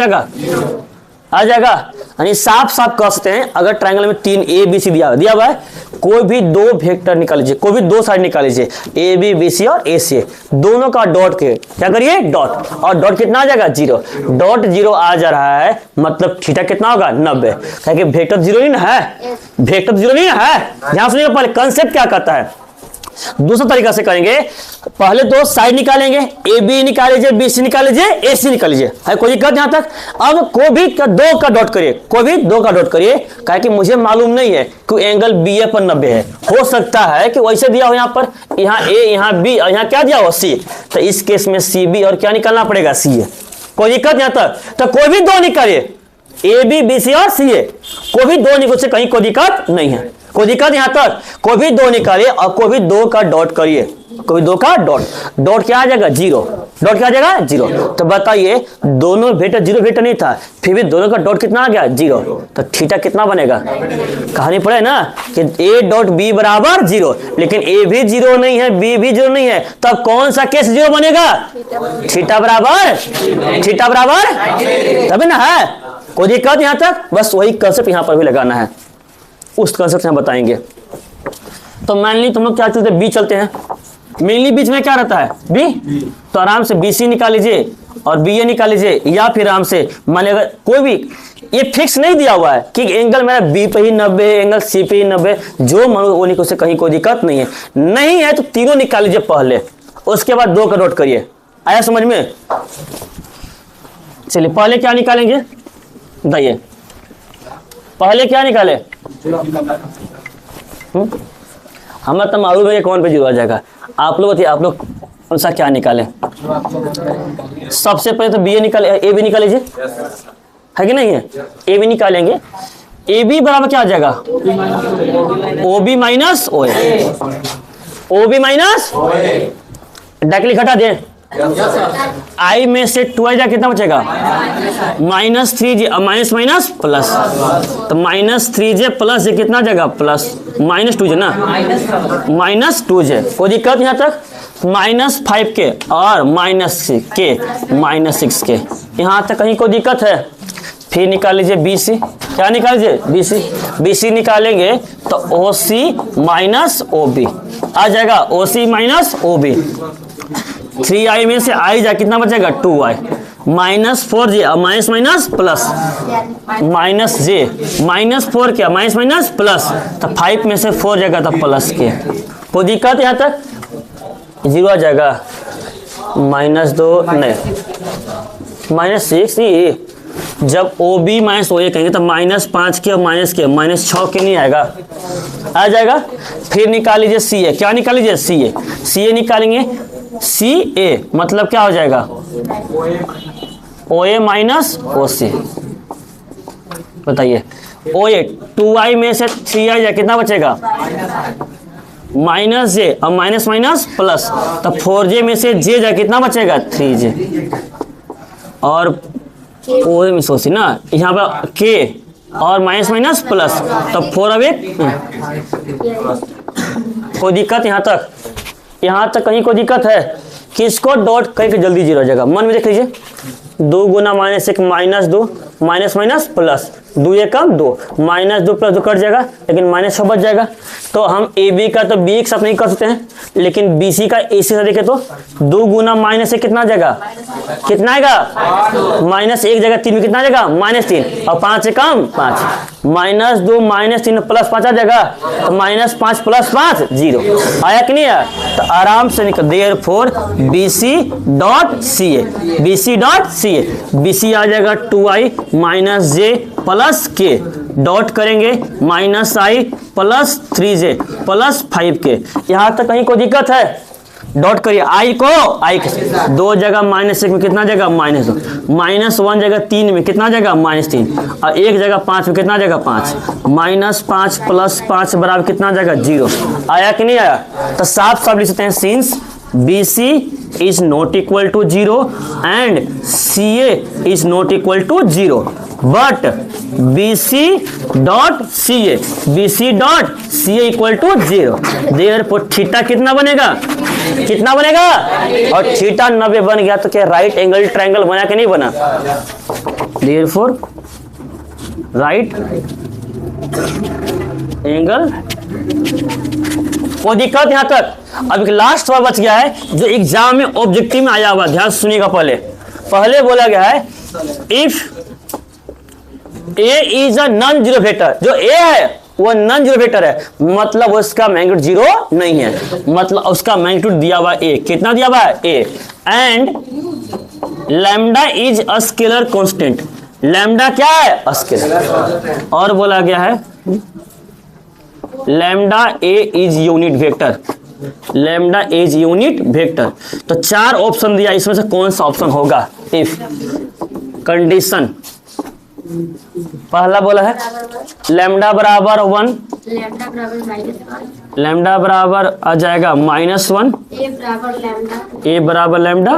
आ जाएगा, यानी साफ कह सकते हैं अगर ट्रायंगल में 3 ए बी सी दिया हुआ है, कोई भी 2 वेक्टर निकाल लीजिए, कोई भी 2 साइड निकाल लीजिए, ए बी बी सी और ए सी, दोनों का डॉट के क्या करिए, डॉट, और डॉट कितना आ जाएगा 0, डॉट 0 आ जा रहा है, मतलब थीटा कितना होगा 90, क्योंकि वेक्टर 0 नहीं है, वेक्टर 0 नहीं है। ध्यान सुनिएगा, पहले कंसेप्ट क्या कहता है, दूसरा तरीका से करेंगे, पहले दो साइड निकालेंगे, ए बी निकाल लीजिए, बी सी निकाल लीजिए, ए सी निकाल लीजिए, है कोई दिक्कत यहां तक। अब कोई भी दो का डॉट करिए, कोई भी दो का डॉट करिए, कहे कि मुझे मालूम नहीं है कि एंगल बी ए पर 90 है। हो सकता है कि वैसे दिया हो, यहां पर यहां ए यहां बी और यहां क्या दिया हो सी, तो इस केस में सी बी और क्या निकालना पड़ेगा सी ए। कोई दिक्कत यहां तक। तो कोई भी दो निकालिए, ए बी बी सी और सी ए, कोई भी दो निकाल से कहीं कोई दिक्कत नहीं है, कोई दिक्कत यहां तक। कोई भी दो निकालिए और कोई भी दो का डॉट करिए, कोई दो का डॉट, डॉट क्या आ जाएगा 0, डॉट क्या आ जाएगा 0। तो बताइए दोनों वेक्टर 0 वेक्टर नहीं था, फिर भी दोनों का डॉट कितना आ गया 0, तो थीटा कितना बनेगा, कहानी पड़े ना कि ए डॉट बी बराबर 0, लेकिन ए भी 0 नहीं है, बी भी 0 नहीं है, तब कौन सा केस 0 बनेगा, थीटा बराबर तभी ना है। कोई दिक्कत यहां तक। बस वही कंसेप्ट यहां पर भी लगाना है, उस कंसेप्ट हम बताएंगे। तो मेनली तुम लोग क्या चलते हैं, बी चलते हैं। मेनली बीच में क्या रहता है बी, तो आराम से बी सी निकाल लीजिए और बी ए निकाल लीजिए, या फिर आराम से मान लीजिए कोई भी ये फिक्स नहीं दिया हुआ है कि एंगल मेरा बी पे ही 90 एंगल सी पे ही 90, जो मानो वो निकाल से कहीं कोई दिक्कत नहीं है। नहीं है तो तीनों निकाल लीजिए पहले, उसके बाद दो का डॉट करिए। आया समझ में। चलिए पहले क्या निकालेंगे बताइए, पहले क्या निकाले, हमारा तो मालूम है कौन पे 0 आ जाएगा। आप लोग बताइए आप लोग कौन सा क्या निकाले। सबसे पहले तो बी ए निकाले, ए बी निकाल लीजिए, है कि नहीं है, ए बी निकालेंगे। ए बी बराबर क्या आ जाएगा ओ बी माइनस ओ ए, ओ बी माइनस डायरेक्टली घटा दें, आई में से 2 आ जाए कितना बचेगा -3j, माइनस माइनस प्लस, तो -3j प्लस ये कितना जाएगा प्लस -2j ना, -2j। कोई दिक्कत यहाँ तक। -5k और -6k, यहाँ तक कहीं कोई दिक्कत है। फिर निकाल लीजिए बी सी, क्या निकाल लीजिए बी सी, बी सी निकालेंगे तो ओ सी माइनस ओ बी आ जाएगा, ओ सी माइनस ओ बी। 3i में से i जा कितना बचेगा 2i, -4j और माइनस माइनस प्लस, -j -4 क्या माइनस माइनस प्लस, तो 5 में से 4 जाएगा तो प्लस के। कोई दिक्कत यहाँ तक। 0 आ जाएगा -2 नहीं -6 ही, जब ओ बी माइनस ओ ए कहेंगे तो -5 के और -6 के नहीं आएगा, आ जाएगा। फिर निकाल लीजिए सी ए, क्या निकाल लीजिए सी ए, सी ए निकालेंगे, सी ए मतलब क्या हो जाएगा ओ ए माइनस ओ सी। बताइए ओ ए 2i में से 3i जाए कितना बचेगा -j और माइनस माइनस प्लस, तो 4j में से j जाए कितना बचेगा 3j, और ओ में सोची ना यहाँ पर k और माइनस माइनस प्लस, तो 4 अब 1। कोई दिक्कत यहाँ तक, यहाँ तक कहीं कोई दिक्कत है। किसको डॉट कहीं जल्दी 0 हो जाएगा, मन में देख लीजिए। 2 गुना -1 -2 minus minus plus, 2 1 2 -2 plus 2 cut जाएगा, लेकिन -6 बच जाएगा। तो हम ए बी का तो बी एक साथ नहीं कर सकते हैं, लेकिन बी सी का ए सी से देखें तो 2 गुना -1 कितना आ जाएगा, कितना आएगा -1 जगह 3 में कितना आ जाएगा -3, और 5 से कम 5, -2 -3 प्लस 5 आ जाएगा, तो -5 प्लस 5 0 आया कि नहीं आया। तो आराम से निकल, therefore B C dot C A, B C dot C A, B C आ जाएगा 2i -j plus K, dot करेंगे -i plus 3j plus 5k। यहाँ तक कहीं कोई दिक्कत है, डॉट करिए i को, i के 2 जगह -1 में कितना जाएगा -2, -1 जगह 3 में कितना जाएगा -3, और 1 जगह 5 में कितना जाएगा 5, -5 प्लस 5 बराबर कितना जाएगा 0। आया कि नहीं आया। तो साफ साफ लिख सकते हैं, since BC is not equal to 0 and CA is not equal to 0, but BC dot CA equal to 0, therefore theta कितना बनेगा, कितना बनेगा, और थीटा 90 बन गया तो क्या राइट एंगल ट्रायंगल बना कि नहीं बना, therefore राइट एंगल। कोई दिक्कत यहाँ तक। अब एक लास्ट सवाल बच गया है जो एग्जाम में ऑब्जेक्टिव में आया हुआ, ध्यान सुनिएगा। पहले बोला गया है if A is a non zero vector, जो ए है वो नॉन जीरो वेक्टर है, मतलब उसका मैग्नीट्यूड जीरो नहीं है, मतलब उसका मैग्नीट्यूड दिया हुआ ए, कितना दिया हुआ है A, and lambda is a scalar constant, lambda क्या है स्केलर, और बोला गया है lambda A is unit vector, lambda is unit vector. तो 4 ऑप्शन दिया, इसमें से कौन सा ऑप्शन होगा? इफ कंडीशन पहला बोला है लैम्डा बराबर 1, लैम्डा बराबर आ जाएगा -1, ए बराबर लैम्डा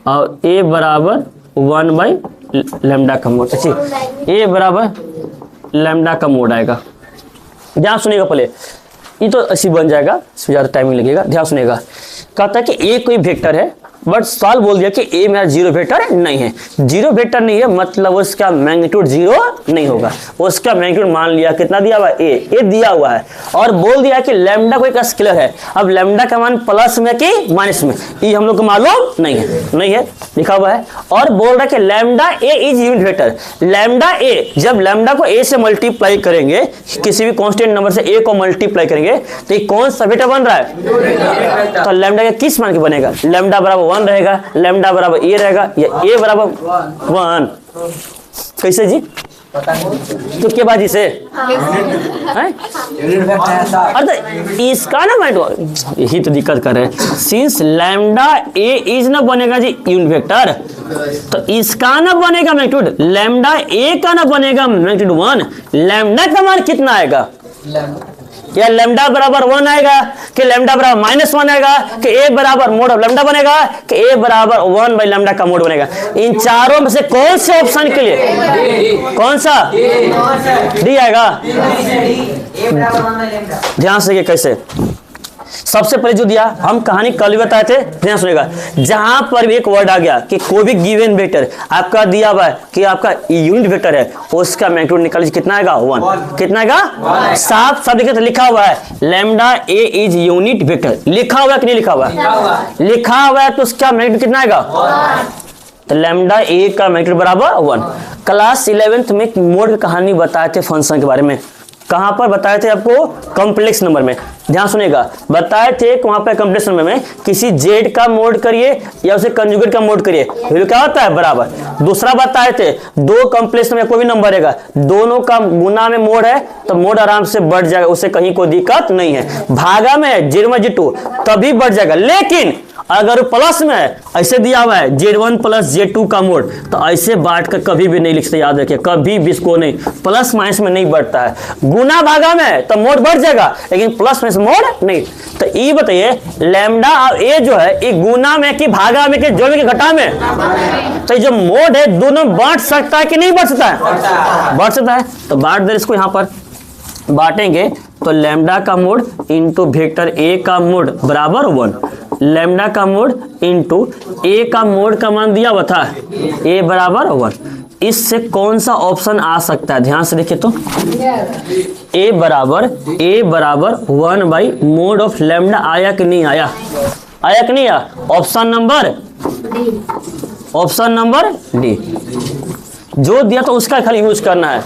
और ए बराबर 1 बाई लैम्डा का मोड, अच्छा ए बराबर लैम्डा का मोड आएगा। ध्यान सुनिएगा, पहले ये तो ऐसी बन जाएगा, इसमें ज़्यादा टाइमिंग लगेगा। ध्यान सुनिएगा, कहता है कि ए कोई वेक्टर है, बट सवाल बोल दिया कि ए मेरा जीरो वेक्टर नहीं है, जीरो वेक्टर नहीं है मतलब उसका मैग्नीट्यूड जीरो नहीं होगा, उसका मैग्नीट्यूड मान लिया कितना दिया हुआ है ए दिया हुआ है, और बोल दिया कि लैम्डा कोई का स्केलर है। अब लैम्डा का मान प्लस में कि माइनस में, ये हम लोग को मालूम नहीं है लिखा हुआ है, और बोल रहा है कि lambda A is unit vector, lambda A, जब लैम्डा को ए से मल्टीप्लाई करेंगे, किसी भी कांस्टेंट नंबर से ए को मल्टीप्लाई करेंगे तो ये कौन सा वेक्टर बन रहा है? तो लैम्डा का किस मान के बनेगा? लैम्डा बराबर 1 रहेगा, लैम्डा बराबर ए रहेगा, या ए बराबर 1, कैसे जी? तो क्या बाजी से इसका ना यही तो दिक्कत कर रहे हैं, सिंस लैम्डा ए इज ना बनेगा जी यूनिट वेक्टर, तो इसका ना बनेगा मैग्नीट्यूड, लैम्डा ए का ना बनेगा मैग्नीट्यूड 1, लैम्डा का मान कितना आएगा? या लैम्डा बराबर 1 आएगा कि लैम्डा बराबर -1 आएगा कि ए बराबर मोड ऑफ लैम्डा बनेगा कि ए बराबर 1 बाई लैम्डा का मोड बनेगा? इन चारों में से कौन से ऑप्शन के लिए कौन सा डी आएगा? ध्यान से कैसे, सबसे पहले जो दिया, हम कहानी कल भी बताए थे, ध्यान सुनेगा, जहां पर भी एक वर्ड आ गया कि कोई भी गिवन वेक्टर आपका दिया हुआ है कि आपका यूनिट वेक्टर है, उसका मैग्नीट्यूड निकाल लीजिए, कितना आएगा? 1, कितना आएगा? साफ साफ देखिए, तो लिखा हुआ है lambda A is unit vector, लिखा हुआ है कि नहीं लिखा हुआ है? लिखा हुआ है, तो उसका मैग्नीट्यूड कितना आएगा? तो लैम्डा ए का मैग्नीट्यूड बराबर 1। क्लास 11th में एक मोड की कहानी बताए थे फंक्शन के बारे में, कहां पर बताए थे आपको? कॉम्प्लेक्स नंबर में। ध्यान सुनेगा, बताए थे कि वहां पर कॉम्प्लेक्स नंबर में किसी जेड का मोड करिए या उसे कंजुगेट का मोड करिए, वैल्यू क्या होता है? बराबर। दूसरा बताए थे दो कॉम्प्लेक्स नंबर कोई भी नंबर रहेगा, दोनों का गुना में मोड है तो मोड आराम से बढ़ जाएगा, उससे कहीं कोई दिक्कत नहीं है। भागा में Z1 तभी बढ़ जाएगा, लेकिन अगर प्लस में है, ऐसे दिया हुआ है Z1 प्लस Z2 का मोड, तो ऐसे बांट कर कभी भी नहीं लिख सकते, याद रखिए, कभी भी इसको नहीं, प्लस माइनस में नहीं बढ़ता है। गुना भागा में तो मोड बढ़ जाएगा, लेकिन प्लस माइनस मोड नहीं। तो ये बताइए लैम्डा और ए जो है, ये गुना में कि भागा में कि जोड़ में कि घटा में? तो जो मोड है दोनों बांट सकता है कि नहीं बढ़ सकता है? बढ़ सकता है। तो बांट दे इसको, यहां पर बांटेंगे तो लैम्डा का मोड इंटू वेक्टर ए का मोड बराबर 1, लैम्डा का मोड इंटू ए का मोड का मान दिया हुआ था ए बराबर 1। इससे कौन सा ऑप्शन आ सकता है? ध्यान से देखिए तो, ए बराबर 1 बाई मोड ऑफ लैम्डा आया कि नहीं आया? आया कि नहीं आया? Option number D. जो दिया तो उसका खाली यूज करना है।